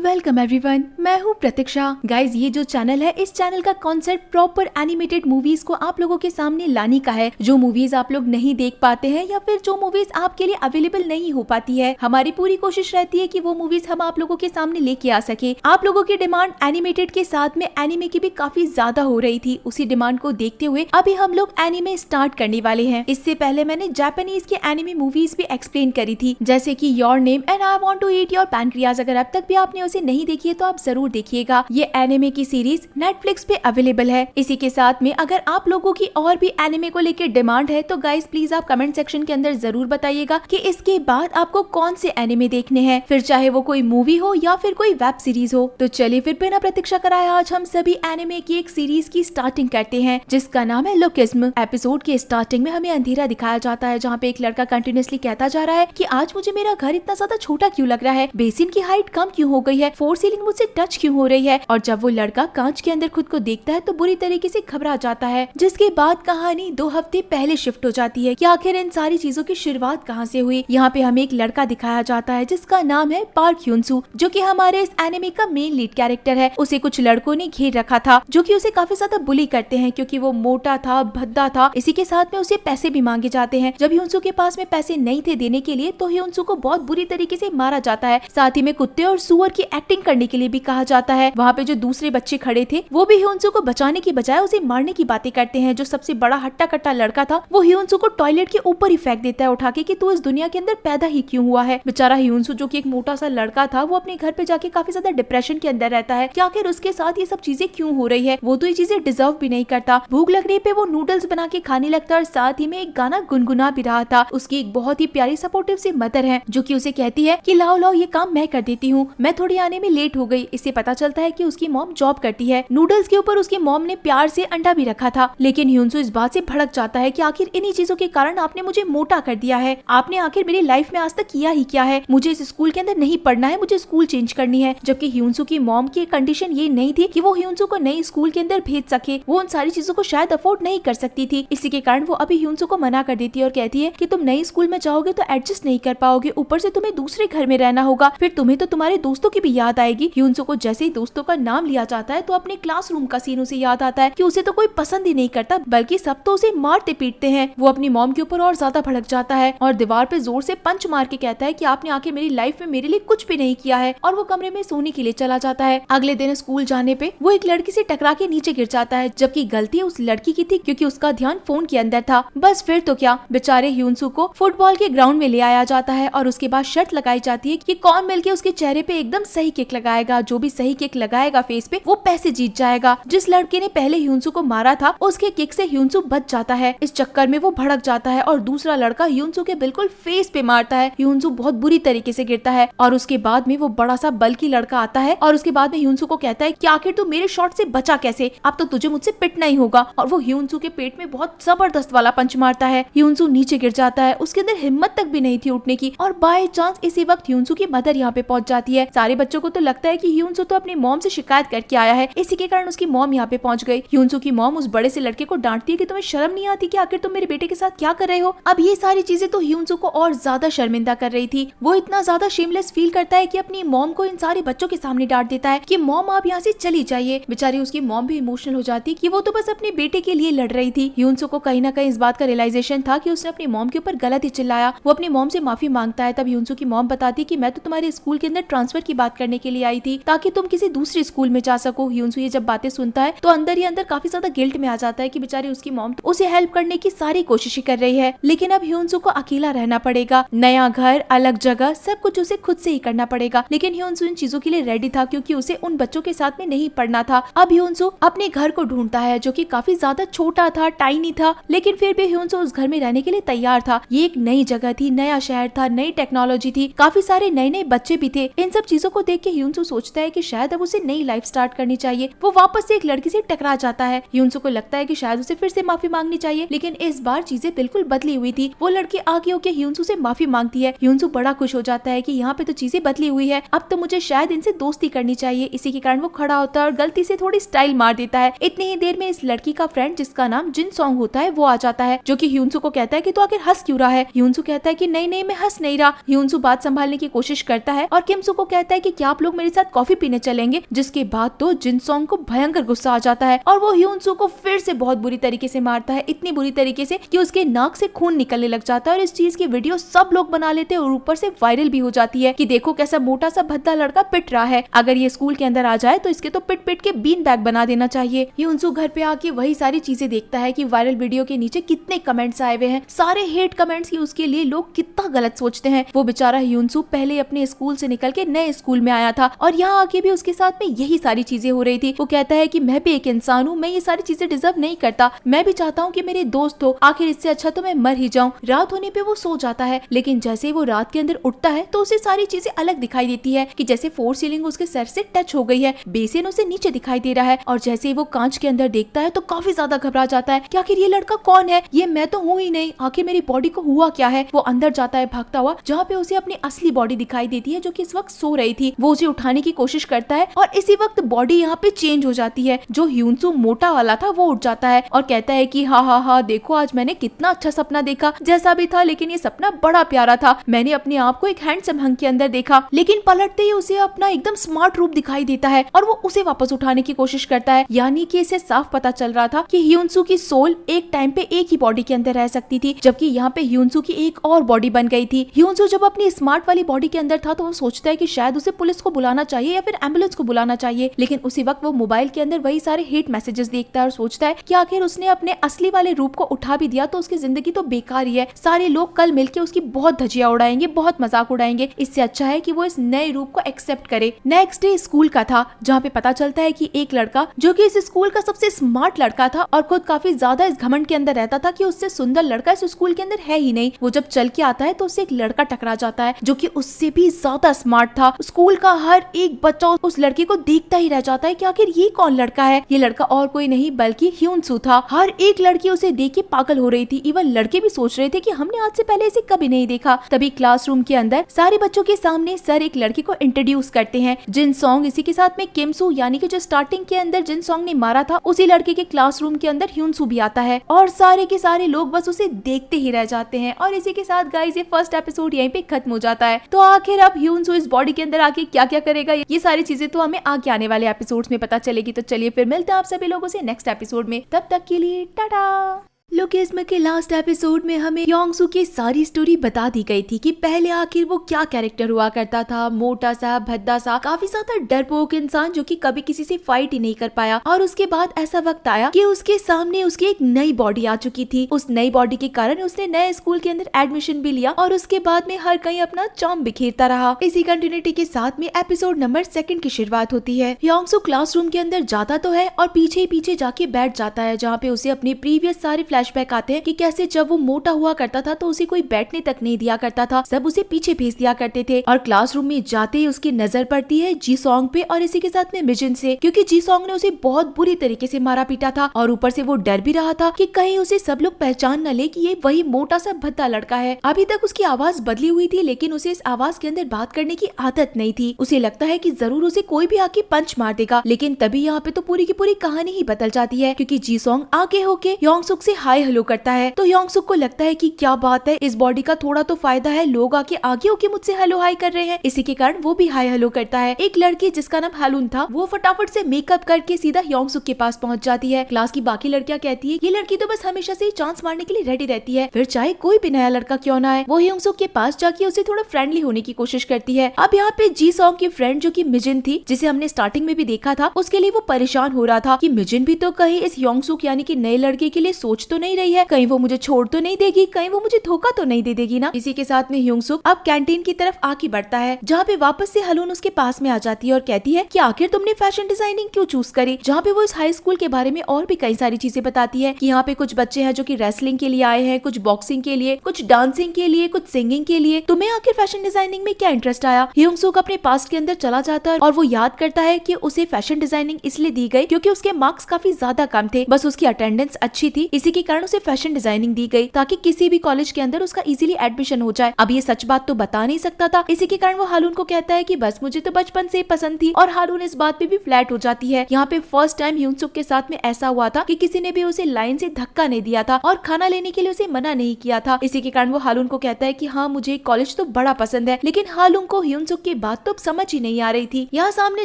Welcome everyone, मैं हूँ प्रतीक्षा। Guys, ये जो चैनल है, इस चैनल का कॉन्सेप्ट प्रॉपर एनिमेटेड मूवीज को आप लोगों के सामने लाने का है। जो मूवीज आप लोग नहीं देख पाते हैं या फिर जो मूवीज आपके लिए अवेलेबल नहीं हो पाती है, हमारी पूरी कोशिश रहती है कि वो मूवीज हम आप लोगों के सामने लेके आ सके। आप लोगों की डिमांड एनिमेटेड के साथ में एनिमे की भी काफी ज्यादा हो रही थी। उसी डिमांड को देखते हुए अभी हम लोग एनिमे स्टार्ट करने वाले हैं। इससे पहले मैंने जापानीज के एनिमे मूवीज भी एक्सप्लेन करी थी, जैसे कि your name and I want to eat your pancreas. अगर अब तक भी आपने उसे नहीं देखी है तो आप जरूर देखिएगा। ये एनिमे की सीरीज नेटफ्लिक्स पे अवेलेबल है। इसी के साथ में अगर आप लोगों की और भी एनिमे को लेकर डिमांड है तो गाइस प्लीज आप कमेंट सेक्शन के अंदर जरूर बताइएगा कि इसके बाद आपको कौन से एनिमे देखने हैं, फिर चाहे वो कोई मूवी हो या फिर कोई वेब सीरीज हो। तो चलिए फिर बिना प्रतीक्षा कराए आज हम सभी एनिमे की एक सीरीज की स्टार्टिंग करते हैं, जिसका नाम है लुकिज्म। एपिसोड के स्टार्टिंग में हमें अंधेरा दिखाया जाता है, जहाँ पे एक लड़का कंटिन्यूअसली कहता जा रहा है कि आज मुझे मेरा घर इतना ज्यादा छोटा क्यों लग रहा है, बेसिन की हाइट कम क्यों हो गई है, फोर सीलिंग मुझसे टच क्यों हो रही है। और जब वो लड़का कांच के अंदर खुद को देखता है तो बुरी तरीके से घबरा जाता है। जिसके बाद कहानी 2 हफ्ते पहले शिफ्ट हो जाती है कि आखिर इन सारी चीजों की शुरुआत कहाँ से हुई। यहाँ पे हमें एक लड़का दिखाया जाता है जिसका नाम है पार्क ह्यून-सू, जो कि हमारे इस एनिमे का मेन लीड कैरेक्टर है। उसे कुछ लड़कों ने घेर रखा था जो कि उसे काफी ज्यादा बुली करते हैं, क्योंकि वो मोटा था, भद्दा था। इसी के साथ में उसे पैसे भी मांगे जाते हैं। जब ह्यून-सू के पास में पैसे नहीं थे देने के लिए तो ह्यून-सू को बहुत बुरी तरीके से मारा जाता है। साथ ही में कुत्ते और सुअर की एक्टिंग करने के लिए भी कहा जाता है। वहाँ पे जो दूसरे बच्चे खड़े थे वो भी ह्यून-सू को बचाने की बजाय उसे मारने की बातें करते हैं। जो सबसे बड़ा हट्टा कट्टा लड़का था वो ह्यून-सू को टॉयलेट के ऊपर ही फेंक देता है उठा के कि तू इस दुनिया के अंदर पैदा ही क्यों हुआ है। बेचारा ह्यून-सू जो कि एक मोटा सा लड़का था, वो अपने घर पे जाके काफी ज्यादा डिप्रेशन के अंदर रहता है कि आखिर उसके साथ ये सब चीजें क्यों हो रही है। वो तो ये चीजें डिजर्व भी नहीं करता। भूख लगने पे वो नूडल्स बना के खाने लगता है और साथ ही में एक गाना गुनगुना भी रहा था। उसकी एक बहुत ही प्यारी सपोर्टिव सी मदर है जो कि उसे कहती है कि लाओ लाओ ये काम मैं कर देती हूँ, मैं थोड़ी आने में लेट हो गई। इससे पता चलता है कि उसकी मॉम जॉब करती है। नूडल्स के ऊपर उसकी मॉम ने प्यार से अंडा भी रखा था, लेकिन ह्यून-सू इस बात से भड़क जाता है कि आखिर इन्हीं चीजों के कारण आपने मुझे मोटा कर दिया है। आपने आखिर मेरी लाइफ में आज तक किया ही क्या है। मुझे इस स्कूल के अंदर नहीं पढ़ना है, मुझे स्कूल चेंज करनी है। जबकि ह्यून-सू की मॉम की कंडीशन ये नहीं थी कि वो ह्यून-सू को नई स्कूल के अंदर भेज सके। वो उन सारी चीजों को शायद अफोर्ड नहीं कर सकती थी। इसी के कारण वो अभी ह्यून-सू को मना कर देती है और कहती है कि तुम नई स्कूल में जाओगे तो एडजस्ट नहीं कर पाओगे, ऊपर से तुम्हें दूसरे घर में रहना होगा, फिर तुम्हें तो तुम्हारे दोस्तों की भी याद आएगी। ह्यून-सू को जैसे ही दोस्तों का नाम लिया जाता है तो अपने क्लासरूम का सीन उसे याद आता है कि उसे तो कोई पसंद ही नहीं करता, बल्कि सब तो उसे मारते पीटते हैं। वो अपनी मॉम के ऊपर और ज्यादा भड़क जाता है और दीवार पे जोर से पंच मार के कहता है कि आपने आके मेरी लाइफ में मेरे लिए कुछ भी नहीं किया है, और वो कमरे में सोने के लिए चला जाता है। अगले दिन स्कूल जाने पे वो एक लड़की से टकरा के नीचे गिर जाता है, जबकि गलती उस लड़की की थी क्योंकि उसका ध्यान फोन के अंदर था। बस फिर तो क्या, बेचारे ह्यून-सू को फुटबॉल के ग्राउंड में ले आया जाता है और उसके बाद शर्त लगाई जाती है कि कौन मिलके उसके चेहरे पे एकदम सही किक लगाएगा। जो भी सही किक लगाएगा फेस पे वो पैसे जीत जाएगा। जिस लड़के ने पहले ह्यून-सू को मारा था उसके किक से ह्यून-सू बच जाता है। इस चक्कर में वो भड़क जाता है और दूसरा लड़का ह्यून-सू के बिल्कुल फेस पे मारता है। ह्यून-सू बहुत बुरी तरीके से गिरता है और उसके बाद में वो बड़ा सा बल्कि लड़का आता है और उसके बाद में ह्यून-सू को कहता है कि आखिर तू मेरे शॉट से बचा कैसे, अब तो तुझे मुझसे पिटना ही होगा। और वो ह्यून-सू के पेट में बहुत जबरदस्त वाला पंच मारता है। ह्यून-सू नीचे गिर जाता है, उसके अंदर हिम्मत तक भी नहीं थी उठने की। और बाय चांस इसी वक्त ह्यून-सू की मदर यहाँ पे पहुंच जाती है। सारे बच्चों को तो लगता है कि ह्यून-सू तो अपनी मॉम से शिकायत करके आया है, इसी के कारण उसकी मॉम यहाँ पे पहुंच गई। ह्यून-सू की मॉम उस बड़े से लड़के को डांटती है कि तुम्हें शर्म नहीं आती कि आखिर तुम मेरे बेटे के साथ क्या कर रहे हो। अब ये सारी चीजें तो ह्यून-सू को और ज्यादा शर्मिंदा कर रही थी। वो इतना ज्यादा शेमलेस फील करता है कि अपनी मॉम को इन सारे बच्चों के सामने डांट देता है कि मॉम आप यहाँ से चली जाइए। बेचारी उसकी मॉम भी इमोशनल हो जाती कि वो तो बस अपने बेटे के लिए लड़ रही थी। ह्यून-सू को कहीं ना कहीं इस बात का रियलाइजेशन था कि उसने अपनी मॉम के ऊपर गलत ही चिल्लाया। वो अपनी मॉम से माफी मांगता है। तब ह्यून-सू की मॉम बताती कि मैं तो तुम्हारे स्कूल के अंदर ट्रांसफर की बात करने के लिए आई थी ताकि तुम किसी दूसरे स्कूल में जा सको। ह्यून-सू ये जब बातें सुनता है तो अंदर ही अंदर काफी ज्यादा गिल्ट में आ जाता है कि बेचारी उसकी मॉम तो उसे हेल्प करने की सारी कोशिशें कर रही है, लेकिन अब ह्यून-सू को अकेला रहना पड़ेगा। नया घर, अलग जगह, सब कुछ उसे खुद से ही करना पड़ेगा। लेकिन ह्यून-सू इन चीजों के लिए रेडी था क्योंकि उसे उन बच्चों के साथ में नहीं पढ़ना था। अब ह्यून-सू अपने घर को ढूंढता है जो कि काफी ज्यादा छोटा था, टाइनी था, लेकिन फिर भी ह्यून-सू उस घर में रहने के लिए तैयार था। ये एक नई जगह थी, नया शहर था, नई टेक्नोलॉजी थी, काफी सारे नए नए बच्चे भी थे। इन सब चीजों को देख के ह्यून-सू सोचता है कि शायद अब उसे नई लाइफ स्टार्ट करनी चाहिए। वो वापस से एक लड़की से टकरा जाता है। ह्यून-सू को लगता है कि शायद उसे फिर से माफी मांगनी चाहिए, लेकिन इस बार चीजें बिल्कुल बदली हुई थी। वो लड़की आगे होके ह्यून-सू से माफी मांगती है। ह्यून-सू बड़ा खुश हो जाता है कि यहाँ पे तो चीजें बदली हुई है, अब तो मुझे शायद इनसे दोस्ती करनी चाहिए। इसी के कारण वो खड़ा होता है और गलती से थोड़ी स्टाइल मार देता है। इतनी ही देर में इस लड़की का फ्रेंड जिसका नाम जिन सॉन्ग होता है वो आ जाता है, जो कि ह्यून-सू को कहता है कि तो आखिर हंस क्यों रहा है। ह्यून-सू कहता है कि नहीं नहीं मैं हंस नहीं रहा। ह्यून-सू बात संभालने की कोशिश करता है और किम-सू को कहता है कि कि क्या आप लोग मेरे साथ कॉफी पीने चलेंगे। जिसके बाद तो जिनसोंग को भयंकर गुस्सा आ जाता है और वो ह्यूनसू को फिर से बहुत बुरी तरीके से मारता है, इतनी बुरी तरीके से कि उसके नाक से खून निकलने लग जाता है। और इस चीज की वीडियो सब लोग बना लेते हैं और ऊपर से वायरल भी हो जाती है कि देखो कैसा मोटा सा भद्दा लड़का पिट रहा है, अगर ये स्कूल के अंदर आ जाए तो इसके तो पिट पिट के बीन बैग बना देना चाहिए। ह्यूनसू घर पे आके वही सारी चीजें देखता है कि वायरल वीडियो के नीचे कितने कमेंट्स आए हुए हैं, सारे हेट कमेंट्स, की उसके लिए लोग कितना गलत सोचते हैं। वो बेचारा ह्यूनसू पहले अपने स्कूल से निकल के नए स्कूल में आया था और यहाँ आके भी उसके साथ में यही सारी चीजें हो रही थी। वो कहता है कि मैं भी एक इंसान हूँ, मैं ये सारी चीजें डिजर्व नहीं करता, मैं भी चाहता हूँ कि मेरे दोस्त हो, आखिर इससे अच्छा तो मैं मर ही जाऊँ। रात होने पे वो सो जाता है, लेकिन जैसे ही वो रात के अंदर उठता है तो उसे सारी चीजें अलग दिखाई देती है कि जैसे फोर सीलिंग उसके सर से टच हो गई है, बेसिन उसे नीचे दिखाई दे रहा है। और जैसे ही वो कांच के अंदर देखता है तो काफी ज्यादा घबरा जाता है कि आखिर ये लड़का कौन है, ये मैं तो हूँ ही नहीं, आखिर मेरी बॉडी को हुआ क्या है। वो अंदर जाता है भागता हुआ, जहाँ पे उसे अपनी असली बॉडी दिखाई देती है जो कि इस वक्त सो रही थी। वो उसे उठाने की कोशिश करता है और इसी वक्त बॉडी यहाँ पे चेंज हो जाती है। जो ह्यूनसू मोटा वाला था वो उठ जाता है और कहता है कि हाँ हाँ हाँ, देखो आज मैंने कितना अच्छा सपना देखा, जैसा भी था लेकिन ये सपना बड़ा प्यारा था। मैंने अपने आप को एक हैंडसम हंक के अंदर देखा, लेकिन पलटते ही उसे अपना एकदम स्मार्ट रूप दिखाई देता है और वो उसे वापस उठाने की कोशिश करता है। यानी कि इसे साफ पता चल रहा था कि ह्यूनसू की सोल एक टाइम पे एक ही बॉडी के अंदर रह सकती थी, जबकि यहाँ पे ह्यूनसू की एक और बॉडी बन गई थी। ह्यूनसू जब अपनी स्मार्ट वाली बॉडी के अंदर था तो वो सोचता है कि शायद उसे पुलिस को बुलाना चाहिए या फिर एम्बुलेंस को बुलाना चाहिए, लेकिन उसी वक्त वो मोबाइल के अंदर वही सारे हेट मैसेजेस देखता है और सोचता है कि आखिर उसने अपने असली वाले रूप को उठा भी दिया तो उसकी जिंदगी तो बेकार ही है, सारे लोग कल मिलके उसकी बहुत धजिया उड़ाएंगे, बहुत मजाक उड़ाएंगे। इससे अच्छा है कि वो इस नए रूप को एक्सेप्ट करे। नेक्स्ट डे स्कूल का था, जहाँ पे पता चलता है कि एक लड़का जो कि इस स्कूल का सबसे स्मार्ट लड़का था और खुद काफी ज्यादा इस घमंड के अंदर रहता था कि उससे सुंदर लड़का इस स्कूल के अंदर है ही नहीं। वो जब चल के आता है तो उससे एक लड़का टकरा जाता है जो कि उससे भी ज्यादा स्मार्ट था। स्कूल का हर एक बच्चा उस लड़के को देखता ही रह जाता है कि आखिर ये कौन लड़का है। ये लड़का और कोई नहीं बल्कि ह्यूनसू था। हर एक लड़की उसे देख के पागल हो रही थी, इवन लड़के भी सोच रहे थे कि हमने आज से पहले इसे कभी नहीं देखा। तभी क्लासरूम के अंदर सारे बच्चों के सामने सर एक लड़की को इंट्रोड्यूस करते हैं, जिनसोंग। इसी के साथ में किमसू यानी कि जो स्टार्टिंग के अंदर जिनसोंग ने मारा था, उसी लड़के के क्लासरूम के अंदर ह्यूनसू भी आता है और सारे के सारे लोग बस उसे देखते ही रह जाते हैं। और इसी के साथ गाइस ये फर्स्ट एपिसोड यहीं पे खत्म हो जाता है। तो आखिर अब ह्यूनसू इस बॉडी के अंदर आके क्या क्या करेगा, ये सारी चीजें तो हमें आगे आने वाले एपिसोड्स में पता चलेगी। तो चलिए फिर मिलते हैं आप सभी लोगों से नेक्स्ट एपिसोड में, तब तक के लिए टाटा। लोकेस्मा के लास्ट एपिसोड में हमें योंगसू की सारी स्टोरी बता दी गई थी कि पहले आखिर वो क्या कैरेक्टर हुआ करता था, मोटा सा भद्दा सा काफी ज्यादा डरपोक इंसान जो कि कभी किसी से फाइट ही नहीं कर पाया। और उसके बाद ऐसा वक्त आया कि उसके सामने उसकी एक नई बॉडी आ चुकी थी। उस नई बॉडी के कारण उसने नए स्कूल के अंदर एडमिशन भी लिया और उसके बाद में हर कहीं अपना चार्म बिखेरता रहा। इसी कंटिन्यूटी के साथ में एपिसोड नंबर 2 की शुरुआत होती है। योंगसू क्लासरूम के अंदर जाता तो है और पीछे पीछे जाके बैठ जाता है, जहाँ पे उसे अपने प्रीवियस सारे फ्लैशबैक आते हैं कि कैसे जब वो मोटा हुआ करता था तो उसे कोई बैठने तक नहीं दिया करता था, सब उसे पीछे भेज दिया करते थे। और क्लासरूम में जाते ही उसकी नजर पड़ती है जीसोंग पे और इसी के साथ में मिजिन से, क्योंकि जीसोंग ने उसे बहुत बुरी तरीके से मारा पीटा था और ऊपर से वो डर भी रहा था कि कहीं उसे सब लोग पहचान न ले कि ये वही मोटा सा भद्दा लड़का है। अभी तक उसकी आवाज बदली हुई थी, लेकिन उसे इस आवाज के अंदर बात करने की आदत नहीं थी। उसे लगता है कि जरूर उसे कोई भी आके पंच मार देगा, लेकिन तभी यहाँ पे तो पूरी की पूरी कहानी ही बदल जाती है, क्योंकि जीसोंग आगे होके योंगसुक से हाय हेलो करता है। तो योंगसुक को लगता है कि क्या बात है, इस बॉडी का थोड़ा तो फायदा है, लोग आगे होके मुझसे हेलो हाय कर रहे हैं। इसी के कारण वो भी हाय हेलो करता है। एक लड़की जिसका नाम हालून था वो फटाफट से मेकअप करके सीधा योंगसुक के पास पहुंच जाती है। क्लास की बाकी लड़कियां कहती है ये लड़की तो बस हमेशा से चांस मारने के लिए रेडी रहती है, फिर चाहे कोई भी नया लड़का क्यों ना आए। वो योंगसुक के पास जाके उसे थोड़ा फ्रेंडली होने की कोशिश करती है। अब यहाँ पे जीसोंग की फ्रेंड जो कि मिजिन थी, जिसे हमने स्टार्टिंग में भी देखा था, उसके लिए वो परेशान हो रहा था कि मिजिन भी तो कहीं इस योंगसुक यानी कि नए लड़के के लिए सोच तो नहीं रही है, कहीं वो मुझे छोड़ तो नहीं देगी, कहीं वो मुझे धोखा तो नहीं दे देगी ना। इसी के साथ में योंगसुक अब कैंटीन की तरफ आगे बढ़ता है, जहाँ पे वापस से हालून उसके पास में आ जाती है और कहती है कि आखिर तुमने फैशन डिजाइनिंग क्यों चूज करी। जहाँ पे वो इस हाई स्कूल के बारे में और भी कई सारी चीजें बताती है कि यहाँ पे कुछ बच्चे हैं जो कि रेसलिंग के लिए आए हैं, कुछ बॉक्सिंग के लिए, कुछ डांसिंग के लिए, कुछ सिंगिंग के लिए। तुम्हें आखिर फैशन डिजाइनिंग में क्या इंटरेस्ट आया। योंगसुक अपने पास्ट के अंदर चला जाता है और वो याद करता है कि उसे फैशन डिजाइनिंग इसलिए दी गई क्योंकि उसके मार्क्स काफी ज्यादा कम थे, बस उसकी अटेंडेंस अच्छी थी, इसी के कारण उसे फैशन डिजाइनिंग दी गई ताकि किसी भी कॉलेज के अंदर उसका इजीली एडमिशन हो जाए। अब ये सच बात तो बता नहीं सकता था, इसी के कारण वो हारून को कहता है कि बस मुझे तो बचपन से ही पसंद थी, और हारून इस बात पे भी फ्लैट हो जाती है। यहाँ पे फर्स्ट टाइम ह्यूनसुक के साथ में ऐसा हुआ था कि किसी ने भी उसे लाइन से धक्का नहीं दिया था और खाना लेने के लिए उसे मना नहीं किया था। इसी के कारण वो हारून को कहता है कि हाँ मुझे कॉलेज तो बड़ा पसंद है, लेकिन हारून को ह्यूनसुक की बात तो समझ ही नहीं आ रही थी। यहाँ सामने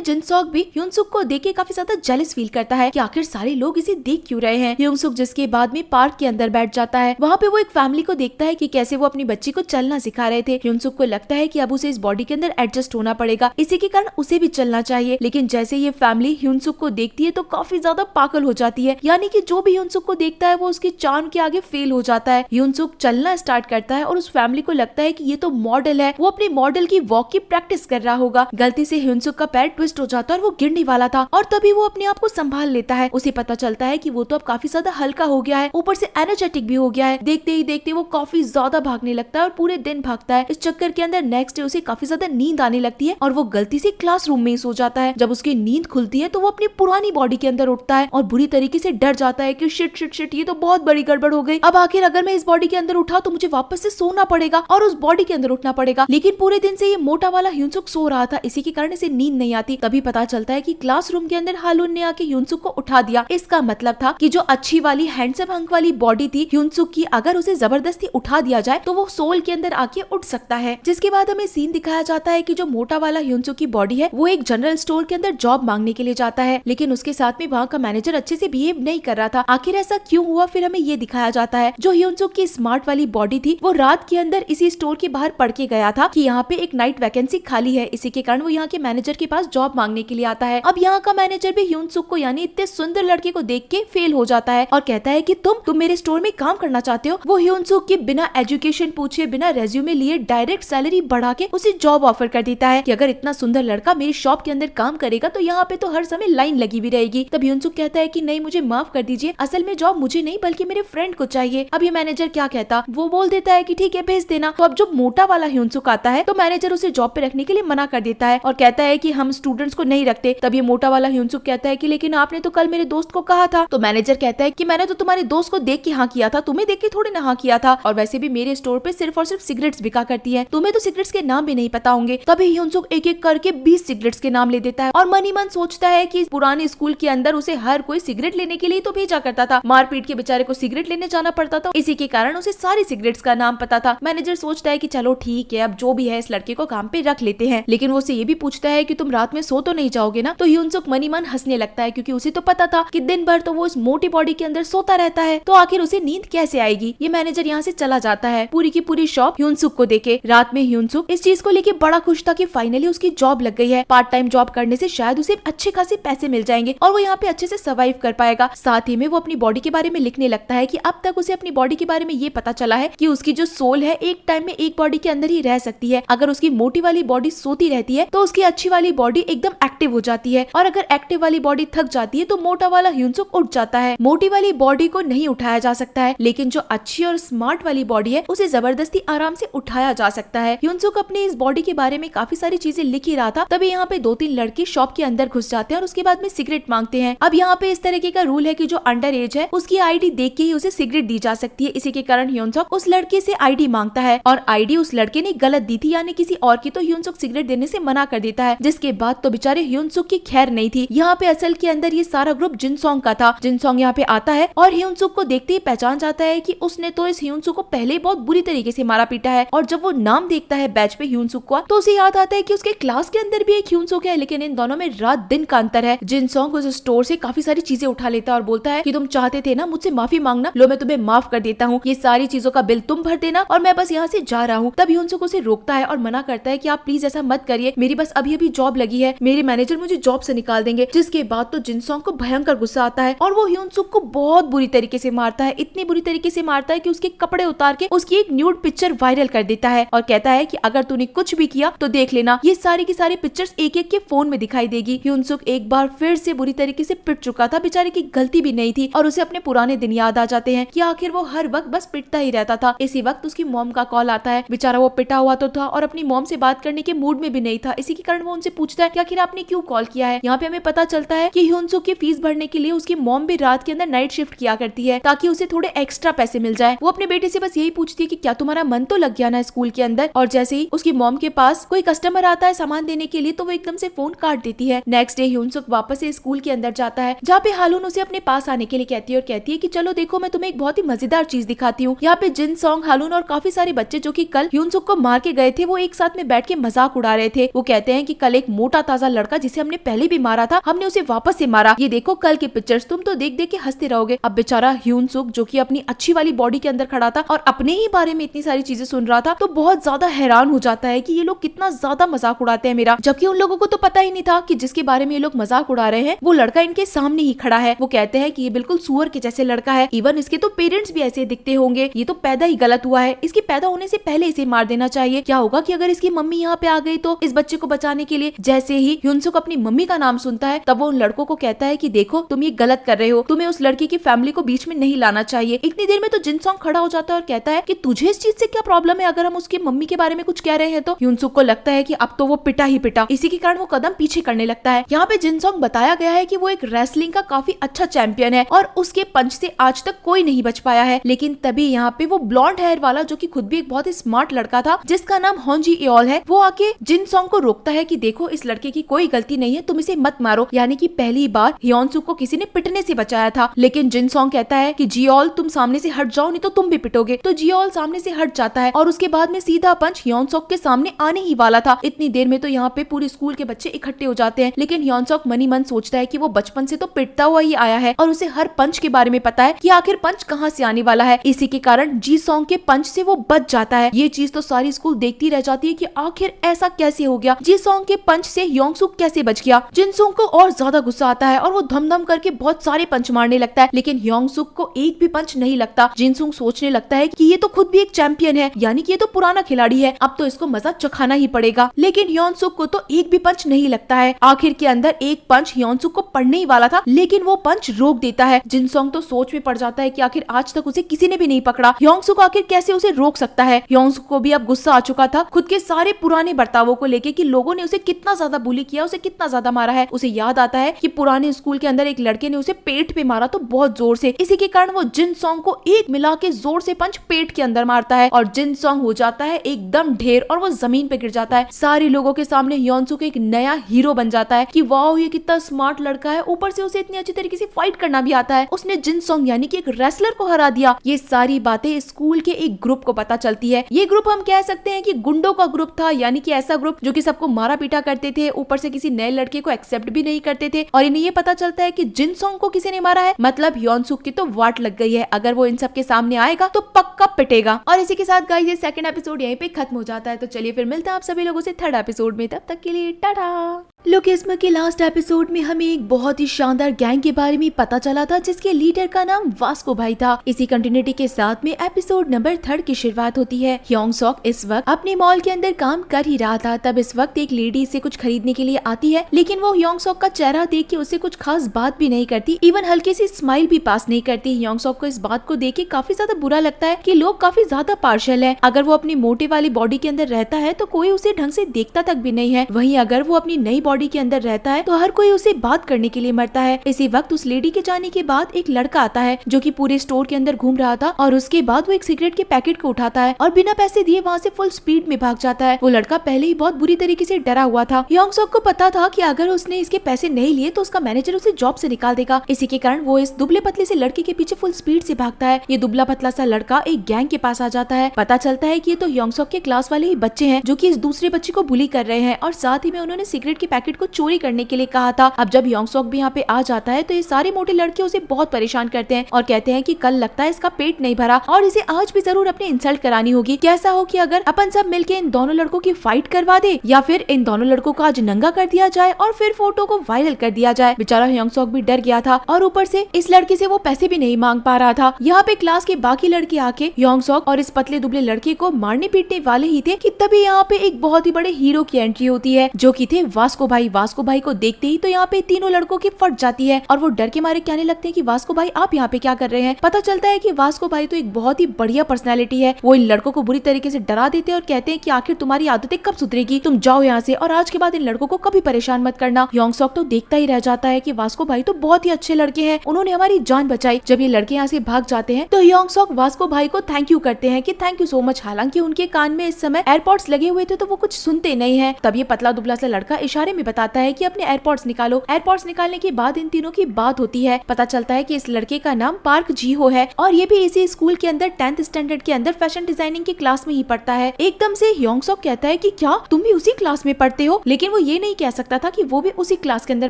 जिनसोक भी ह्यूनसुक को देख के काफी ज्यादा जेलस फील करता है कि आखिर सारे लोग इसे देख क्यों रहे हैं। ह्यूनसुक जिसके बाद में पार्क के अंदर बैठ जाता है, वहाँ पे वो एक फैमिली को देखता है कि कैसे वो अपनी बच्ची को चलना सिखा रहे थे। ह्यूनसुक को लगता है कि अब उसे इस बॉडी के अंदर एडजस्ट होना पड़ेगा, इसी के कारण उसे भी चलना चाहिए। लेकिन जैसे ये फैमिली ह्यूनसुक को देखती है तो काफी ज्यादा पागल हो जाती है, यानी कि जो भी ह्यूनसुक को देखता है वो उसके चार्म के आगे फेल हो जाता है। ह्यूनसुक चलना स्टार्ट करता है और उस फैमिली को लगता है कि ये तो मॉडल है, वो अपने मॉडल की वॉक की प्रैक्टिस कर रहा होगा। गलती से ह्यूनसुक का पैर ट्विस्ट हो जाता है और वो गिरने वाला था, और तभी वो अपने आप को संभाल लेता है। उसे पता चलता है कि वो तो अब काफी ज्यादा हल्का हो गया है, ऊपर से एनर्जेटिक भी हो गया है। देखते ही देखते वो काफी ज्यादा भागने लगता है और पूरे दिन भागता है। इस चक्कर के अंदर नेक्स्ट डे उसे काफी ज्यादा नींद आने लगती है और वो गलती से क्लासरूम में ही सो जाता है। जब उसकी नींद खुलती है तो वो अपनी पुरानी बॉडी के अंदर उठता है और बुरी तरीके से डर जाता है कि शिट शिट शिट, ये तो बहुत बड़ी गड़बड़ हो गई। अब आखिर अगर मैं इस बॉडी के अंदर उठा तो मुझे वापस से सोना पड़ेगा और उस बॉडी के अंदर उठना पड़ेगा। लेकिन पूरे दिन से ये मोटा वाला ह्यूनसुक सो रहा था, इसी के कारण इसे नींद नहीं आती। तभी पता चलता है कि क्लासरूम के अंदर हारून ने आके ह्यूनसुक को उठा दिया। इसका मतलब था कि जो अच्छी वाली हैंडसम हंक वाली बॉडी थी ह्यूनसुक की, अगर उसे जबरदस्ती उठा दिया जाए तो वो सोल के अंदर आके उठ सकता है। जिसके बाद हमें सीन दिखाया जाता है कि जो मोटा वाला ह्यूनसुक की बॉडी है वो एक जनरल स्टोर के अंदर जॉब मांगने के लिए जाता है, लेकिन उसके साथ में वहाँ का मैनेजर अच्छे से बिहेव नहीं कर रहा था। आखिर ऐसा क्यों हुआ, फिर हमें ये दिखाया जाता है जो ह्यूनसुक की स्मार्ट वाली बॉडी थी वो रात के अंदर इसी स्टोर के बाहर पढ़ के गया था कि यहाँ पे एक नाइट वैकेंसी खाली है। इसी के कारण वो यहाँ के मैनेजर के पास जॉब मांगने के लिए आता है। अब यहाँ का मैनेजर भी ह्यूनसुक को यानी इतने सुंदर लड़के को देख के फेल हो जाता है और कहता है कि तुम मेरे स्टोर में काम करना चाहते हो। वो ह्यूनसुक की बिना एजुकेशन पूछे, बिना रेज्यूमे लिए डायरेक्ट सैलरी बढ़ा के उसे जॉब ऑफर कर देता है कि अगर इतना सुंदर लड़का मेरी शॉप के अंदर काम करेगा तो यहाँ पे तो हर समय लाइन लगी हुई रहेगी। तब ह्यूनसुक कहता है कि नहीं, मुझे माफ कर दीजिए, असल में जॉब मुझे नहीं बल्कि मेरे फ्रेंड को चाहिए। अब ये मैनेजर क्या कहता, वो बोल देता है कि ठीक है भेज देना। तो अब जो मोटा वाला ह्यूनसुक आता है तो मैनेजर उसे जॉब पे रखने के लिए मना कर देता है और कहता है कि हम स्टूडेंट्स को नहीं रखते। तब ये मोटा वाला ह्यूनसुक कहता है कि लेकिन आपने तो कल मेरे दोस्त को कहा था। तो मैनेजर कहता है कि मैंने तो तुम्हारे दोस्त को देख के हाँ किया था, तुम्हें देख के थोड़ी ना हाँ किया था, और वैसे भी मेरे स्टोर पे सिर्फ और सिर्फ सिगरेट्स बिका करती है, तुम्हें तो सिगरेट्स के नाम भी नहीं पता होंगे। तभी ह्यूनसुक एक एक करके 20 सिगरेट्स के नाम ले देता है और मन ही मन सोचता है कि पुराने स्कूल के अंदर उसे हर कोई सिगरेट लेने के लिए तो भेजा करता था, मारपीट के बेचारे को सिगरेट लेने जाना पड़ता था, इसी के कारण उसे सारी सिगरेट्स का नाम पता था। मैनेजर सोचता है कि चलो ठीक है, अब जो भी है इस लड़के को काम पे रख लेते हैं, लेकिन वो उसे ये भी पूछता है कि तुम रात में सो तो नहीं जाओगे ना। तो ह्यूनसुक मन ही मन हंसने लगता है क्योंकि उसे तो पता था कि दिन भर तो वो इस मोटी बॉडी के अंदर सोता रहता है, तो आखिर उसे नींद कैसे आएगी। ये मैनेजर यहाँ से चला जाता है। पूरी की पूरी शॉप ह्यूनसुक को देखे। रात में ह्यूनसुक इस चीज को लेके बड़ा खुश था कि फाइनली उसकी जॉब लग गई है। पार्ट टाइम जॉब करने से शायद उसे अच्छे खासे पैसे मिल जाएंगे और वो यहाँ पे अच्छे से सर्वाइव कर पाएगा। साथ ही में वो अपनी बॉडी के बारे में लिखने लगता है कि अब तक उसे अपनी बॉडी के बारे में ये पता चला है कि उसकी जो सोल है एक टाइम में एक बॉडी के अंदर ही रह सकती है। अगर उसकी मोटी वाली बॉडी सोती रहती है तो उसकी अच्छी वाली बॉडी एकदम एक्टिव हो जाती है, और अगर एक्टिव वाली बॉडी थक जाती है तो मोटा वाला ह्यूनसुक उठ जाता है। मोटी वाली बॉडी को नहीं उठाया जा सकता है, लेकिन जो अच्छी और स्मार्ट वाली बॉडी है उसे जबरदस्ती आराम से उठाया जा सकता है। ह्यूनसुक अपनी इस बॉडी के बारे में काफी सारी चीजें लिख ही रहा था, तभी यहाँ पे 2-3 लड़के शॉप के अंदर घुस जाते हैं और उसके बाद में सिगरेट मांगते हैं। अब यहाँ पे इस तरीके का रूल है कि जो अंडर एज है उसकी आईडी देख के ही उसे सिगरेट दी जा सकती है। इसी के कारण ह्यूनसुक उस लड़के से आईडी मांगता है और आईडी उस लड़के ने गलत दी थी यानी किसी और की, तो ह्यूनसुक सिगरेट देने से मना कर देता है। जिसके बाद तो बेचारे ह्यूनसुक की खैर नहीं थी। यहाँ पे असल के अंदर ये सारा ग्रुप जिनसोंग का था। जिनसोंग यहाँ पे आता है और ह्यूनसुक को देखते ही पहचान जाता है कि उसने तो इस ह्यूनसुक को पहले ही बहुत बुरी तरीके से मारा पीटा है, और जब वो नाम देखता है बैच पे ह्यूनसुक का तो उसे याद आता है कि उसके क्लास के अंदर भी एक ह्यूनसुक है, लेकिन इन दोनों में रात दिन का अंतर है। जिनसोंग उस स्टोर से काफी सारी चीजें उठा लेता है और बोलता है कि तुम चाहते थे ना मुझसे माफी मांगना, लो मैं तुम्हें माफ कर देता हूँ, ये सारी चीजों का बिल तुम भर देना और मैं बस यहाँ से जा रहा हूँ। तब ह्यूनसुक उसे रोकता है और मना करता है कि आप प्लीज ऐसा मत करिए, मेरी बस अभी अभी जॉब लगी है, मेरे मैनेजर मुझे जॉब से निकाल देंगे। जिसके बाद तो जिनसोंग को भयंकर गुस्सा आता है और वो ह्यूनसुक को बहुत बुरी तरीके से मारता है, इतनी बुरी तरीके से मारता है कि उसके कपड़े उतार के उसकी एक न्यूड पिक्चर वायरल कर देता है और कहता है कि अगर तूने कुछ भी किया तो देख लेना, ये सारी की सारी पिक्चर्स एक एक के फोन में दिखाई देगी। ह्यूनसुक एक बार फिर से बुरी तरीके से पिट चुका था, बेचारे की गलती भी नहीं थी और उसे अपने पुराने दिन याद आ जाते हैं कि आखिर वो हर वक्त बस पिटता ही रहता था। इसी वक्त उसकी मॉम का कॉल आता है। बेचारा वो पिटा हुआ तो था और अपनी मॉम से बात करने के मूड में भी नहीं था, इसी के कारण वो उनसे पूछता है कि आखिर आपने क्यों कॉल किया है। यहाँ पे हमें पता चलता है कि ह्यूनसुक की फीस भरने के लिए उसकी मॉम भी रात के अंदर नाइट शिफ्ट किया करती देती है ताकि उसे थोड़े एक्स्ट्रा पैसे मिल जाए। वो अपने बेटे से बस यही पूछती है कि क्या तुम्हारा मन तो लग गया ना स्कूल के अंदर। और जैसे ही उसकी मॉम के पास कोई कस्टमर आता है सामान देने के लिए तो वो एकदम से फोन काट देती है। नेक्स्ट डे ह्यूनसुक वापस से स्कूल के अंदर जाता है जहाँ पे हालून उसे अपने पास आने के लिए कहती है और कहती है कि चलो देखो मैं तुम्हें एक बहुत ही मजेदार चीज दिखाती हूँ। यहाँ पे जिन सॉन्ग, हालून और काफी सारे बच्चे जो कि कल ह्यूनसुक को मार के गए थे वो एक साथ में बैठ के मजाक उड़ा रहे थे। वो कहते हैं कि कल एक मोटा ताजा लड़का जिसे हमने पहले भी मारा था, हमने उसे वापस से मारा। ये देखो कल के पिक्चर्स, तुम तो देख देख के हंसते रहोगे। अब बेचारा ह्यूनसुक जो कि अपनी अच्छी वाली बॉडी के अंदर खड़ा था और अपने ही बारे में इतनी सारी चीजें सुन रहा था तो बहुत ज्यादा हैरान हो जाता है कि ये लोग कितना ज्यादा मजाक उड़ाते हैं मेरा, जबकि उन लोगों को तो पता ही नहीं था कि जिसके बारे में ये लोग मजाक उड़ा रहे हैं वो लड़का इनके सामने ही खड़ा है। वो कहते हैं कि ये बिल्कुल सुअर के जैसे लड़का है, इवन इसके तो पेरेंट्स भी ऐसे दिखते होंगे, ये तो पैदा ही गलत हुआ है, इसके पैदा होने से पहले इसे मार देना चाहिए। क्या होगा कि अगर इसकी मम्मी यहाँ पे आ गई तो इस बच्चे को बचाने के लिए। जैसे ही ह्यूनसुक अपनी मम्मी का नाम सुनता है तब वो उन लड़कों को कहता है कि देखो तुम ये गलत कर रहे हो, तुम्हें उस लड़की की फैमिली को बीच में नहीं लाना चाहिए। इतनी देर में तो जिनसोंग खड़ा हो जाता है और कहता है कि तुझे इस चीज से क्या प्रॉब्लम है अगर हम उसकी मम्मी के बारे में कुछ कह रहे हैं तो। ह्यूनसुक को लगता है कि अब तो वो पिटा ही पिटा, इसी के कारण वो कदम पीछे करने लगता है। यहाँ पे जिनसोंग बताया गया है कि वो एक रेसलिंग का काफी अच्छा चैंपियन है और उसके पंच से आज तक कोई नहीं बच पाया है। लेकिन तभी यहाँ पे वो ब्लॉन्ड हेयर वाला जो कि खुद भी एक बहुत ही स्मार्ट लड़का था जिसका नाम होंजी एओल है, वो आके जिनसोंग को रोकता है कि देखो इस लड़के की कोई गलती नहीं है, तुम इसे मत मारो। यानी कि पहली बार ह्योनसुक को किसी ने पिटने से बचाया था। लेकिन जिनसोंग कहता है कि जियोल तुम सामने से हट जाओ नहीं तो तुम भी पिटोगे। तो जियोल सामने से हट जाता है और उसके बाद में सीधा पंच ह्योनसुक के सामने आने ही वाला था। इतनी देर में तो यहाँ पे पूरे स्कूल के बच्चे इकट्ठे हो जाते हैं। लेकिन ह्योनसुक मनी मन सोचता है कि वो बचपन से तो पिटता हुआ ही आया है और उसे हर पंच के बारे में पता है कि आखिर पंच कहाँ से आने वाला है। इसी के कारण जी सॉन्ग के पंच से वो बच जाता है। ये चीज तो सारी स्कूल देखती रह जाती है कि आखिर ऐसा कैसे हो गया, जी सॉन्ग के पंच से ह्योनसुक कैसे बच गया। जिनसोंग को और ज्यादा गुस्सा आता है और वो धम-धम करके बहुत सारे पंच मारने लगता है, लेकिन ह्योनसुक को एक भी पंच नहीं लगता। जिनसोंग सोचने लगता है कि ये तो खुद भी एक चैंपियन है, यानी कि ये तो पुराना खिलाड़ी है, अब तो इसको मजा चखाना ही पड़ेगा। लेकिन ह्योनसुक को तो एक भी पंच नहीं लगता है। आखिर के अंदर एक पंच ह्योनसुक को पड़ने ही वाला था, लेकिन वो पंच रोक देता है। जिनसोंग तो सोच में पड़ जाता है कि आखिर आज तक उसे किसी ने भी नहीं पकड़ा, ह्योनसुक आखिर कैसे उसे रोक सकता है। ह्योनसुक को भी अब गुस्सा आ चुका था खुद के सारे पुराने बर्तावों को लेके कि लोगों ने उसे कितना ज्यादा बुली किया, उसे कितना ज्यादा मारा है। उसे याद आता है कि पुराने स्कूल के अंदर एक लड़के ने उसे पेट पे मारा तो बहुत जोर से। इसी के कारण वो जिनसोंग को एक मिला के जोर से पंच पेट के अंदर मारता है और जिनसोंग हो जाता है एकदम ढेर और वो जमीन पे गिर जाता है। सारे लोगों के सामने ह्योनसुक एक नया हीरो बन जाता है कि वाओ ये कितना स्मार्ट लड़का है, ऊपर से उसे इतनी अच्छी तरीके से फाइट करना भी आता है, उसने जिनसोंग यानी कि एक रेसलर को हरा दिया। ये सारी बातें स्कूल के एक ग्रुप को पता चलती है। ये ग्रुप हम कह सकते हैं कि गुंडों का ग्रुप था, यानी कि ऐसा ग्रुप जो कि सबको मारा पीटा करते थे, ऊपर से किसी नए लड़के को एक्सेप्ट भी नहीं करते थे। और इन्हें ये पता चलता है कि जिनसोंग को किसी ने मारा है, मतलब ह्योनसुक की तो वाट लग गई है। अगर वो इन सब के सामने आएगा तो पक्का पिटेगा। और इसी के साथ गाइस ये सेकंड एपिसोड यहीं पे खत्म हो जाता है। तो चलिए फिर मिलते हैं आप सभी लोगों से थर्ड एपिसोड में, तब तक के लिए टाटा। लोकेस्मा के लास्ट एपिसोड में हमें एक बहुत ही शानदार गैंग के बारे में पता चला था जिसके लीडर का नाम वास्को भाई था। इसी कंटिन्यूटी के साथ में एपिसोड नंबर 3 की शुरुआत होती है। ह्योनसुक इस वक्त अपने मॉल के अंदर काम कर ही रहा था, तब इस वक्त एक लेडी इसे कुछ खरीदने के लिए आती है, लेकिन वो ह्योनसुक का चेहरा देख के उसे कुछ खास बात भी नहीं करती, इवन हल्की सी स्माइल भी पास नहीं करती। ह्योनसुक को इस बात को देख के काफी ज्यादा बुरा लगता है कि लोग काफी ज्यादा पार्शियल है। अगर वो अपनी मोटे वाली बॉडी के अंदर रहता है तो कोई उसे ढंग से देखता तक भी नहीं है, वहीं अगर वो अपनी नई बॉडी के अंदर रहता है तो हर कोई उसे बात करने के लिए मरता है। इसी वक्त उस लेडी के जाने के बाद एक लड़का आता है जो कि पूरे स्टोर के अंदर घूम रहा था और उसके बाद वो एक सिगरेट के पैकेट को उठाता है और बिना पैसे दिए वहाँ से फुल स्पीड में भाग जाता है। वो लड़का पहले ही बहुत बुरी तरीके से डरा हुआ था। ह्योनसुक को पता था कि अगर उसने इसके पैसे नहीं लिए तो उसका मैनेजर उसे जॉब से निकाल देगा। इसी के कारण वो इस दुबले पतले से लड़के के पीछे फुल स्पीड से भागता है। ये दुबला पतला सा लड़का एक गैंग के पास आ जाता है। पता चलता है कि ये तो ह्योनसुक के क्लास वाले ही बच्चे हैं जो कि इस दूसरे बच्चे को बुली कर रहे हैं और साथ ही में उन्होंने सिगरेट के पैकेट को चोरी करने के लिए कहा था। अब जब ह्योनसुक भी यहाँ पे आ जाता है तो ये सारे मोटे लड़के उसे बहुत परेशान करते हैं और कहते हैं कि कल लगता है इसका पेट नहीं भरा और इसे आज भी जरूर अपनी इंसल्ट करानी होगी। कैसा हो कि अगर अपन सब मिलके इन दोनों लड़कों की फाइट करवा दे या फिर इन दोनों लड़कों को आज नंगा कर दिया जाए और फिर फोटो को वायरल कर दिया जाए। बेचारा ह्योनसुक भी डर गया था और ऊपर से इस लड़के से वो पैसे भी नहीं मांग पा रहा था। यहाँ पे क्लास के बाकी लड़के आके ह्योनसुक और इस पतले दुबले लड़के को मारने पीटने वाले ही थे कि तभी यहाँ पे एक बहुत ही बड़े हीरो की एंट्री होती है जो कि थे वास्को भाई वास्को भाई को देखते ही तो यहाँ पे तीनों लड़कों की फट जाती है और वो डर के मारे कहने लगते हैं कि वास्को भाई आप यहाँ पे क्या कर रहे हैं। पता चलता है कि वास्को भाई तो एक बहुत ही बढ़िया पर्सनैलिटी है, वो इन लड़कों को बुरी तरीके से डरा देते हैं और कहते हैं कि आखिर तुम्हारी आदतें कब सुधरेगी, तुम जाओ यहाँ से और आज के बाद इन लड़कों को कभी परेशान मत करना। योंगसॉक तो देखता ही रह जाता है कि वास्को भाई तो बहुत ही अच्छे लड़के हैं, उन्होंने हमारी जान बचाई। जब ये लड़के यहाँ से भाग जाते हैं तो योंगसॉक वास्को भाई को थैंक यू करते हैं कि थैंक यू सो मच। हालांकि उनके कान में इस समय एयरपॉड्स लगे हुए थे तो वो कुछ सुनते नहीं है। तब ये पतला दुबला सा लड़का इशारे में बताता है कि अपने एयरपॉड्स निकालो। एयरपॉड्स निकालने के बाद इन तीनों की बात होती है। पता चलता है कि इस लड़के का नाम पार्क जी हो है और ये भी इसी स्कूल के अंदर 10th स्टैंडर्ड के अंदर फैशन डिजाइनिंग की क्लास में ही पढ़ता है। एकदम से योंगसॉक कहता है कि क्या तुम भी उसी क्लास में पढ़ते हो, लेकिन वो ये नहीं कह सकता था कि वो भी उसी क्लास के अंदर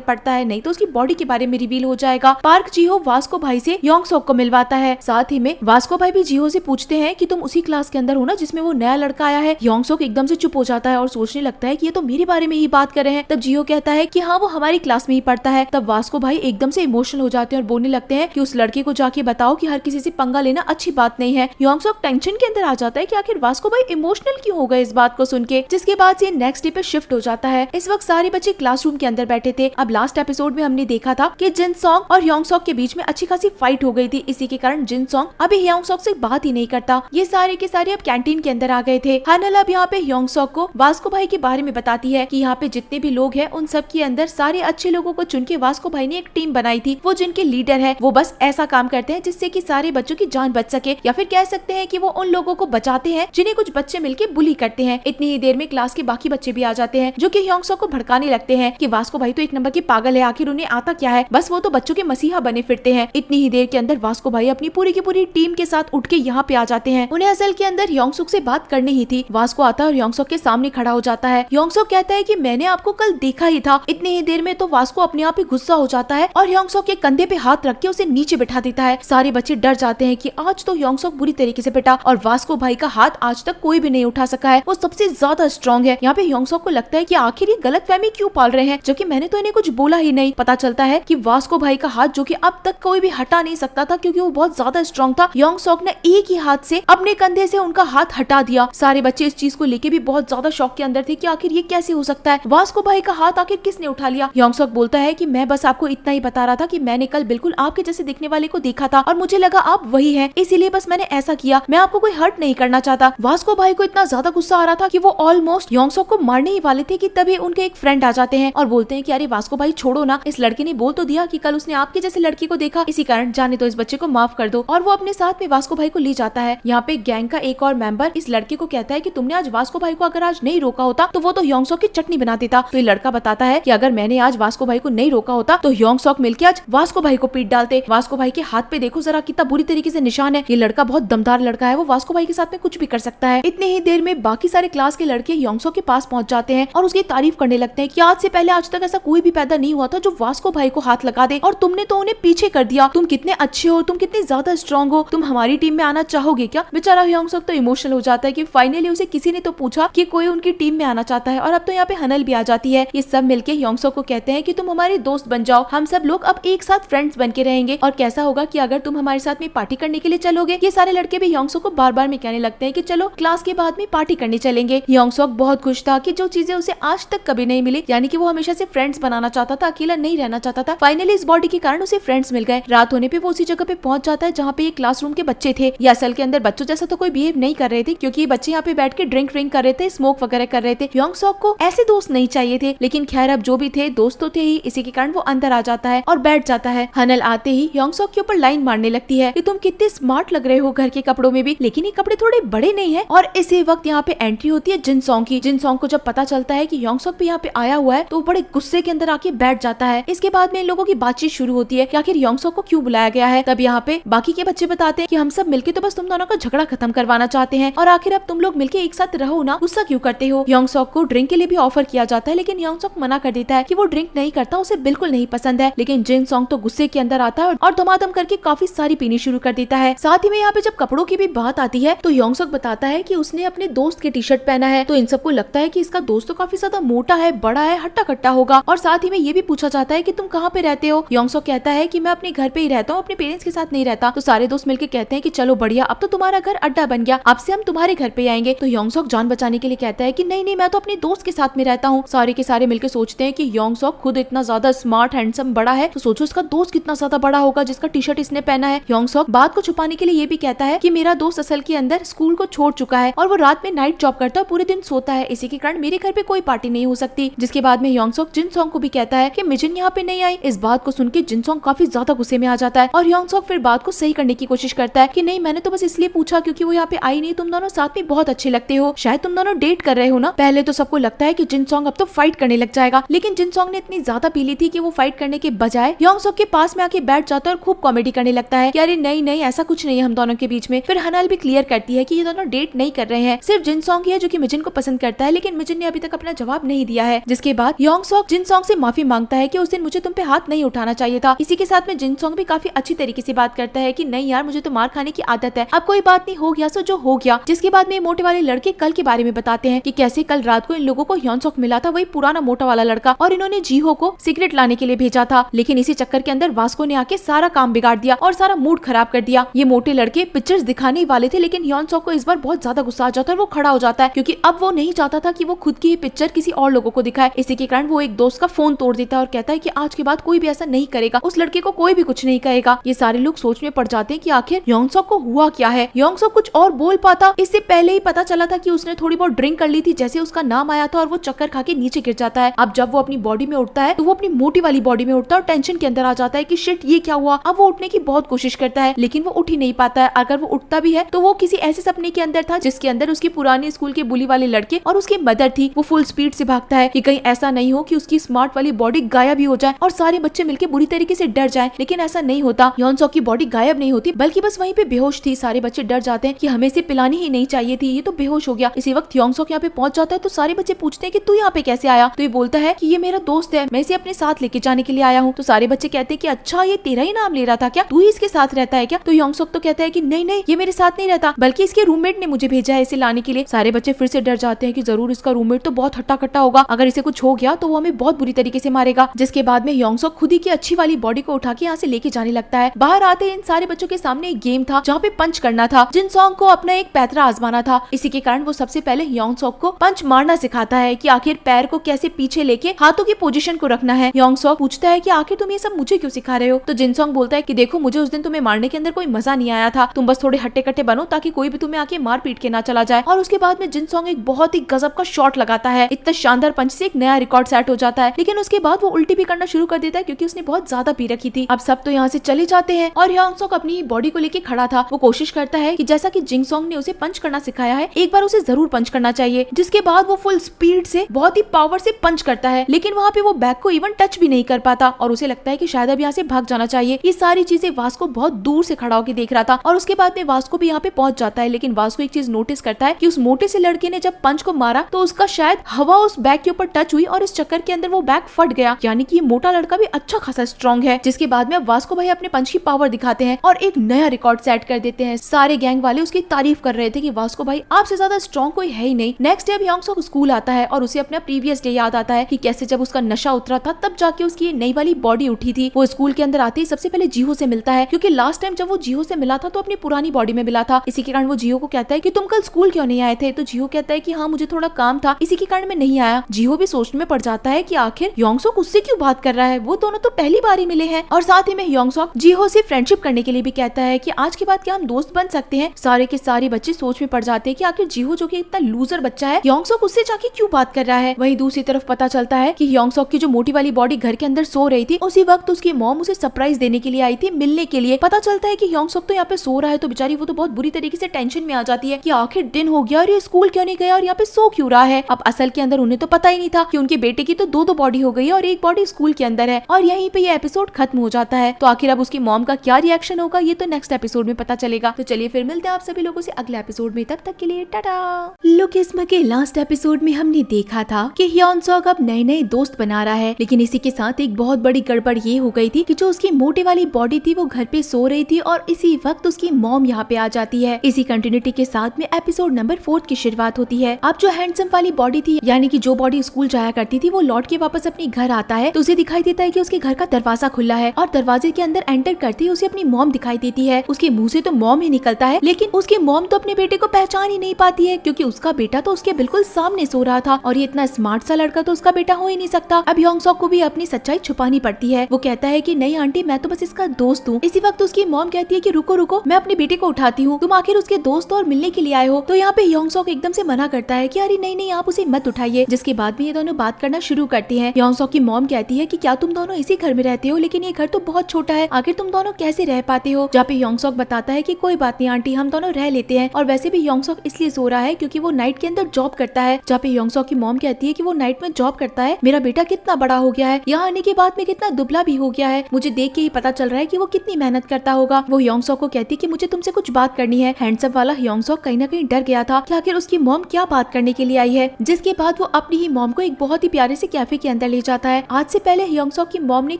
पढ़ता है, नहीं तो उसकी बॉडी के बारे में रिवील हो जाएगा। पार्क जी हो वास्को भाई से योंगसॉक को मिलवाता है। साथ ही में वास्को भाई भी जिहो से पूछते हैं कि तुम उसी क्लास के अंदर हो ना जिसमें वो नया लड़का आया है। योंगसॉक एकदम से चुप हो जाता है और सोचने लगता है कि ये तो मेरे बारे में ही बात कर रहे हैं। तब जिहो कहता है कि हाँ वो हमारी क्लास में ही पढ़ता है। तब वास्को भाई एकदम से इमोशनल हो जाते हैं और बोलने लगते हैं कि उस लड़के को जाके बताओ कि हर किसी से पंगा लेना अच्छी बात नहीं है। योंगसॉक टेंशन के अंदर आ जाता है कि आखिर वास्को भाई इमोशनल क्यों हो गए इस बात को सुन के। जिसके बाद से नेक्स्ट डे पे शिफ्ट हो जाता है। इस वक्त सारे बच्चे क्लासरूम के अंदर बैठे थे। अब लास्ट एपिसोड में हमने देखा था कि जिनसोंग और योंगसॉक के बीच में अच्छी खासी फाइट हो गई थी। इसी के कारण जिनसोंग अभी योंगसॉक से बात ही नहीं करता। ये सारे के सारे अब कैंटीन के अंदर आ गए थे। हनल अब यहाँ पे योंगसॉक को वास्को भाई के बारे में बताती है कि यहाँ पे जितने भी लोग हैं उन सब के अंदर सारे अच्छे लोगों को चुन के वास्को भाई ने एक टीम बनाई थी। वो जिनके लीडर है वो बस ऐसा काम करते हैं जिससे कि सारे बच्चों की जान बच सके, या फिर कह सकते हैं कि वो उन लोगों को बचाते हैं जिन्हें कुछ बच्चे मिलके बुली करते हैं। इतनी ही देर में क्लास के बाकी बच्चे भी आ जाते हैं जो कि योंगसॉक को भड़काने लगते हैं कि वास्को भाई तो एक नंबर के पागल है, आखिर उन्हें आता क्या है, बस वो तो बच्चों के मसीहा बने फिरते हैं। इतनी ही देर के अंदर वास्को भाई अपनी पूरी की पूरी टीम के साथ उठ के यहाँ पे आ जाते हैं। उन्हें असल के अंदर योंगसॉक से बात करनी ही थी। वास्को आता है और योंगसॉक के सामने खड़ा हो जाता है। योंगसॉक कहता है कि मैंने आपको कल देखा ही था। इतनी ही देर में तो वास्को अपने आप ही गुस्सा हो जाता है और योंगसॉक के कंधे पे हाथ रख के उसे नीचे बिठा देता है। सारे बच्चे डर जाते हैं कि आज तो योंगसॉक बुरी तरीके से पिटा और वास्को भाई का हाथ आज तक कोई भी नहीं उठा सका है, वो सबसे ज्यादा स्ट्रॉन्ग है। यहाँ पे योंगसॉक को लगता है कि आखिर ये गलतफहमी क्यों पाल रहे हैं, जबकि मैंने तो इन्हें कुछ बोला ही नहीं। पता चलता है कि वास्को भाई का हाथ जो कि अब तक कोई भी हटा नहीं सकता था क्योंकि वो बहुत ज्यादा स्ट्रॉन्ग था, योंगसॉक ने एक ही हाथ से अपने कंधे से उनका हाथ हटा दिया। सारे बच्चे इस चीज को लेके भी बहुत ज्यादा शॉक के अंदर थे कि आखिर ये कैसे हो सकता है, वास्को भाई का हाथ आखिर किसने उठा लिया। योंगसॉक बोलता है कि मैं बस आपको इतना ही बता रहा था कि मैंने कल बिल्कुल आपके जैसे दिखने वाले को देखा था और मुझे लगा आप वही हैं, इसीलिए बस मैंने ऐसा किया, मैं आपको कोई हर्ट नहीं करना चाहता। वास्को भाई को इतना ज्यादा गुस्सा आ रहा था कि वो ऑलमोस्ट योंगसॉक को मारने ही वाले थे कि तभी उनके एक फ्रेंड आ जाते हैं और बोलते हैं कि अरे वास्को भाई छोड़ो ना, इस लड़के ने बोल तो दिया कि कल उसने आपके जैसे लड़की को देखा, इसी कारण जाने दो, इस बच्चे को माफ कर दो। और वो अपने साथ में वास्को भाई को ले जाता है। यहाँ पे गैंग का एक और मेंबर इस लड़के को कहता है कि तुमने आज वास्को भाई को अगर आज नहीं रोका होता तो वो तो योंगसॉक की चटनी बना देता। तो ये लड़का बताता है कि अगर मैंने आज वास्को भाई को नहीं रोका होता तो योंगसॉक मिलकर आज वास्को भाई को पीट डालते। वास्को भाई के हाथ पे देखो जरा कितना बुरी तरीके से निशान है। ये लड़का बहुत दमदार लड़का है, वो वास्को भाई के साथ में कुछ भी कर सकता है। इतनी ही देर में बाकी सारे क्लास के लड़के योंगसॉक के पास पहुंच जाते हैं और उसकी तारीफ करने लगते हैं कि आज से पहले आज तक ऐसा कोई भी पैदा नहीं हुआ था जो वास्को भाई को हाथ लगा दे और तुमने तो उन्हें पीछे कर दिया। तुम कितने अच्छे हो, तुम कितने ज्यादा स्ट्रॉन्ग हो, तुम हमारी टीम में आना चाहोगे क्या। बेचारा योंगसॉक तो इमोशनल हो जाता है कि फाइनली उसे किसी ने तो पूछा कि कोई उनकी टीम में आना चाहता है। और अब तो यहाँ पे हनल भी आ जाती है। ये सब मिलके योंगसॉक को कहते हैं कि तुम हमारे दोस्त बन जाओ, हम सब लोग अब एक साथ फ्रेंड्स बन के रहेंगे और कैसा होगा कि अगर तुम हमारे साथ में पार्टी करने के लिए चलोगे। ये सारे लड़के भी योंगसॉक को बार बार में कहने लगते हैं कि चलो क्लास के बाद में पार्टी करने चलेंगे। योंगसॉक बहुत खुश था कि जो चीजें उसे आज तक कभी नहीं मिली, यानी कि वो हमेशा से फ्रेंड्स बनाना चाहता था, अकेला नहीं रहना चाहता था, फाइनली इस बॉडी के कारण उसे फ्रेंड्स मिल गए। रात होने पे वो उसी जगह पे पहुंच जाता है जहाँ पे ये क्लासरूम के बच्चे थे। ये असल के अंदर बच्चों जैसा तो कोई बिहेव नहीं कर रहे थे क्योंकि ये बच्चे यहाँ पे बैठ के ड्रिंक कर रहे थे, स्मोक वगैरह कर रहे थे। योंगसॉक को ऐसे दोस्त नहीं चाहिए थे, लेकिन खैर अब जो भी थे दोस्त तो थे ही, इसी के कारण वो अंदर आ जाता है और बैठ जाता है। हनल आते ही योंगसॉक के ऊपर लाइन मारने लगती है कि तुम कितने स्मार्ट लग रहे हो घर के कपड़ों में भी, लेकिन ये कपड़े थोड़े बड़े नहीं है। और इसी वक्त यहाँ पे एंट्री होती है जिनसोंग की। जिनसोंग को जब पता चलता है कि योंगसॉक भी यहाँ पे आया हुआ है तो वो बड़े गुस्से के अंदर आके बैठ जाता है। इसके बाद में इन लोगों की बातचीत शुरू होती है कि आखिर योंगसॉक को क्यों बुलाया गया है। तब यहाँ पे बाकी के बच्चे बताते हैं कि हम सब मिलके तो बस तुम दोनों का झगड़ा खत्म करवाना चाहते हैं और आखिर अब तुम लोग मिलके एक साथ रहो ना, गुस्सा क्यों करते हो। योंगसॉक को ड्रिंक के लिए भी ऑफर किया जाता है, लेकिन योंगसॉक मना कर देता है कि वो ड्रिंक नहीं करता, उसे बिल्कुल नहीं पसंद है। लेकिन जिनसोंग तो गुस्से के अंदर आता है और धमाधम करके काफी सारी पीनी शुरू कर देता है। साथ ही में यहाँ पे जब कपड़ों की भी बात आती है तो योंगसॉक बताता है कि उसने अपने दोस्त के टी शर्ट पहना है, तो इन सबको लगता है कि इसका दोस्त तो काफी ज्यादा मोटा है, बड़ा है, हट्टा कट्टा होगा। और साथ ही में ये भी पूछा जाता है कि तुम कहाँ पे रहते हो। योंगसॉक कहता है कि मैं अपने घर पे ही रहता हूँ, अपने पेरेंट्स के साथ नहीं रहता। तो सारे दोस्त मिलकर कहते हैं कि चलो बढ़िया, अब तो तुम्हारा घर अड्डा बन गया, अब से हम तुम्हारे घर पे आएंगे। तो योंगसॉक जान बचाने के लिए कहता है कि नहीं नहीं, मैं तो अपने दोस्त के साथ में रहता हूँ। सारे के सारे मिलकर सोचते हैं कि योंग सॉक खुद इतना ज्यादा स्मार्ट हैंडसम बड़ा है, तो सोचो इसका दोस्त कितना ज्यादा बड़ा होगा जिसका टी शर्ट इसने पहना है। योंग सॉक बात को छुपाने के लिए ये भी कहता है कि मेरा दोस्त असल के अंदर स्कूल को छोड़ चुका है और वो रात में नाइट जॉब करता है, पूरे दिन सोता है, इसी के कारण मेरे घर पे कोई पार्टी नहीं हो सकती। जिसके बाद में योंग सॉक जिन सॉन्ग को भी कहता है कि मिजिन यहाँ पे नहीं आई। इस बात को सुन के जिन सॉन्ग काफी ज्यादा गुस्से में आ जाता है और योंग सॉक फिर बात को सही करने की कोशिश करता है कि नहीं, मैंने तो बस इसलिए पूछा क्योंकि वो यहाँ पे आई नहीं, तुम दोनों साथ में बहुत अच्छे लगते हो, शायद तुम दोनों डेट कर रहे हो ना। पहले तो सबको लगता है कि जिन सॉन्ग अब तो फाइट करने लग जाएगा, लेकिन जिन सॉन्ग ने इतनी ज्यादा पी ली थी कि वो फाइट करने के बजाय योंग सॉक के पास में आके बैठ जाता है और खूब कॉमेडी करने लगता है कि अरे नहीं नहीं, ऐसा कुछ नहीं है हम दोनों के बीच में। फिर हनाल भी क्लियर करती है कि ये दोनों डेट नहीं कर रहे हैं, सिर्फ जिन सॉन्ग ही है जो कि मिजिन को पसंद करता है, लेकिन मिजिन ने अभी तक अपना जवाब नहीं दिया है। जिसके बाद योंग सॉक जिन सॉन्ग से माफी मांगता है कि उस दिन मुझे तुम पे हाथ नहीं उठाना चाहिए था। इसी के साथ में जिन सॉन्ग भी काफी अच्छी तरीके से बात करता है कि नहीं यार, मुझे तो मार खाने की आदत है, अब कोई बात नहीं, हो गया सो जो हो गया। जिसके बाद में मोटे वाले लड़के कल के बारे में बताते हैं कि कैसे कल रात को इन लोगों को योंग सॉक मिला था, वही पुराना मोटा वाला लड़का, और इन्होंने जीहो को सिगरेट लाने के लिए भेजा था, लेकिन इसी चक्कर के अंदर वास्को ने आके सारा काम बिगाड़ दिया और सारा मूड खराब कर दिया। ये मोटे लड़के पिक्चर्स दिखाने वाले थे, लेकिन योंग सॉक को इस बार बहुत ज्यादा गुस्सा आ जाता है और वो खड़ा हो जाता है क्योंकि अब वो नहीं चाहता था कि वो खुद की पिक्चर किसी और लोगों को दिखाए। इसी के कारण वो एक दोस्त का फोन तोड़ देता है और कहता है कि आज के बाद कोई भी ऐसा नहीं करेगा, उस लड़के को कोई भी कुछ नहीं कहेगा। ये सारे लोग सोच में पड़ जाते हैं कि आखिर योंग सॉक को हुआ क्या है। योंग सॉक कुछ और बोल पाता, इससे पहले ही पता चला था कि उसने थोड़ी बहुत ड्रिंक कर ली थी जैसे उसका नाम आया था और वो चक्कर खा के नीचे गिर जाता है। अब जब वो अपनी बॉडी में उठता है तो वो अपनी मोटी वाली बॉडी में उठता है और टेंशन के अंदर आ जाता है कि शिट ये क्या हुआ। अब वो उठने की बहुत कोशिश करता है लेकिन वो उठ ही नहीं पाता है। अगर वो उठता भी है तो वो किसी ऐसे सपने के अंदर था जिसके अंदर उसकी पुरानी स्कूल के बुली वाले लड़के और उसकी मदर थी। वो फुल स्पीड से भागता है कि कहीं ऐसा नहीं हो कि उसकी स्मार्ट वाली बॉडी गायब ही हो जाए और सारे बच्चे मिलकर बुरी तरीके से डर जाएं, लेकिन ऐसा नहीं होता। योंग सॉक की बॉडी गायब नहीं होती बल्कि बस वहीं पे बेहोश थी। सारे बच्चे डर जाते हैं कि हमें इसे पिलानी ही नहीं चाहिए थी, ये तो बेहोश हो गया। इसी वक्त योंग सॉक यहाँ पे पहुंच जाता है तो सारे बच्चे पूछते हैं कि तू यहाँ पे कैसे आया। तो ये बोलता है कि ये मेरा दोस्त है, मैं इसे अपने साथ लेके जाने के लिए आया हूँ। तो सारे बच्चे कहते हैं कि अच्छा ये तेरा ही नाम ले रहा था क्या, तू ही इसके साथ रहता है क्या। तो योंग सॉक तो कहता है कि नहीं नहीं, ये मेरे साथ नहीं रहता बल्कि इसके रूममेट ने मुझे भेजा है इसे लाने के लिए। सारे बच्चे फिर से डर जाते हैं कि जरूर इसका रूममेट तो बहुत हट्टा कट्टा होगा, अगर इसे कुछ हो गया तो वो हमें बहुत बुरी तरीके से मारेगा। जिसके बाद में योंग सॉक खुद ही की अच्छी वाली बॉडी को उठा के यहाँ से लेके जाने लगता है। बाहर आते इन सारे बच्चों के सामने एक गेम था जहाँ पे पंच करना था। जिन सॉन्ग को अपना एक पैतरा आजमाना था, इसी के कारण वो सबसे पहले योंग सॉक को पंच मारना सिखाता है कि आखिर पैर को कैसे पीछे लेके हाथों की पोजीशन को रखना है। योंग सॉक पूछता है कि आखिर तुम ये सब मुझे क्यों सिखा रहे हो। तो जिन सॉन्ग बोलता है कि देखो मुझे उस दिन तुम्हें मारने के अंदर कोई मजा नहीं आया था, तुम बस थोड़े हट्टे कट्टे बनो ताकि कोई भी तुम्हें आके मार पीट के ना चला जाए। और उसके बाद में जिन सॉन्ग एक बहुत ही गजब का शॉट लगाता है, इतना शानदार पंच से एक नया रिकॉर्ड सेट हो जाता है। लेकिन उसके बाद वो उल्टी भी करना शुरू कर देता है क्योंकि उसने बहुत ज्यादा पी रखी थी। अब सब तो यहाँ से चले जाते हैं और योंग सॉक अपनी बॉडी को लेके खड़ा था। वो कोशिश करता है कि जैसा कि जिन सॉन्ग ने उसे पंच करना सिखाया है एक बार उसे जरूर पंच करना चाहिए। जिसके बाद वो फुल स्पीड से बहुत ही पावर से पंच करता है, लेकिन वहाँ पे वो बैग को इवन टच भी नहीं कर पाता और उसे लगता है कि शायद अब यहाँ से भाग जाना चाहिए। ये सारी चीजें वास्को बहुत दूर से खड़ा होकर देख रहा था और उसके बाद में वास्को भी यहाँ पे पहुंच जाता है। लेकिन वास्को एक चीज नोटिस करता है कि उस मोटे से लड़के ने जब पंच को मारा तो उसका शायद हवा उस बैग के ऊपर टच हुई और इस चक्कर के अंदर वो बैग फट गया, यानी कि ये मोटा लड़का भी अच्छा खासा स्ट्रॉन्ग है। जिसके बाद में वास्को भाई अपने पंच की पावर दिखाते हैं और एक नया रिकॉर्ड सेट कर देते हैं। सारे गैंग वाले उसकी तारीफ कर रहे थे कि वास्को भाई आपसे ज्यादा स्ट्रॉन्ग कोई है ही नहीं। नेक्स्ट डे अब योंग सॉक स्कूल आता है और उसे अपना प्रीवियस डे याद आता है कि कैसे जब उसका नशा उतरा था तब जाके उसकी नई वाली बॉडी उठी थी। वो स्कूल के अंदर आते ही सबसे पहले जीहो से मिलता है क्योंकि लास्ट टाइम जब वो जीहो से मिला था तो अपनी पुरानी बॉडी में मिला था। इसी के कारण वो जीहो को कहता है कि तुम कल स्कूल क्यों नहीं आए थे। तो जीहो कहता है कि हाँ मुझे थोड़ा काम था, इसी के कारण मैं नहीं आया। जीहो भी सोचने में पड़ जाता है कि आखिर योंग सॉक उससे क्यों बात कर रहा है, वो दोनों तो पहली बार ही मिले हैं। और साथ ही में योंग सॉक जीहो से फ्रेंडशिप करने के लिए भी कहता है कि आज के बाद क्या हम दोस्त बन सकते हैं। सारे के सारे बच्चे सोच में पड़ जाते हैं कि आखिर जीहो जो कि इतना लूजर बच्चा है, योंग सॉक उससे जाके क्यों बात कर रहा है। वहीं दूसरी तरफ पता चलता है कि योंग सॉक की जो मोटी वाली बॉडी घर के अंदर सो रही थी, उसी वक्त उसकी मॉम उसे सरप्राइज देने के लिए आई थी, मिलने के लिए। पता चलता है कि योंग सॉक तो यहाँ पे सो रहा है तो बेचारी वो तो बहुत बुरी तरीके से टेंशन में आ जाती है कि आखिर दिन हो गया और ये स्कूल क्यों नहीं गया और यहाँ पे सो क्यों रहा है। अब असल के अंदर उन्हें तो पता ही नहीं था कि उनके बेटे की तो दो बॉडी हो गई है और एक बॉडी स्कूल के अंदर है। और यहीं पे ये एपिसोड खत्म हो जाता है। तो आखिर अब उसकी मॉम का क्या रिएक्शन होगा ये तो नेक्स्ट एपिसोड में पता चलेगा। तो चलिए फिर मिलते हैं आप सभी लोगों से अगले एपिसोड में, तब तक के लिए टाटा। लुक इसमें के लास्ट एपिसोड में हमने देखा था कि योंग सॉक अब नए नए दोस्त बना रहा है, लेकिन इसी के साथ एक बहुत बड़ी गड़बड़ ये हो गई थी कि जो उसकी मोटे वाली बॉडी थी वो घर पे सो रही थी और इसी वक्त उसकी मॉम यहाँ पे आ जाती है। इसी कंटिन्यूटी के साथ में एपिसोड नंबर 4 की शुरुआत होती है। अब जो हैंडसम वाली बॉडी थी, यानी कि जो बॉडी स्कूल जाया करती थी, वो लौट के वापस अपने घर आता है तो उसे दिखाई देता है कि उसके घर का दरवाजा खुला है और दरवाजे के अंदर एंटर करते ही उसे अपनी मॉम दिखाई देती है। उसके मुंह से तो मॉम ही निकलता है, लेकिन उसकी मॉम तो अपने बेटे को पहचान ही नहीं पाती है क्योंकि उसका बेटा तो उसके बिल्कुल सामने सो रहा था और ये इतना स्मार्ट सा लड़का तो उसका बेटा हो ही नहीं सकता। अब योंग सॉक को भी अपनी सच्चाई छुपानी पड़ती है। वो कहता है कि नहीं आंटी, मैं तो बस इसका दोस्त हूँ। इसी वक्त उसकी मॉम कहती है कि रुको रुको, मैं अपने बेटे को उठाती हूँ, तुम आखिर उसके दोस्त और मिलने के लिए आए हो। तो यहाँ पे योंग सॉक एकदम से मना करता है कि अरे नहीं नहीं, आप उसे मत उठाइए। जिसके बाद में ये दोनों बात करना शुरू करती हैं। योंग सॉक की मॉम कहती है कि क्या तुम दोनों इसी घर में रहते हो, लेकिन ये घर तो बहुत छोटा है, आखिर तुम दोनों कैसे रह पाते हो। जहाँ पे योंग सॉक बताता है कि कोई बात नहीं आंटी, हम दोनों रह लेते हैं। और वैसे भी योंग सॉक इसलिए सो रहा है क्योंकि वो नाइट के अंदर जॉब करता है। जहाँ पे योंग सॉक की मॉम कहती है कि वो नाइट में जॉब करता है, मेरा बेटा कितना बड़ा हो गया है, यहाँ आने के बाद में कितना दुबला भी हो गया है, मुझे देख के ही पता चल रहा है कि वो कितनी मेहनत करता होगा। वो योंग सॉक को कहती है कि मुझे तुमसे कुछ बात करनी है। हैंडसम वाला योंग सॉक कहीं ना कहीं डर गया था कि आखिर उसकी मॉम क्या बात करने के लिए आई है। जिसके बाद वो अपनी ही मॉम को एक बहुत ही प्यारे से कैफे के अंदर ले जाता है। आज से पहले योंग सॉक की मॉम ने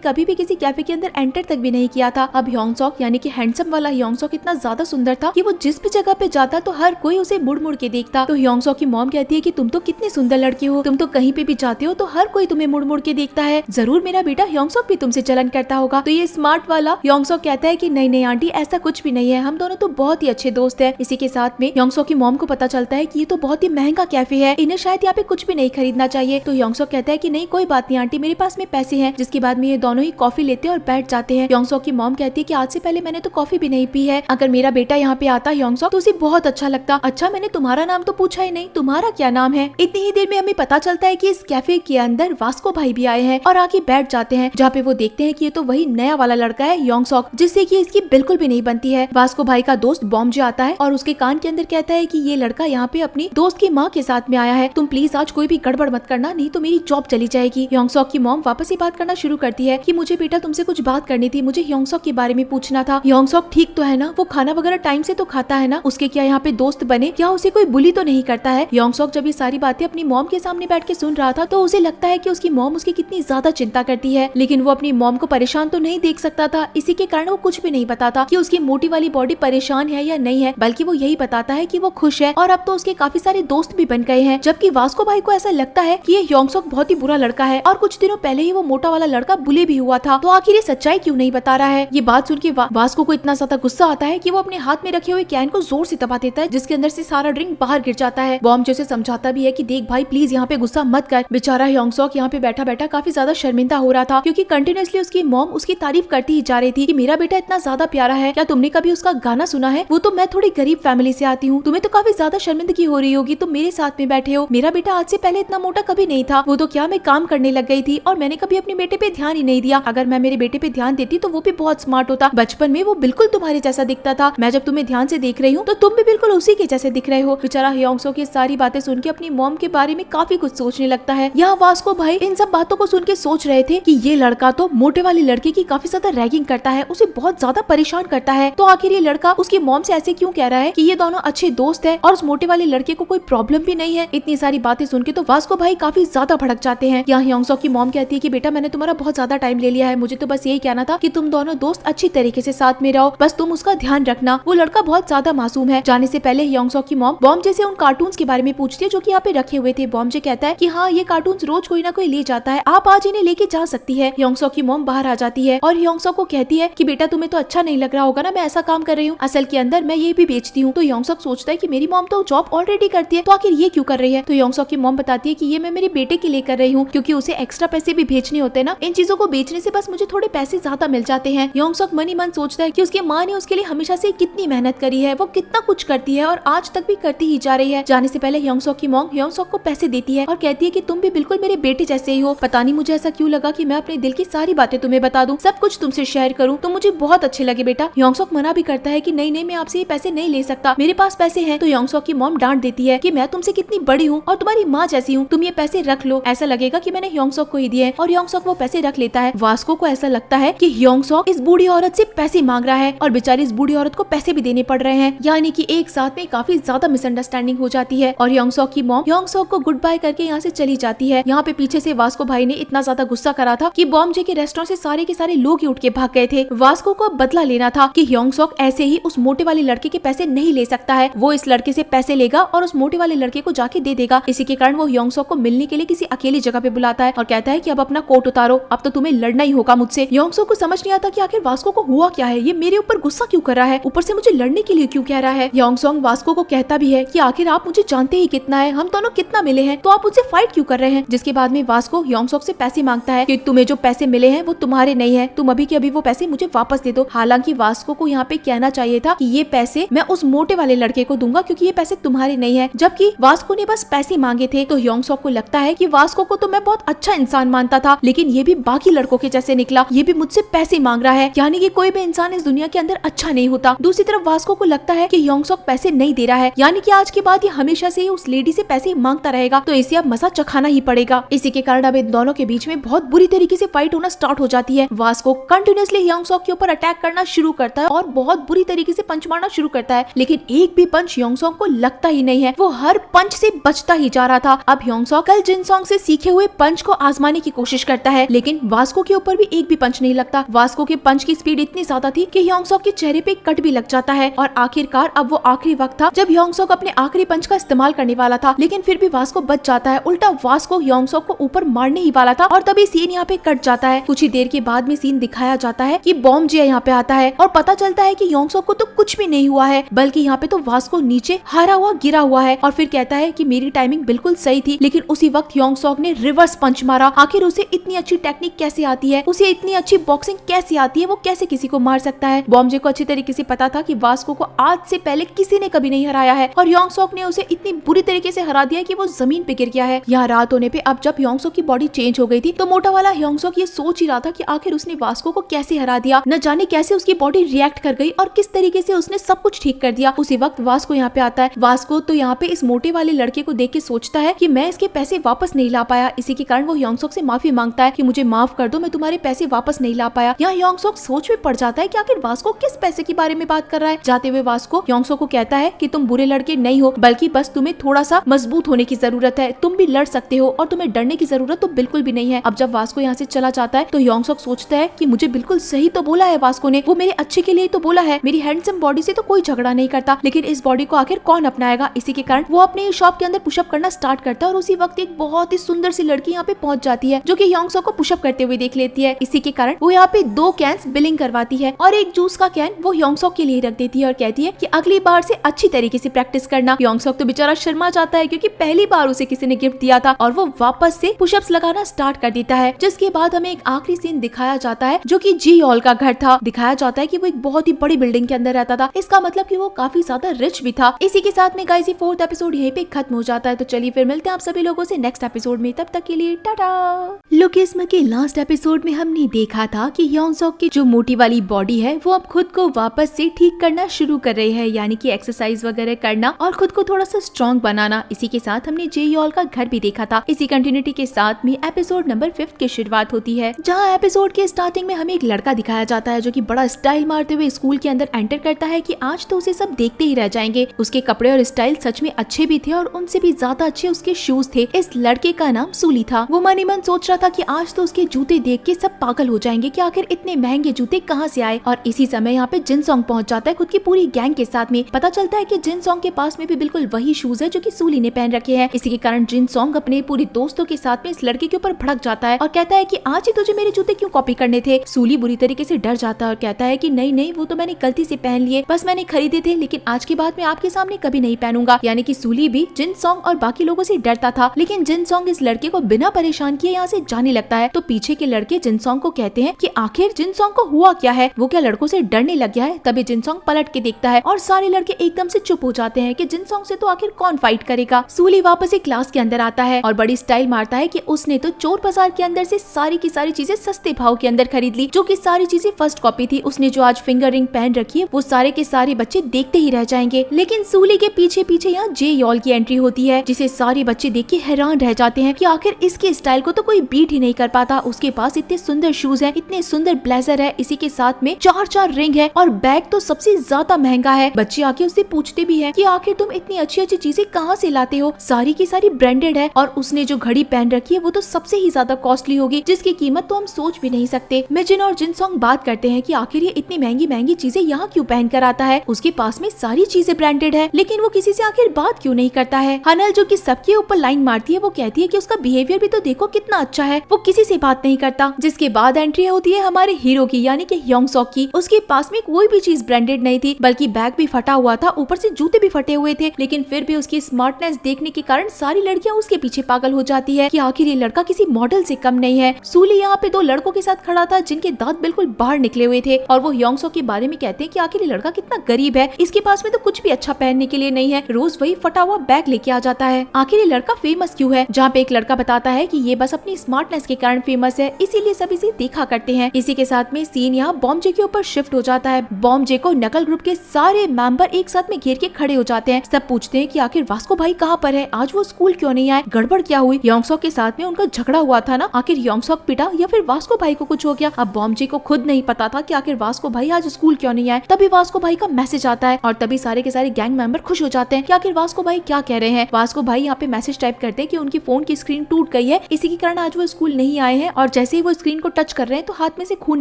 कभी भी किसी कैफे के अंदर एंटर तक भी नहीं किया था। अब योंग सॉक यानी कि हैंडसम वाला योंग सॉक इतना ज्यादा सुंदर था कि वो जिस भी जगह पे जाता तो हर कोई उसे मुड़ मुड़ के देखता। तो योंग सॉक की मॉम कहती है कि तुम तो कितनी सुंदर लड़की हो, तुम तो कहीं पे भी जाते हो तो हर कोई तुम्हें मुड़ मुड़ के देखता है, जरूर मेरा बेटा योंग सॉक भी तुमसे जलन करता होगा। तो ये स्मार्ट वाला योंग सॉक कहता है कि नहीं नहीं आंटी, ऐसा कुछ भी नहीं है, हम दोनों तो बहुत ही अच्छे दोस्त हैं। इसी के साथ में योंग सॉक की मॉम को पता चलता है कि ये तो बहुत ही महंगा कैफे है, इन्हें शायद यहाँ पे कुछ भी नहीं खरीदना चाहिए। तो योंग सॉक कहता है कि नहीं कोई बात नहीं आंटी, मेरे पास में पैसे हैं। जिसके बाद में ये दोनों ही कॉफी लेते हैं और बैठ जाते हैं। योंग सॉक की मॉम कहती है कि आज से पहले मैंने तो कॉफी भी नहीं पी है, अगर मेरा बेटा यहाँ पे आता योंग सॉक तो उसे बहुत अच्छा लगता। अच्छा मैंने तुम्हारा नाम तो पूछा ही नहीं, तुम्हारा क्या नाम है। इतनी ही देर में हमें पता चलता है कि इस कैफे के अंदर वास्को भाई भी आए हैं और आके बैठ जाते हैं। जहाँ पे वो देखते हैं कि ये तो वही नया वाला लड़का है योंग सॉक, जिससे कि इसकी बिल्कुल भी नहीं बनती है। वास्को भाई का दोस्त बॉम्जे आता है और उसके कान के अंदर कहता है कि ये लड़का यहाँ पे अपनी दोस्त की माँ के साथ में आया है, तुम प्लीज आज कोई भी गड़बड़ मत करना, नहीं तो मेरी जॉब चली जाएगी। योंग सॉक की मॉम वापस ही बात करना शुरू करती है कि मुझे बेटा तुमसे कुछ बात करनी थी, मुझे योंग सॉक के बारे में पूछना था। योंग सॉक ठीक तो है ना, वो खाना वगैरह टाइम से तो खाता है ना, उसके क्या यहाँ पे दोस्त बने, क्या उसे कोई बुली तो नहीं करता है। योंग सॉक जब ये सारी बातें अपनी मॉम के सामने बैठ के सुन रहा था तो उसे लगता है कि उसकी मॉम उसकी कितनी ज्यादा चिंता करती है, लेकिन वो अपनी मॉम को परेशान तो नहीं देख सकता था। इसी के कारण वो कुछ भी नहीं बताता कि उसकी मोटी वाली बॉडी परेशान है या नहीं है, बल्कि वो यही बताता है कि वो खुश है और अब तो उसके काफी सारे दोस्त भी बन गए हैं। जबकि वास्को भाई को ऐसा लगता है कि ये योंग सॉक बहुत ही बुरा लड़का है और कुछ दिनों पहले ही वो मोटा वाला लड़का बुली भी हुआ था, तो आखिर ये सच्चाई क्यों नहीं बता रहा है। ये बात सुन के वास्को को इतना ज्यादा गुस्सा आता है कि वो अपने हाथ में रखे हुए कैन को जोर से दबा देता है, जिसके अंदर से सारा ड्रिंक बाहर गिर जाता है। बॉम्ब जैसे समझाता भी है कि देख भाई प्लीज यहाँ पे गुस्सा मत कर। बेचारा योंग सॉक यहाँ पे बैठा बैठा काफी ज्यादा शर्मिंदा हो रहा था, क्योंकि कंटिन्यूअसली उसकी मॉम उसकी तारीफ करती ही जा रही थी कि मेरा बेटा इतना ज्यादा प्यारा है, क्या तुमने कभी उसका गाना सुना है, वो तो मैं थोड़ी गरीब फैमिली से आती हूँ, तुम्हें तो काफी ज्यादा शर्मिंदगी हो रही होगी, तुम मेरे साथ में बैठे हो, मेरा बेटा आज से पहले इतना मोटा कभी नहीं था, वो तो क्या मैं काम करने लग गई थी और मैंने कभी अपने बेटे पे ध्यान ही नहीं दिया, अगर मैं मेरे बेटे पे ध्यान देती तो वो भी बहुत स्मार्ट होता, बचपन में वो बिल्कुल तुम्हारे जैसा दिखता था, मैं जब तुम्हें ध्यान से देख रही हूँ तो तुम भी बिल्कुल उसी के जैसे दिख रहे हो। बेचारा योंग सॉक ये सारी बातें सुन के अपनी मॉम के बारे में काफी कुछ सोचने लगता है। यहाँ वास्को भाई इन सब बातों को सुन के सोच रहे थे कि ये लड़का तो मोटे वाली लड़के की काफी ज्यादा रैगिंग करता है, उसे बहुत ज्यादा परेशान करता है, तो आखिर ये लड़का उसकी मॉम से ऐसे क्यों कह रहा है कि ये दोनों अच्छे दोस्त है और उस मोटे वाले लड़के को कोई प्रॉब्लम भी नहीं है। इतनी सारी बातें सुन के तो वास्को भाई काफी ज्यादा भड़क जाते हैं। यहाँ योंग सॉक की मॉम कहती है कि बेटा मैंने तुम्हारा बहुत ज्यादा टाइम ले लिया है, मुझे तो बस यही कहना था कि तुम दोनों दोस्त अच्छी तरीके से साथ में रहो, बस तुम उसका ध्यान रखना, वो लड़का बहुत ज्यादा मासूम है। जाने से पहले योंग सॉक की मॉम बॉम्जे से उन कार्टून्स के बारे में पूछती है जो कि यहाँ पे रखे हुए थे। बॉम्जे कहता है कि हाँ ये कार्टून्स रोज कोई ना कोई ले जाता है, आप आज इन्हें लेके जा सकती है। योंग सॉक की मॉम बाहर आ जाती है और योंग सॉक को कहती है कि बेटा तुम्हें तो अच्छा नहीं लग रहा होगा ना मैं ऐसा काम कर रही हूँ, असल के अंदर मैं ये भी बेचती हूँ। तो योंग सॉक सोचता है कि मेरी मॉम तो जॉब ऑलरेडी करती है, तो आखिर ये क्यों कर रही है। तो योंग सॉक की मॉम बताती है कि ये मैं मेरे बेटे के लिए कर रही हूँ, क्योंकि उसे एक्स्ट्रा पैसे भी भेजने होते हैं ना, इन चीजों को बेचने से बस मुझे थोड़े पैसे ज्यादा मिल जाते हैं। योंग सॉक मन ही मन सोचता है कि उसकी माँ ने उसके लिए हमेशा से कितनी मेहनत करी है, वो कितना कुछ करती है और आज तक भी करती ही जा रही है। जाने से पहले योंग सॉक की मॉम योंग सॉक को पैसे देती है और कहती है कि तुम भी बिल्कुल मेरे बेटे जैसे ही हो, पता नहीं मुझे ऐसा क्यों लगा कि मैं अपने दिल की सारी बातें तुम्हें बता दूं, सब कुछ तुमसे शेयर करूं, तो मुझे बहुत अच्छे लगे बेटा। योंग सॉक मना भी करता है कि नहीं नहीं मैं आपसे ये पैसे नहीं ले सकता, मेरे पास पैसे हैं। तो योंग सॉक की मॉम डांट देती है कि मैं तुमसे कितनी बड़ी हूँ और तुम्हारी माँ जैसी हूँ, तुम ये पैसे रख लो, ऐसा लगेगा कि मैंने योंग सॉक को ही दिए, और योंग सॉक वो पैसे रख लेता है। वास्को को ऐसा लगता है कि योंग सॉक इस बूढ़ी औरत से पैसे मांग रहा है और बेचारी इस बूढ़ी औरत को पैसे भी देने पड़ रहे हैं, यानी कि एक साथ में काफी ज्यादा मिसअंडरस्टैंडिंग हो जाती है और योंग सॉक की मॉम योंग सॉक को गुड बाय करके यहाँ से चली जाती है। यहाँ पे पीछे से वास्को भाई ने इतना ज्यादा गुस्सा करा था कि बॉम्जे के रेस्टोरेंट से सारे के सारे लोग ही उठ के भाग गए थे। वास्को को बदला लेना था कि योंग सॉक ऐसे ही उस मोटे वाले लड़के के पैसे नहीं ले सकता है, वो इस लड़के से पैसे लेगा और उस मोटे वाले लड़के को जाके दे देगा। इसी के कारण वो योंग सॉक को मिलने के लिए किसी अकेली जगह पे बुलाता है और कहता है कि अब अपना कोट उतारो, अब तो तुम्हें लड़ना ही होगा मुझसे। योंग सॉक को समझ नहीं आता कि आखिर वास्को को हुआ क्या है, ये मेरे ऊपर गुस्सा क्यों कर रहा है, ऊपर से मुझे लड़ने के लिए क्यों कह रहा है। योंग सॉक वास्को को कहता भी है कि आखिर आप मुझे जानते ही कितना है, हम दोनों कितना मिले हैं, तो आप मुझसे फाइट फाइट क्यों कर रहे हैं। जिसके बाद में वास्को योंगसोक से पैसे मांगता है कि तुम्हें जो पैसे मिले हैं वो तुम्हारे नहीं है, तुम अभी के अभी वो पैसे मुझे वापस दे दो। हालांकि वास्को को यहाँ पे कहना चाहिए था कि ये पैसे मैं उस मोटे वाले लड़के को दूंगा क्योंकि ये पैसे तुम्हारे नहीं है, जबकि वास्को ने बस पैसे मांगे थे। तो योंगसोक को लगता है कि वास्को को तो मैं बहुत अच्छा इंसान मानता था, लेकिन ये भी बाकी लड़कों के जैसे निकला, ये भी मुझसे पैसे मांग रहा है, यानी कि कोई भी इंसान इस दुनिया के अंदर अच्छा नहीं होता। दूसरी तरफ वास्को को लगता है कि योंगसोक पैसे नहीं दे रहा है, यानी कि आज के बाद ये हमेशा से उस लेडी से पैसे मांगता रहेगा, तो इसे अब मजा चखाना ही पड़ेगा। इसी के कारण अब इन दोनों के बीच में बहुत बुरी तरीके से फाइट होना स्टार्ट हो जाती है। वास्को कंटिन्यूअसली योंगसोक के ऊपर अटैक करना शुरू करता है और बहुत बुरी तरीके से पंच मारना शुरू करता है, लेकिन एक भी पंच योंगसोक को लगता ही नहीं है, वो हर पंच से बचता ही जा रहा था। अब योंगसोक कल जिनसोंग से सीखे हुए पंच को आजमाने की कोशिश करता है, लेकिन वास्को के ऊपर भी एक भी पंच नहीं लगता। वास्को के पंच की स्पीड इतनी ज्यादा थी कि योंगसोक के चेहरे पे कट भी लग जाता है और आखिरकार अब वो आखिरी वक्त था जब योंगसोक अपने आखिरी पंच का इस्तेमाल करने वाला था, लेकिन फिर भी वास्को बच जाता है। उल्टा वास्को योंगसोक को ऊपर मारने ही वाला था और तभी सीन यहाँ पे कट जाता है। कुछ ही देर के बाद में सीन दिखाया जाता है कि बॉम्ब जिया यहाँ पे आता है और पता चलता है कि योंगसोक को तो कुछ भी नहीं हुआ है, बल्कि यहाँ पे तो वास्को नीचे हारा हुआ गिरा हुआ है और फिर कहता है कि मेरी टाइमिंग बिल्कुल सही थी, लेकिन उसी वक्त योंगसोक ने रिवर्स पंच मारा। आखिर उसे इतनी अच्छी टेक्निक कैसे आती है, उसे इतनी अच्छी बॉक्सिंग कैसे आती है, वो कैसे किसी को मार सकता है। बॉम्बे को अच्छी तरीके से पता था कि वास्को को आज से पहले किसी ने कभी नहीं हराया है और योंगसोक ने उसे इतनी बुरी तरीके से हरा दिया कि वो जमीन पे गिर गया है। यहाँ रात होने पे अब जब योंगसोक की बॉडी चेंज हो गई थी तो मोटा वाला योंगसोक ये सोच ही रहा था कि आखिर उसने वास्को को कैसे हरा दिया, न जाने कैसे उसकी बॉडी रिएक्ट कर गई और किस तरीके से उसने सब कुछ ठीक कर दिया। उसी वक्त वास्को यहाँ पे आता है। वास्को तो यहाँ पे इस मोटे वाले लड़के को देख के सोचता है कि मैं इसके पैसे वापस नहीं ला पाया, इसी के कारण वो योंगसोक से माफी मांगता है कि मुझे माफ कर दो, मैं तुम्हारे पैसे वापस नहीं ला पाया। यहाँ योंगसोक सोच में पड़ जाता है कि आखिर वास्को किस पैसे के बारे में बात कर रहा है। जाते हुए वास्को योंगसोक को कहता है कि तुम बुरे लड़के नहीं हो, बल्कि बस तुम्हें थोड़ा सा मजबूत होने की जरूरत है, तुम भी लड़ सकते हो और तुम्हें डरने की जरूरत तो बिल्कुल भी नहीं है। अब जब वास्को यहाँ से चला जाता है तो योंगसोक सोचता है कि मुझे बिल्कुल सही तो बोला है वास्को ने, वो मेरे अच्छे के लिए तो बोला है, मेरी हैंडसम बॉडी से तो कोई झगड़ा नहीं करता, लेकिन इस बॉडी को आखिर कौन अपनाएगा। इसी के कारण वो अपने शॉप के अंदर पुशअप करना स्टार्ट करता है और उसी वक्त एक बहुत ही सुंदर सी लड़की यहाँ पे पहुंच जाती है जो कि योंगसोक को पुशअप करते हुए देख लेती है। इसी के कारण वो यहाँ पे 2 कैंस बिलिंग करवाती है और एक जूस का कैन वो योंगसोक के लिए रख देती है और कहती है कि अगली बार से अच्छी तरीके से प्रैक्टिस करना। योंगसोक तो बेचारा शर्मा जाता है क्योंकि पहली बार उसे किसी ने गिफ्ट दिया था और वो वापस से पुशअप्स लगाना स्टार्ट कर देता है। जिसके बाद हमें एक आखिरी सीन दिखाया जाता है जो कि जी ऑल का घर था। दिखाया जाता है कि वो एक बहुत ही बड़ी बिल्डिंग के अंदर रहता था, इसका मतलब कि वो काफी ज्यादा रिच भी था। इसी के साथ में गाइस ये 4th एपिसोड यहीं पे खत्म हो जाता है। तो चलिए फिर मिलते हैं आप सभी लोगों से नेक्स्ट एपिसोड में, तब तक के लिए टाटा। लुकिस्म के लास्ट एपिसोड में हमने देखा था कि योंगसोक की जो मोटी वाली बॉडी है वो अब खुद को वापस से ठीक करना शुरू कर रही है, यानी कि एक्सरसाइज वगैरह करना और खुद को थोड़ा सा स्ट्रॉन्ग बनाना। इसी के साथ हमने जे ऑल का घर भी देखा था। इसी कंटिन्यूटी के साथ में एपिसोड नंबर 5 की शुरुआत होती है, जहाँ एपिसोड के स्टार्टिंग में हमें एक लड़का दिखाया जाता है जो कि बड़ा स्टाइल मारते हुए स्कूल के अंदर एंटर करता है कि आज तो उसे सब देखते ही रह जाएंगे। उसके कपड़े और स्टाइल सच में अच्छे भी थे और उनसे भी ज्यादा अच्छे उसके शूज थे। इस लड़के का नाम सूली था। वो मन ही मन सोच रहा था कि आज तो उसके जूते देख के सब पागल हो जाएंगे कि आखिर इतने महंगे जूते कहाँ से आए। और इसी समय यहाँ पे जिनसोंग पहुंच जाता है खुद की पूरी गैंग के साथ में। पता चलता है कि जिनसोंग के पास में भी बिल्कुल वही शूज है जो कि सूली ने पहन रखे हैं। इसी के कारण जिनसोंग अपने पूरे दोस्तों के साथ में इस लड़के के ऊपर भड़क जाता है और कहता है कि आज ही तुझे मेरे जूते क्यों कॉपी करने थे। सूली बुरी तरीके से डर जाता है और कहता है कि नहीं नहीं, वो तो मैंने गलती से पहन लिए, बस मैंने खरीदे थे, लेकिन आज के बाद मैं आपके सामने कभी नहीं पहनूंगा। यानी कि सूली भी जिनसोंग और बाकी लोगों से डरता था, लेकिन जिनसोंग इस लड़के को बिना परेशान किए यहाँ से जाने लगता है। तो पीछे के लड़के जिनसोंग को कहते हैं कि आखिर जिनसोंग को हुआ क्या है, वो क्या लड़कों से डरने लग गया है। तभी जिनसोंग पलट के देखता है और सारे लड़के एकदम से चुप हो जाते हैं कि जिनसोंग से तो आखिर कौन फाइट करेगा। सूली वापस से क्लास के अंदर आता है और बड़ी स्टाइल मारता है कि उसने तो चोर बाजार के अंदर से सारी की सारी चीजें सस्ते भाव के अंदर खरीद ली, जो कि सारी चीजें फर्स्ट कॉपी थी। उसने जो आज फिंगर रिंग पहन रखी है वो सारे के सारे बच्चे देखते ही रह जाएंगे। लेकिन सूली के पीछे पीछे यहाँ जे यॉल की एंट्री होती है, जिसे सारे बच्चे देख के हैरान रह जाते हैं कि आखिर इसके स्टाइल को तो कोई बीट ही नहीं कर पाता। उसके पास इतने सुंदर शूज है, इतने सुंदर ब्लेजर है, इसी के साथ में 4 रिंग है और बैग तो सबसे ज्यादा महंगा है। बच्चे आके उससे पूछते भी है कि आखिर तुम इतनी अच्छी अच्छी चीजें कहाँ से लाते हो, सारी की सारी ब्रांडेड है और उसने जो घड़ी पहन रखी है वो तो सबसे ही ज्यादा कॉस्टली होगी, जिसकी कीमत तो हम सोच भी नहीं सकते। मिजिन और जिनसोंग बात करते हैं कि आखिर ये इतनी महंगी महंगी चीजें यहाँ क्यों पहन कर आता है, उसके पास में सारी चीजें ब्रांडेड है, लेकिन वो किसी से आखिर बात क्यों नहीं करता है। हनल जो कि सबके ऊपर लाइन मारती है, वो कहती है कि उसका बिहेवियर भी तो देखो कितना अच्छा है, वो किसी से बात नहीं करता। जिसके बाद एंट्री होती है हमारे हीरो की, यानी कि योंगसोक की। उसके पास में कोई भी चीज ब्रांडेड नहीं थी, बल्कि बैग भी फटा हुआ था, ऊपर से जूते भी फटे हुए थे, लेकिन फिर भी उसकी स्मार्टनेस देखने के कारण सारी लड़कियां उसके इसके पीछे पागल हो जाती है कि आखिर ये लड़का किसी मॉडल से कम नहीं है। सूली यहाँ पे दो लड़कों के साथ खड़ा था जिनके दांत बिल्कुल बाहर निकले हुए थे और वो योंगसो के बारे में कहते हैं कि आखिर ये लड़का कितना गरीब है, इसके पास में तो कुछ भी अच्छा पहनने के लिए नहीं है, रोज वही फटा हुआ बैग लेके आ जाता है। आखिर ये लड़का फेमस क्यों है? जहाँ पे एक लड़का बताता है कि ये बस अपनी स्मार्टनेस के कारण फेमस है, इसीलिए सब इसे देखा करते हैं। इसी के साथ में सीन यहाँ बॉम्बे के ऊपर शिफ्ट हो जाता है। बॉम्बे को नकल ग्रुप के सारे मेंबर एक साथ में घेर के खड़े हो जाते हैं। सब पूछते हैं कि आखिर वास्को भाई कहाँ पर है, आज वो स्कूल क्यों नहीं आए, गड़बड़ क्या हुई? योंगसॉक के साथ में उनका झगड़ा हुआ था ना, आखिर योंगसॉक पिटा या फिर वास्को भाई को कुछ हो गया? अब बॉम्बे को खुद नहीं पता था कि आखिर वास्को भाई आज स्कूल क्यों नहीं आए। तभी वास्को भाई का मैसेज आता है और तभी सारे के सारे गैंग मेंबर खुश हो जाते हैं कि आखिर वास्को भाई क्या कह रहे हैं। वास्को भाई यहाँ पे मैसेज टाइप करते हैं कि उनकी फोन की स्क्रीन टूट गई है, इसी के कारण आज वो स्कूल नहीं आए हैं। और जैसे ही वो स्क्रीन को टच कर रहे हैं तो हाथ में से खून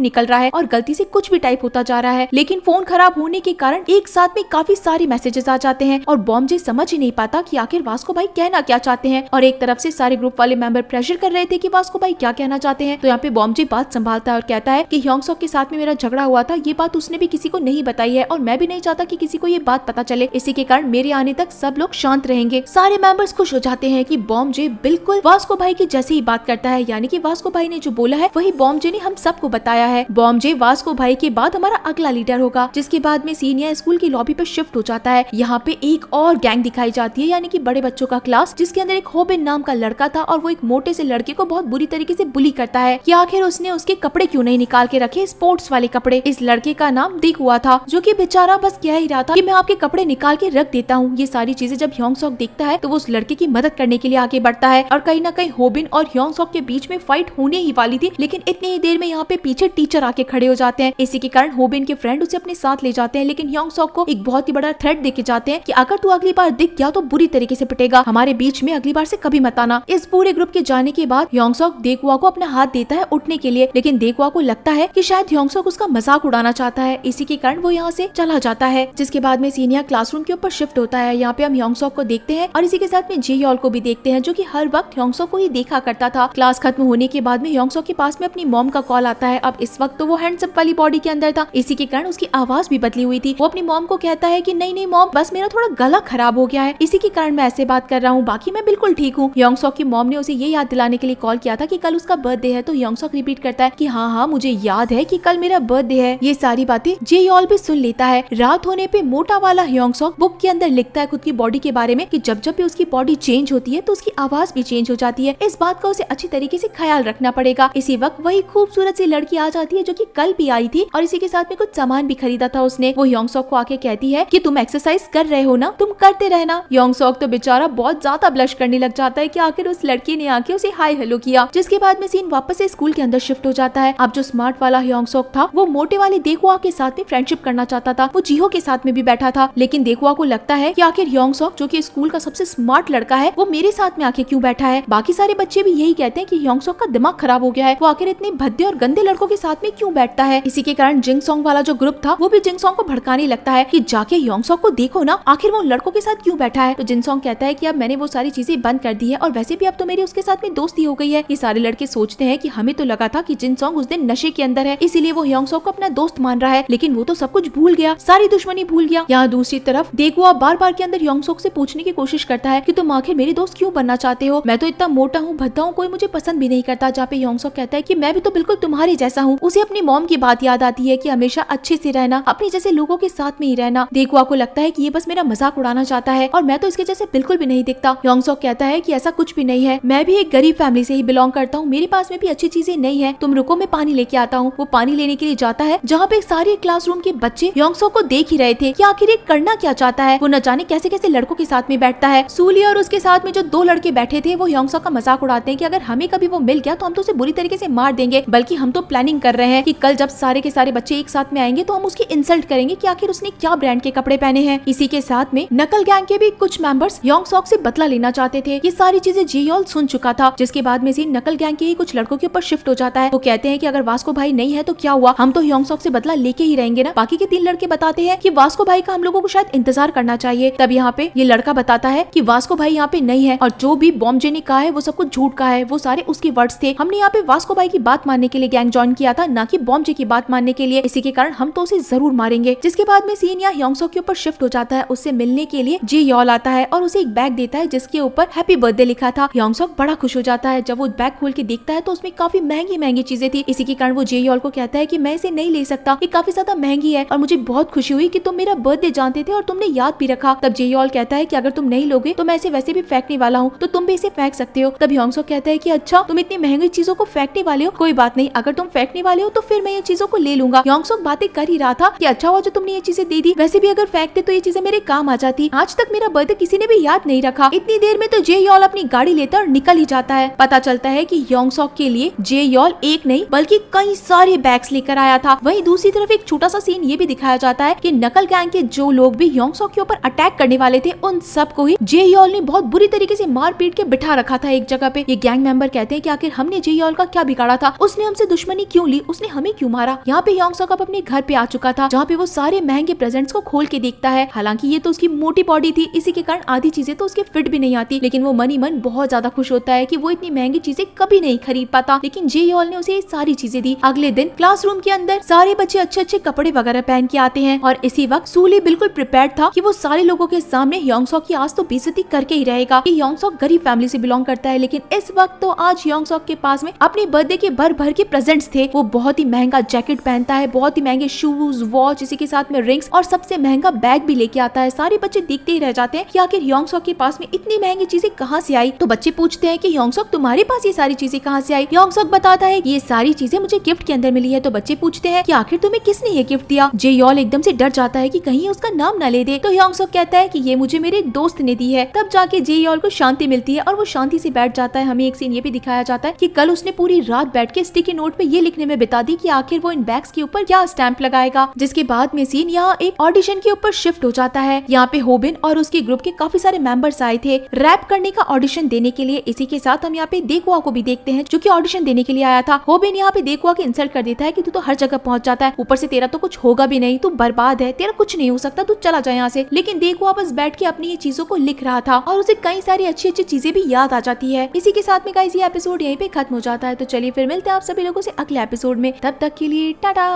निकल रहा है और गलती से कुछ भी टाइप होता जा रहा है, लेकिन फोन खराब होने के कारण एक साथ में काफी सारे मैसेजेस आ जाते हैं और बॉम्बे समझ ही नहीं पाता कि आखिर वास्को भाई कहना क्या चाहते हैं। और एक तरफ से सारे ग्रुप वाले मेंबर प्रेशर कर रहे थे कि वास्को भाई क्या कहना चाहते हैं। तो यहाँ पे बॉम्बे बात संभालता है और कहता है कि योंगसॉक के साथ में मेरा झगड़ा हुआ था, ये बात उसने भी किसी को नहीं बताई है और मैं भी नहीं चाहता कि किसी को ये बात पता चले, इसी के कारण मेरे आने तक सब लोग शांत रहेंगे। सारे मेंबर्स खुश हो जाते हैं कि बॉम्बे बिल्कुल वास्को भाई की जैसे ही बात करता है, यानी कि वास्को भाई ने जो बोला है वही बॉम्बे ने हम सबको बताया है। बॉम्बे वास्को भाई के बाद हमारा अगला लीडर होगा। जिसके बाद में सीनियर स्कूल की लॉबी पे शिफ्ट हो जाता है। यहाँ पे एक और गैंग दिखाई जाती है, यानी कि बड़े बच्चों का क्लास, जिसके अंदर एक होबिन नाम का लड़का था और वो एक मोटे से लड़के को बहुत बुरी तरीके से बुली करता है कि आखिर उसने उसके कपड़े क्यों नहीं निकाल के रखे, स्पोर्ट्स वाले कपड़े। इस लड़के का नाम दिक हुआ था, जो कि बेचारा बस कह ही रहा था कि मैं आपके कपड़े निकाल के रख देता हूँ। ये सारी चीजें जब योंगसॉक देखता है तो वो उस लड़के की मदद करने के लिए आगे बढ़ता है और कहीं ना कहीं होबिन और योंगसॉक के बीच में फाइट होने ही वाली थी, लेकिन इतनी ही देर में यहाँ पे पीछे टीचर आके खड़े हो जाते हैं। इसी के कारण होबिन के फ्रेंड उसे अपने साथ ले जाते हैं, लेकिन योंगसॉक को एक बहुत ही बड़ा थ्रेट देके जाते हैं कि अगर तू अगली बार दिख गया तो बुरी तरीके से पिटेगा, हमारे बीच में अगली बार से कभी मत आना। इस पूरे ग्रुप के जाने के बाद योंगसॉक देखुआ को अपना हाथ देता है उठने के लिए, लेकिन देखुआ को लगता है कि शायद योंगसॉक उसका मजाक उड़ाना चाहता है, इसी के कारण वो यहाँ से चला जाता है। जिसके बाद में सीनियर क्लासरूम के ऊपर शिफ्ट होता है। यहाँ पे हम योंगसॉक को देखते हैं और इसी के साथ में जेयोल को भी देखते हैं, जो कि हर वक्त योंगसॉक को ही देखा करता था। क्लास खत्म होने के बाद में योंगसॉक के पास में अपनी मॉम का कॉल आता है। अब इस वक्त तो वो हैंडसम वाली बॉडी के अंदर था, इसी के कारण उसकी आवाज भी बदली हुई थी। वो अपनी मॉम को कहता है कि नहीं नहीं मॉम, बस मेरा थोड़ा गला खराब हो गया है, इसी के कारण मैं ऐसे बात कर रहा हूँ, बाकी मैं बिल्कुल ठीक हूँ। योंगसॉक की मॉम ने उसे ये याद दिलाने के लिए कॉल किया था कि कल उसका बर्थडे है, तो योंगसॉक रिपीट करता है कि हाँ हाँ मुझे याद है कि कल मेरा बर्थडे है। ये सारी बातें जेयोल भी सुन लेता है। रात होने पे मोटा वाला योंगसॉक बुक के अंदर लिखता है खुद की बॉडी के बारे में कि जब जब भी उसकी बॉडी चेंज होती है तो उसकी आवाज भी चेंज हो जाती है। इस बात का उसे अच्छी तरीके से ख्याल रखना पड़ेगा। इसी वक्त वही खूबसूरत सी लड़की आ जाती है जो कि कल भी आई थी और इसी के साथ में कुछ सामान भी खरीदा था उसने। वो योंगसॉक को आके कहती है कि तुम एक्सरसाइज कर रहे हो ना, तुम करते रहना। योंगसॉक तो बेचारा बहुत ज्यादा ब्लश करने लग जाता है कि आखिर उस लड़की ने आके उसे हाय हेलो किया। जिसके बाद में सीन वापस से स्कूल के अंदर शिफ्ट हो जाता है। अब जो स्मार्ट वाला योंगसॉक था वो मोटे वाले देखुआ के साथ में फ्रेंडशिप करना चाहता था। वो जीहो के साथ में भी बैठा था, लेकिन देखुआ को लगता है कि आखिर योंगसॉक जो कि स्कूल का सबसे स्मार्ट लड़का है वो मेरे साथ में आके क्यों बैठा है। बाकी सारे बच्चे भी यही कहते हैं कि योंगसॉक का दिमाग खराब हो गया है, वो आखिर इतने भद्दे और गंदे लड़कों के साथ में क्यों बैठता है। इसी के कारण जिंगसोंग वाला जो ग्रुप था वो भी जिंगसोंग को भड़काने लगता है कि जाके योंगसॉक को देखो ना, आखिर वो लड़कों के साथ क्यों बैठा है। तो जिंगसोंग कहता है कि अब मैंने वो सारी चीजें बंद कर दी है और वैसे भी अब तो मेरी उसके साथ में दोस्ती हो गई है। ये सारे लड़के सोचते हैं कि हमें तो लगा था कि जिंगसोंग उस दिन नशे के अंदर है, इसीलिए वो योंगसॉक को अपना दोस्त मान रहा है, लेकिन वो तो सब कुछ भूल गया, सारी दुश्मनी भूल गया। यहाँ दूसरी तरफ देखुआ बार बार के अंदर योंगसॉक से पूछने की कोशिश करता है कि तुम आखिर मेरे दोस्त क्यों बनना चाहते हो, मैं तो इतना मोटा हूँ, भद्दा हूँ, कोई मुझे पसंद भी नहीं करता। जहाँ पे योंगसॉक कहता है कि मैं भी तो बिल्कुल तुम्हारे जैसा हूँ। उसे अपनी मॉम की बात याद आती है कि हमेशा अच्छे से रहना, अपने जैसे लोगों के साथ में ही रहना। देखुआ को लगता है कि ये बस मेरा मजाक उड़ाना चाहता है और मैं तो इसके जैसे बिल्कुल भी नहीं दिखता। योंगसॉक कहता है कि ऐसा कुछ भी नहीं है, मैं भी एक गरीब फैमिली से ही बिलोंग करता हूँ, मेरे पास में भी अच्छी चीजें नहीं है, तुम रुको मैं पानी लेके आता हूँ। वो पानी लेने के लिए जाता है, जहाँ पे सारे क्लासरूम के बच्चे योंगसॉक को देख ही रहे थे कि आखिर ये करना क्या चाहता है। वो न जाने कैसे कैसे लड़कों के साथ में बैठता है। सूली और उसके साथ में जो दो लड़के बैठे थे वो योंगसॉक का मजाक उड़ाते हैं कि अगर हमें कभी वो मिल गया तो हम तो उसे बुरी तरीके से मार देंगे, बल्कि हम तो प्लानिंग कर रहे हैं कि कल जब सारे के सारे बच्चे एक साथ में आएंगे तो हम उसकी इंसल्ट करेंगे कि आखिर उसने क्या ब्रांड के कपड़े पहने हैं। इसी के साथ में नकल गैंग के भी कुछ मेंबर्स योंगसॉक से बदला लेना चाहते थे। ये सारी चीजें जेयोल सुन चुका था। जिसके बाद में सीन नकल गैंग के ही कुछ लड़कों के ऊपर शिफ्ट हो जाता है। वो कहते हैं कि अगर वास्को भाई नहीं है तो क्या हुआ, हम तो योंगसॉक से बदला लेके ही रहेंगे ना। बाकी के तीन लड़के बताते हैं कि वास्को भाई का हम लोगों को शायद इंतजार करना चाहिए। तब यहाँ पे ये लड़का बताता है कि वास्को भाई यहाँ पे नहीं है और जो भी बॉम्बे ने कहा है वो सब कुछ झूठ कहा है, वो सारे उसके वर्ड्स थे। हमने यहाँ पे वास्को भाई की बात मानने के लिए गैंग ज्वाइन किया था, ना कि बॉम्बे की बात मानने के लिए। इसी के कारण हम तो उसे जरूर मारेंगे। जिसके बाद में सीन यहाँ योंगसॉक के ऊपर शिफ्ट हो जाता है। उससे मिलने के लिए जेयोल आता है और उसे एक बैग देता है जिसके ऊपर हैप्पी बर्थडे लिखा था। योंगसोक बड़ा खुश हो जाता है। जब वो बैग खोल के देखता है तो उसमें काफी महंगी महंगी चीजें थी। इसी के कारण वो जेयोल को कहता है कि मैं इसे नहीं ले सकता, ये काफी ज्यादा महंगी है और मुझे बहुत खुशी हुई कि तुम मेरा बर्थडे जानते थे और तुमने याद भी रखा। तब जेयोल कहता है कि अगर तुम नहीं लोगे तो मैं इसे वैसे भी फेंकने वाला हूँ, तो तुम भी इसे फेंक सकते हो। तब योंगसोक कहता है कि अच्छा तुम इतनी महंगी चीजों को फेंकने वाले हो, कोई बात नहीं, अगर तुम फेंकने वाले हो तो फिर मैं ये चीजों को ले लूंगा। योंगसोक बातें कर ही रहा था कि अच्छा हुआ जो तुमने ये चीजें दे दी, वैसे भी अगर फेंकते तो ये चीजें मेरे काम आ जाती। आज तक मेरा बर्थडे किसी ने भी याद नहीं रखा। इतनी देर में तो जेयोल अपनी गाड़ी लेता और निकल ही जाता है। पता चलता है कि योंगसोक के लिए जेयोल एक नहीं बल्कि कई सारे बैग्स लेकर आया था। वहीं दूसरी तरफ एक छोटा सा सीन ये भी दिखाया जाता है कि नकल गैंग के जो लोग भी योंगसोक के ऊपर अटैक करने वाले थे उन सबको ही जेयोल ने बहुत बुरी तरीके से मार पीट के बिठा रखा था एक जगह पे। ये गैंग मेंबर कहते हैं कि आखिर हमने जेयोल का क्या बिगाड़ा था, उसने हमसे दुश्मनी क्यों ली, उसने हमें क्यों मारा। यहाँ पे योंगसोक अब अपने घर पे आ चुका था जहाँ पे वो सारे महंगे प्रेजेंट्स को खोल के देखता है। हालांकि ये तो उसकी मोटी बॉडी थी, इसी के कारण आधी चीजें तो उसके फिट भी नहीं आती, लेकिन वो मन ही मन बहुत ज्यादा खुश होता है कि वो इतनी महंगी चीजें कभी नहीं खरीद पाता। लेकिन जेयोल ने उसे ये सारी चीजें दी। अगले दिन क्लासरूम के अंदर सारे बच्चे अच्छे अच्छे कपड़े वगैरह पहन के आते हैं और इसी वक्त सूली बिल्कुल प्रिपेयर्ड था कि वो सारे लोगों के सामने योंगसोक की आज तो बेइज्जती करके ही रहेगा कि योंगसोक गरीब फैमिली से बिलोंग करता है। लेकिन इस वक्त तो आज योंगसोक के पास में अपने बर्थडे के भर भर के प्रेजेंट्स थे। वो बहुत ही महंगा जैकेट पहनता है, बहुत ही महंगे शूज, वॉच, इसी के साथ में रिंग्स और सबसे महंगा बैग भी लेके आता है। सारे बच्चे देखते ही रह जाते हैं कि आखिर योंगसोक के पास में इतनी महंगी चीजें कहाँ से आई। तो बच्चे पूछते हैं कि योंगसोक तुम्हारे पास ये सारी चीजें कहाँ से आई। योंगसोक बताता है ये सारी चीजें मुझे गिफ्ट के अंदर मिली है। तो बच्चे पूछते हैं कि आखिर तुम्हें किसने ये गिफ्ट दिया। जेयोल एकदम से डर जाता है कि कहीं उसका नाम न ले दे। तो योंगसोक कहता है कि ये मुझे मेरे एक दोस्त ने दी है। तब जाके जेयोल को शांति मिलती है और वो शांति से बैठ जाता है। हमें एक सीन ये भी दिखाया जाता है कि कल उसने पूरी रात बैठ के स्टिकी नोट पे ये लिखने में बिता दी कि आखिर वो इन बैग्स के ऊपर क्या स्टैंप लगाएगा। जिसके बाद में सीन यहाँ एक ऑडिशन के ऊपर शिफ्ट हो जाता है। यहाँ पे होबिन और उसके ग्रुप के काफी सारे मेंबर्स आए थे रैप करने का ऑडिशन देने के लिए। इसी के साथ हम यहाँ पे देखुआ को भी देखते हैं जो कि ऑडिशन देने के लिए आया था। होबिन यहाँ पे देखुआ की इंसल्ट कर देता है कि तू तो हर जगह पहुंच जाता है, ऊपर से तेरा तो कुछ होगा भी नहीं, तू बर्बाद है, तेरा कुछ नहीं हो सकता, तू चला जाए यहाँ से। लेकिन देखुआ बस बैठ के अपनी ये चीजों को लिख रहा था और उसे कई सारी अच्छी अच्छी चीजें भी याद आ जाती है। इसी के साथ में गाइस ये एपिसोड यहीं पे खत्म हो जाता है। तो चलिए फिर मिलते हैं आप सभी लोगों से अगले एपिसोड में, तब तक के लिए टाटा।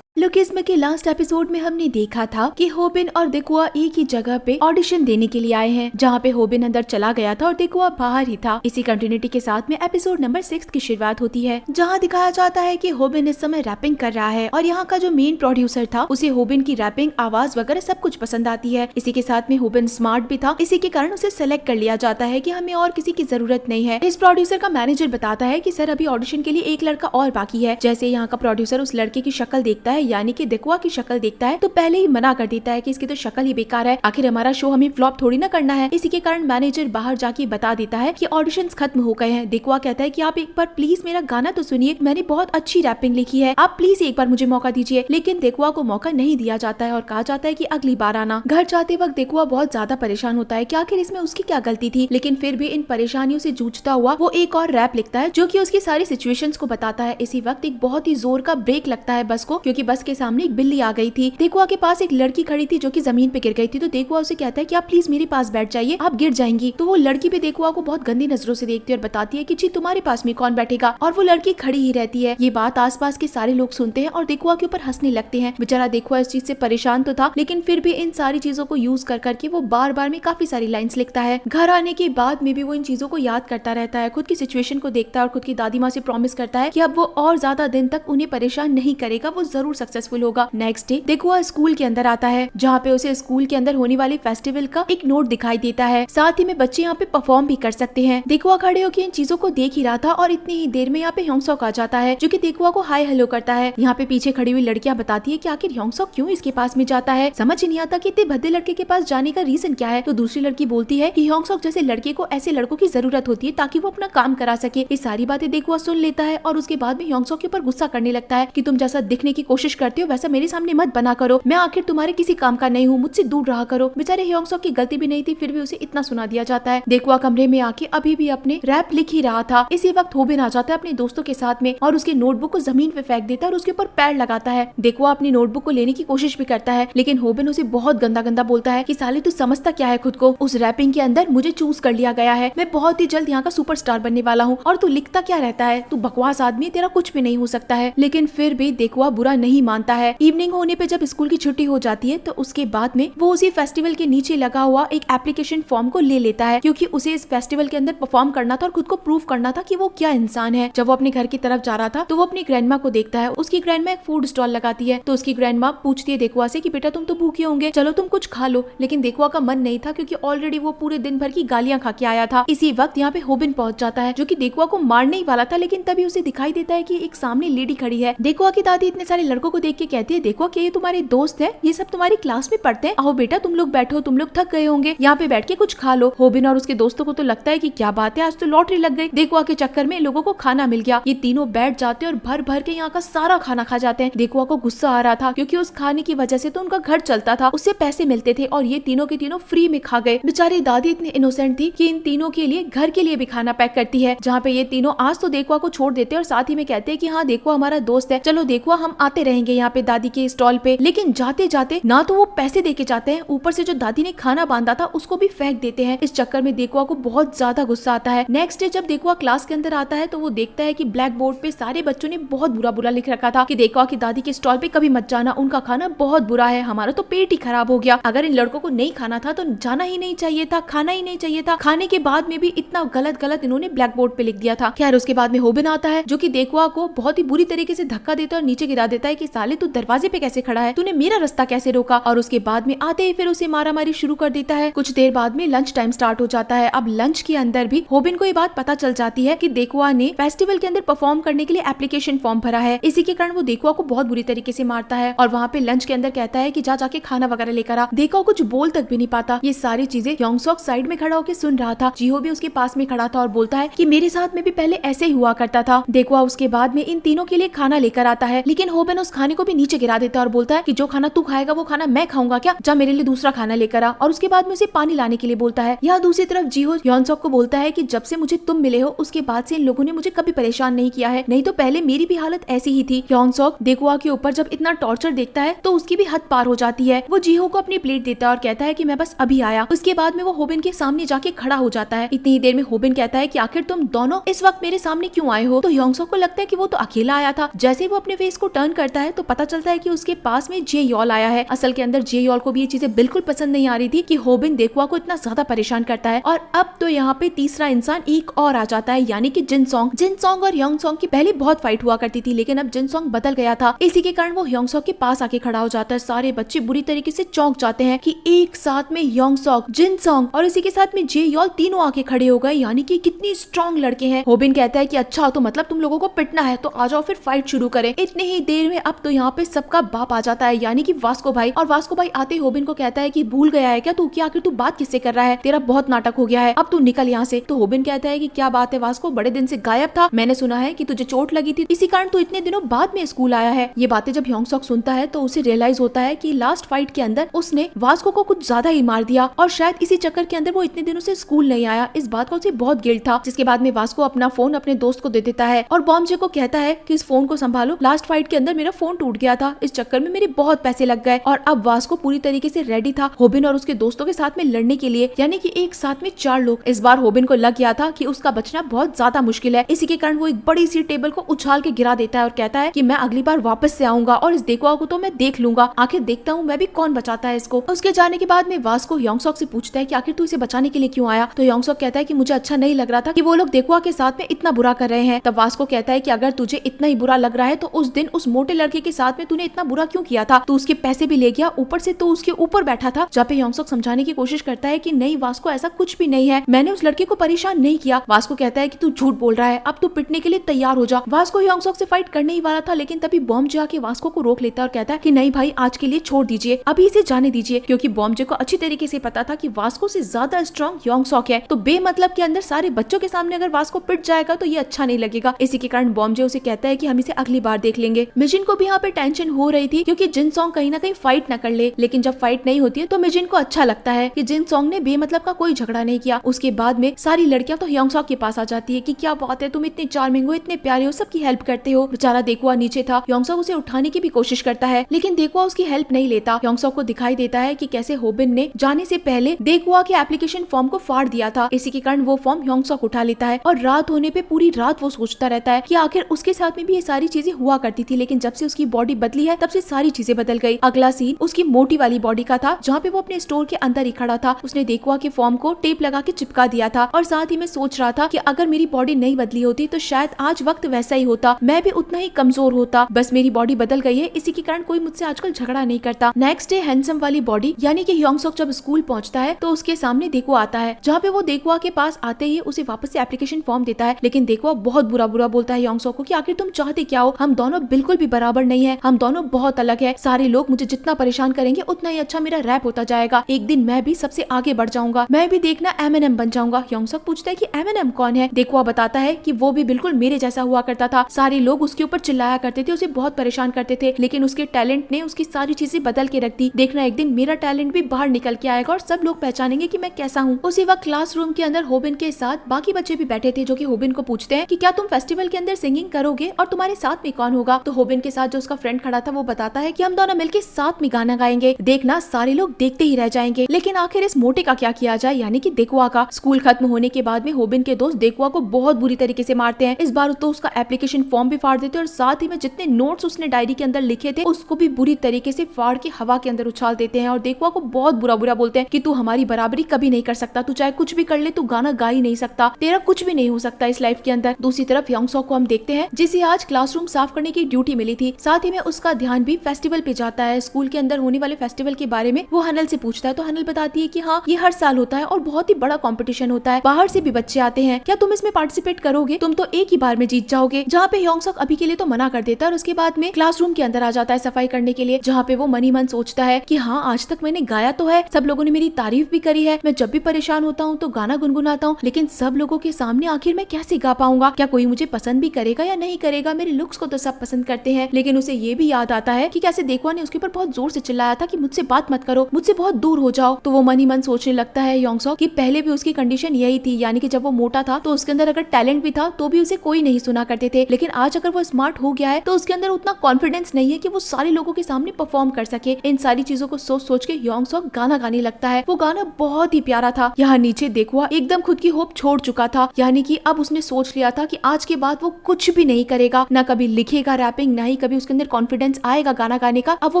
लुकिज्म के लास्ट एपिसोड में हमने देखा था कि होबिन और देखुआ एक ही जगह पे ऑडिशन देने के लिए आए हैं, जहाँ पे होबिन अंदर चला गया था और देखुआ बाहर ही था। इसी कंटिन्यूटी के साथ में एपिसोड नंबर 6 की शुरुआत होती है, जहाँ दिखाया जाता है कि होबिन इस समय रैपिंग कर रहा है और यहाँ का जो मेन प्रोड्यूसर था उसे होबिन की रैपिंग, आवाज वगैरह सब कुछ पसंद आती है। इसी के साथ में होबिन स्मार्ट भी था, इसी के कारण उसे सेलेक्ट कर लिया जाता है कि हमें और किसी की जरूरत नहीं है। इस प्रोड्यूसर का मैनेजर बताता है कि सर अभी ऑडिशन के लिए एक लड़का और बाकी है। जैसे यहाँ का प्रोड्यूसर उस लड़के की शक्ल देखता है, यानी कि देखुआ की शक्ल देखता है, तो पहले ही मना कर देता है कि इसकी तो शक्ल ही बेकार है, आखिर हमारा शो हमें फ्लॉप थोड़ी ना करना है। इसी के कारण मैनेजर बाहर जाके बता देता है कि ऑडिशंस खत्म हो गए हैं। देखुआ कहता है कि आप एक बार प्लीज मेरा गाना तो सुनिए, मैंने बहुत अच्छी रैपिंग लिखी है, आप प्लीज एक बार मुझे मौका दीजिए। लेकिन देखुआ को मौका नहीं दिया जाता है और कहा जाता है कि अगली बार आना। घर जाते वक्त देखुआ बहुत ज्यादा परेशान होता है कि आखिर इसमें उसकी क्या गलती थी, लेकिन फिर भी इन परेशानियों से जूझता हुआ वो एक और रैप लिखता है जो कि उसकी सारी सिचुएशंस को बताता है। इसी वक्त एक बहुत ही जोर का ब्रेक लगता है बस को, क्योंकि बस के सामने एक बिल्ली आ गई थी। देखुआ के पास एक लड़की खड़ी थी जो कि जमीन पे गिर गई थी। तो देखुआ उसे कहता है कि आप प्लीज मेरे पास बैठ जाइए, आप गिर जाएंगी। तो वो लड़की भी देखुआ को बहुत गंदी नजरों से देखती है और बताती है कि जी तुम्हारे पास में कौन बैठेगा, और वो लड़की खड़ी ही रहती है। ये बात आसपास के सारे लोग सुनते हैं और देखुआ के ऊपर हंसने लगते हैं। बेचारा देखुआ इस चीज से परेशान तो था, लेकिन फिर भी इन सारी चीजों को यूज कर करके वो बार बार में काफी सारी लाइन्स लिखता है। घर आने के बाद में भी वो इन चीजों को याद करता रहता है, खुद की सिचुएशन को देखता है और खुद की दादी माँ से प्रॉमिस करता है कि अब वो और ज्यादा दिन तक उन्हें परेशान नहीं करेगा, वो जरूर सक्सेसफुल होगा। नेक्स्ट डे देखुआ स्कूल के अंदर आता है, जहाँ पे उसे स्कूल के अंदर होने वाले फेस्टिवल का एक नोट दिखाई देता है। साथ ही में बच्चे यहाँ पे परफॉर्म भी कर सकते हैं। देखुआ खड़े होकर इन चीजों को देख ही रहा था और इतनी ही देर में यहाँ पे योंगसोक आ जाता है, जो कि देखुआ को हाय हेलो करता है। यहाँ पे पीछे खड़ी हुई लड़कियां बताती है कि आखिर योंगसोक क्यों इसके पास में जाता है, समझ नहीं आता कि इतने भद्दे लड़के के पास जाने का रीजन क्या है। तो दूसरी लड़की बोलती है कि योंगसोक जैसे लड़के को ऐसे लड़कों की जरूरत होती है ताकि वो अपना काम करा सके। ये सारी बातें देखुआ सुन लेता है और उसके बाद में योंगसोक के ऊपर गुस्सा करने लगता है कि तुम जैसा दिखने की कोशिश करते हो वैसा मेरे सामने मत बना करो, मैं आखिर तुम्हारे किसी काम का नहीं हूँ, मुझसे दूर रहा करो। बेचारे योंगसोक की गलती भी नहीं थी, फिर भी उसे इतना सुना दिया जाता है। देखुआ कमरे में आके अभी भी अपने रैप लिख ही रहा था। इसी वक्त होबिन आ जाता है अपने दोस्तों के साथ में और उसके नोटबुक को जमीन पे फेंक देता है और उसके ऊपर पैर लगाता है। देखुआ अपनी नोटबुक को लेने की कोशिश भी करता है, लेकिन होबिन उसे बहुत गंदा गंदा बोलता है कि साले तू समझता क्या है खुद को, उस रैपिंग के अंदर मुझे चूज कर लिया गया है, मैं बहुत ही जल्द यहाँ का सुपरस्टार बनने वाला हूँ और तू लिखता क्या रहता है, तू बकवास आदमी, तेरा कुछ भी नहीं हो सकता है। लेकिन फिर भी देखुआ बुरा नहीं नहीं मानता है। इवनिंग होने पे जब स्कूल की छुट्टी हो जाती है तो उसके बाद में वो उसी फेस्टिवल के नीचे लगा हुआ एक एप्लीकेशन फॉर्म को ले लेता है, क्योंकि उसे इस फेस्टिवल के अंदर परफॉर्म करना था और खुद को प्रूव करना था कि वो क्या इंसान है। जब वो अपने घर की तरफ जा रहा था तो वो अपनी ग्रैंडमा को देखता है। उसकी ग्रैंडमा एक फूड स्टॉल लगाती है, तो उसकी ग्रैंडमा पूछती है देखुआ से कि बेटा तुम तो भूखे होंगे, चलो तुम कुछ खा लो। लेकिन देखुआ का मन नहीं था, क्योंकि ऑलरेडी वो पूरे दिन भर की गालियां खा के आया था। इसी वक्त यहाँ पे होबिन पहुंच जाता है, जो कि देखुआ को मारने ही वाला था, लेकिन तभी उसे दिखाई देता है कि एक सामने लेडी खड़ी है। देखुआ की दादी इतने सारे लड़कों को देख के कहती है देखुआ कि ये तुम्हारे दोस्त है, ये सब तुम्हारी क्लास में पढ़ते हैं, आओ बेटा तुम लोग बैठो, तुम लोग थक गए होंगे, यहाँ पे बैठ के कुछ खा लो। होबिन और उसके दोस्तों को तो लगता है कि क्या बात है, आज तो लॉटरी लग गई, देखुआ के चक्कर में लोगों को खाना मिल गया। ये तीनों बैठ जाते हैं और भर भर के यहाँ का सारा खाना खा जाते हैं। देखुआ को गुस्सा आ रहा था, क्योंकि उस खाने की वजह से तो उनका घर चलता था, उससे पैसे मिलते थे, और ये तीनों के तीनों फ्री में खा गए। बेचारी दादी इतनी इनोसेंट थी कि इन तीनों के लिए घर के लिए भी खाना पैक करती है, जहाँ पे ये तीनों आज तो देखुआ को छोड़ देते हैं और साथ ही में कहते हैं कि हाँ देखुआ हमारा दोस्त है, चलो देखुआ हम आते रहेंगे यहाँ पे दादी के स्टॉल पे। लेकिन जाते जाते ना तो वो पैसे देके जाते हैं, ऊपर से जो दादी ने खाना बांधा था उसको भी फेंक देते हैं। इस चक्कर में देखुआ को बहुत ज्यादा गुस्सा आता है। नेक्स्ट डे जब देखुआ क्लास के अंदर आता है तो वो देखता है कि ब्लैक बोर्ड पे सारे बच्चों ने बहुत बुरा बुरा लिख रखा था कि देखुआ की दादी के स्टॉल पे कभी मत जाना, उनका खाना बहुत बुरा है, हमारा तो पेट ही खराब हो गया, अगर इन लड़कों को नहीं खाना था तो जाना ही नहीं चाहिए था, खाना ही नहीं चाहिए था। खाने के बाद में भी इतना गलत गलत इन्होंने ब्लैक बोर्ड पे लिख दिया था। खैर उसके बाद में होबिन आता है, जो कि देखुआ को बहुत ही बुरी तरीके से धक्का देता है और नीचे गिरा देता है कि साले तू दरवाजे पे कैसे खड़ा है, तूने मेरा रास्ता कैसे रोका। और उसके बाद में आते ही फिर उसे मारा मारी शुरू कर देता है। कुछ देर बाद में लंच टाइम स्टार्ट हो जाता है। अब लंच के अंदर भी होबिन को ये बात पता चल जाती है कि देखुआ ने फेस्टिवल के अंदर परफॉर्म करने के लिए एप्लीकेशन फॉर्म भरा है। इसी के कारण वो देखुआ को बहुत बुरी तरीके से मारता है और वहाँ पे लंच के अंदर कहता है कि जा जाके खाना वगैरह लेकर आ। देखुआ कुछ बोल तक भी नहीं पाता। ये सारी चीजें योंगसॉक साइड में खड़ा होकर सुन रहा था। जीहो भी उसके पास में खड़ा था और बोलता है कि मेरे साथ में भी पहले ऐसे ही हुआ करता था। देखुआ उसके बाद में इन तीनों के लिए खाना लेकर आता है, लेकिन होबिन उस खाने को भी नीचे गिरा देता है और बोलता है कि जो खाना तू खाएगा वो खाना मैं खाऊंगा क्या, जा मेरे लिए दूसरा खाना लेकर आ। और उसके बाद में उसे पानी लाने के लिए बोलता है। यहाँ दूसरी तरफ जीहो योंगसॉक को बोलता है कि जब से मुझे तुम मिले हो उसके बाद से इन लोगों ने मुझे कभी परेशान नहीं किया है, नहीं तो पहले मेरी भी हालत ऐसी ही थी। योंगसॉक देखुआ के ऊपर जब इतना टॉर्चर देखता है तो उसकी भी हद पार हो जाती है। वो जीहो को अपनी प्लेट देता है और कहता है कि मैं बस अभी आया। उसके बाद में वो होबिन के सामने जाके खड़ा हो जाता है। इतनी ही देर में होबिन कहता है कि आखिर तुम दोनों इस वक्त मेरे सामने क्यों आए हो। तो योंगसॉक को लगता है कि वो तो अकेला आया था। जैसे ही वो अपने फेस को टर्न करता है तो पता चलता है कि उसके पास में जे योल आया है। असल के अंदर जे योल को भी ये चीजें बिल्कुल पसंद नहीं आ रही थी कि होबिन देखुआ को इतना ज्यादा परेशान करता है। और अब तो यहाँ पे तीसरा इंसान एक और आ जाता है, यानी कि जिनसोंग। जिनसोंग और योंगसॉक की पहले बहुत फाइट हुआ करती थी, लेकिन अब जिनसोंग बदल गया था। इसी के कारण वो योंगसॉक के पास आके खड़ा हो जाता है। सारे बच्चे बुरी तरीके से चौंक जाते हैं कि एक साथ में योंगसॉक, जिनसोंग और इसी के साथ में जे योल तीनों आके खड़े हो गए, यानी कि कितनी स्ट्रॉन्ग लड़के हैं। होबिन कहता है कि अच्छा तो मतलब तुम लोगों को पिटना है, तो आ जाओ फिर फाइट शुरू करें। इतने ही देर में अब तो यहाँ पे सबका बाप आ जाता है, यानी कि वास्को भाई। और वास्को भाई आते ही होबिन को कहता है कि भूल गया है क्या तू, क्या आखिर तू बात किससे कर रहा है, तेरा बहुत नाटक हो गया है, अब तू निकल यहाँ से। तो होबिन कहता है कि क्या बात है वास्को, बड़े दिन से गायब था, मैंने सुना है कि तुझे चोट लगी थी, इसी कारण तू इतने दिनों बाद में स्कूल आया है। ये बातें जब योंगसॉक सुनता है तो उसे रियलाइज होता है कि लास्ट फाइट के अंदर उसने वास्को को कुछ ज्यादा ही मार दिया और शायद इसी चक्कर के अंदर वो इतने दिनों से स्कूल नहीं आया। इस बात का उसे बहुत गिल्ट था। जिसके बाद में वास्को अपना फोन अपने दोस्त को दे देता है और बॉम्बे को कहता है कि इस फोन को संभालो, लास्ट फाइट के अंदर मेरा फोन टूट गया था, इस चक्कर में मेरे बहुत पैसे लग गए। और अब वास्को पूरी तरीके से रेडी था होबिन और उसके दोस्तों के साथ में लड़ने के लिए, यानी कि एक साथ में 4 लोग। इस बार होबिन को लग गया था कि उसका बचना बहुत ज्यादा मुश्किल है। इसी के कारण वो एक बड़ी सी टेबल को उछाल के गिरा देता है और कहता है कि मैं अगली बार वापस से आऊंगा और इस देखुआ को तो मैं देख लूंगा, आखिर देखता हूँ मैं भी कौन बचाता है इसको। उसके जाने के बाद में वास्को योंगसॉक से पूछता है कि आखिर तू इसे बचाने के लिए क्यों आया। तो योंगसॉक कहता है कि मुझे अच्छा नहीं लग रहा था कि वो लोग देखुआ के साथ में इतना बुरा कर रहे हैं। तब वास्को कहता है कि अगर तुझे इतना ही बुरा लग रहा है तो उस दिन उस मोटे लड़के के साथ में तूने इतना बुरा क्यों किया था, तू उसके पैसे भी ले गया, ऊपर से तू उसके ऊपर बैठा था। जहाँ पे योंगसॉक समझाने की कोशिश करता है कि नहीं वास्को ऐसा कुछ भी नहीं है, मैंने उस लड़के को परेशान नहीं किया। वास्को कहता है कि तू झूठ बोल रहा है, अब तू पिटने के लिए तैयार हो जा। वास्को योंगसॉक से फाइट करने ही वाला था, लेकिन तभी बॉम्बे आके वास्को को रोक लेता है और कहता है कि नहीं भाई आज के लिए छोड़ दीजिए, अभी इसे जाने दीजिए, क्योंकि बॉम्बे को अच्छी तरीके से पता था कि वास्को से ज्यादा स्ट्रॉन्ग योंगसॉक है। तो बेमतलब के अंदर सारे बच्चों के सामने अगर वास्को पिट जाएगा तो ये अच्छा नहीं लगेगा। इसी के कारण बॉम्बे उसे कहता है कि हम इसे अगली बार देख लेंगे। मिजिन को भी यहाँ पे टेंशन हो रही थी क्योंकि जिनसोंग कहीं ना कहीं फाइट न कर ले, लेकिन जब फाइट नहीं होती है तो मिजिन को अच्छा लगता है कि जिनसोंग ने बेमतलब का कोई झगड़ा नहीं किया। उसके बाद में सारी लड़कियां तो योंगसॉक के पास आ जाती है कि क्या बात है, तुम इतने चार्मिंग हो, इतने प्यारे हो, सबकी हेल्प करते हो। बेचारा देखुआ नीचे था, योंगसॉक उसे उठाने की भी कोशिश करता है, लेकिन देखुआ उसकी हेल्प नहीं लेता। योंगसॉक को दिखाई देता है कि कैसे होबिन ने जाने से पहले देखुआ के एप्लीकेशन फॉर्म को फाड़ दिया था। इसी के कारण वो फॉर्म योंगसॉक उठा लेता है और रात होने पे पूरी रात वो सोचता रहता है कि आखिर उसके साथ में भी ये सारी चीजें हुआ करती थी, लेकिन जब से से उसकी बॉडी बदली है तब से सारी चीजें बदल गई। अगला सीन उसकी मोटी वाली बॉडी का था, जहाँ पे वो अपने स्टोर के अंदर ही खड़ा था। उसने देखुआ के फॉर्म को टेप लगा के चिपका दिया था और साथ ही में सोच रहा था कि अगर मेरी बॉडी नहीं बदली होती तो शायद आज वक्त वैसा ही होता, मैं भी उतना ही कमजोर होता। बस मेरी बॉडी बदल गई है, इसी के कारण कोई मुझसे आजकल झगड़ा नहीं करता। नेक्स्ट डे हैंडसम वाली बॉडी यानी कि ह्योंग-सॉक जब स्कूल पहुंचता है तो उसके सामने देखुआ आता है, जहाँ पे वो देखुआ के पास आते ही उसे वापस से एप्लीकेशन फॉर्म देता है। लेकिन देखुआ बहुत बुरा बोलता है ह्योंग-सॉक को कि आखिर तुम चाहते क्या हो, हम दोनों बिल्कुल भी बराबर नहीं है, हम दोनों बहुत अलग है। सारे लोग मुझे जितना परेशान करेंगे उतना ही अच्छा मेरा रैप होता जाएगा। एक दिन मैं भी सबसे आगे बढ़ जाऊंगा, मैं भी देखना एमएनएम बन जाऊंगा। ह्योंग-सॉक पूछता है कि एमएनएम कौन है? देखुआ बताता है कि वो भी बिल्कुल मेरे जैसा हुआ करता था, सारे लोग उसके ऊपर चिल्लाया करते थे, उसे बहुत परेशान करते थे, लेकिन उसके टैलेंट ने उसकी सारी चीजें बदल के रख दी। देखना एक दिन मेरा टैलेंट भी बाहर निकल के आएगा और सब लोग पहचानेंगे कि मैं कैसा हूँ। उसी वक्त क्लासरूम के अंदर होबिन के साथ बाकी बच्चे भी बैठे थे, जो कि होबिन को पूछते हैं कि क्या तुम फेस्टिवल के अंदर सिंगिंग करोगे और तुम्हारे साथ में कौन होगा? तो होबिन के साथ जो उसका फ्रेंड खड़ा था वो बताता है कि हम दोनों मिलकर साथ में गाना गाएंगे, देखना सारे लोग देखते ही रह जाएंगे। लेकिन आखिर इस मोटे का क्या किया जाए, यानी कि देखुआ का। स्कूल खत्म होने के बाद में होबिन के दोस्त देखुआ को बहुत बुरी तरीके से मारते हैं। इस बार तो उसका एप्लीकेशन फॉर्म भी फाड़ देते हैं और साथ ही में जितने नोट्स उसने डायरी के अंदर लिखे थे उसको भी बुरी तरीके से फाड़ के हवा के अंदर उछाल देते हैं और देखुआ को बहुत बुरा बोलते हैं कि तू हमारी बराबरी कभी नहीं कर सकता, तू चाहे कुछ भी कर ले, तू गाना गा ही नहीं सकता, तेरा कुछ भी नहीं हो सकता इस लाइफ के अंदर। दूसरी तरफ ह्योंग-सॉक को हम देखते हैं जिसे आज क्लासरूम साफ करने की ड्यूटी मिली थी। साथ ही में उसका ध्यान भी फेस्टिवल पे जाता है। स्कूल के अंदर होने वाले फेस्टिवल के बारे में वो हनल से पूछता है, तो हनल बताती है कि हाँ, ये हर साल होता है और बहुत ही बड़ा कंपटीशन होता है, बाहर से भी बच्चे आते हैं, क्या तुम इसमें पार्टिसिपेट करोगे? तुम तो एक ही बार में जीत जाओगे। जहाँ पे ह्योंग-सॉक अभी के लिए तो मना कर देता है और उसके बाद में क्लासरूम के अंदर आ जाता है सफाई करने के लिए, जहाँ पे वो मनी मन सोचता है कि हाँ, आज तक मैंने गाया तो है, सब लोगों ने मेरी तारीफ भी करी है, मैं जब भी परेशान होता हूँ तो गाना गुनगुनाता हूँ, लेकिन सब लोगों के सामने आखिर मैं कैसे गा पाऊंगा? क्या कोई मुझे पसंद भी करेगा या नहीं करेगा? मेरे लुक्स को तो सब पसंद करते हैं। लेकिन उसे ये भी याद आता है कि कैसे देखुआ ने उसके ऊपर बहुत जोर से चिल्लाया था कि मुझसे बात मत करो, मुझसे बहुत दूर हो जाओ। तो वो मन ही मन सोचने लगता है ह्योंग-सॉक कि पहले भी उसकी कंडीशन यही थी, यानी कि जब वो मोटा था तो उसके अंदर अगर टैलेंट भी था तो भी उसे कोई नहीं सुना करते थे, लेकिन आज अगर वो स्मार्ट हो गया है तो उसके अंदर उतना कॉन्फिडेंस नहीं है कि वो सारे लोगों के सामने परफॉर्म कर सके। इन सारी चीजों को सोच के ह्योंग-सॉक गाना गाने लगता है। वो गाना बहुत ही प्यारा था। यहाँ नीचे देखुआ एकदम खुद की होप छोड़ चुका था, यानी कि अब उसने सोच लिया था कि आज के बाद वो कुछ भी नहीं करेगा, ना कभी लिखेगा रैपिंग, ना ही कभी उसके अंदर कॉन्फिडेंस आएगा गाना गाने का। अब वो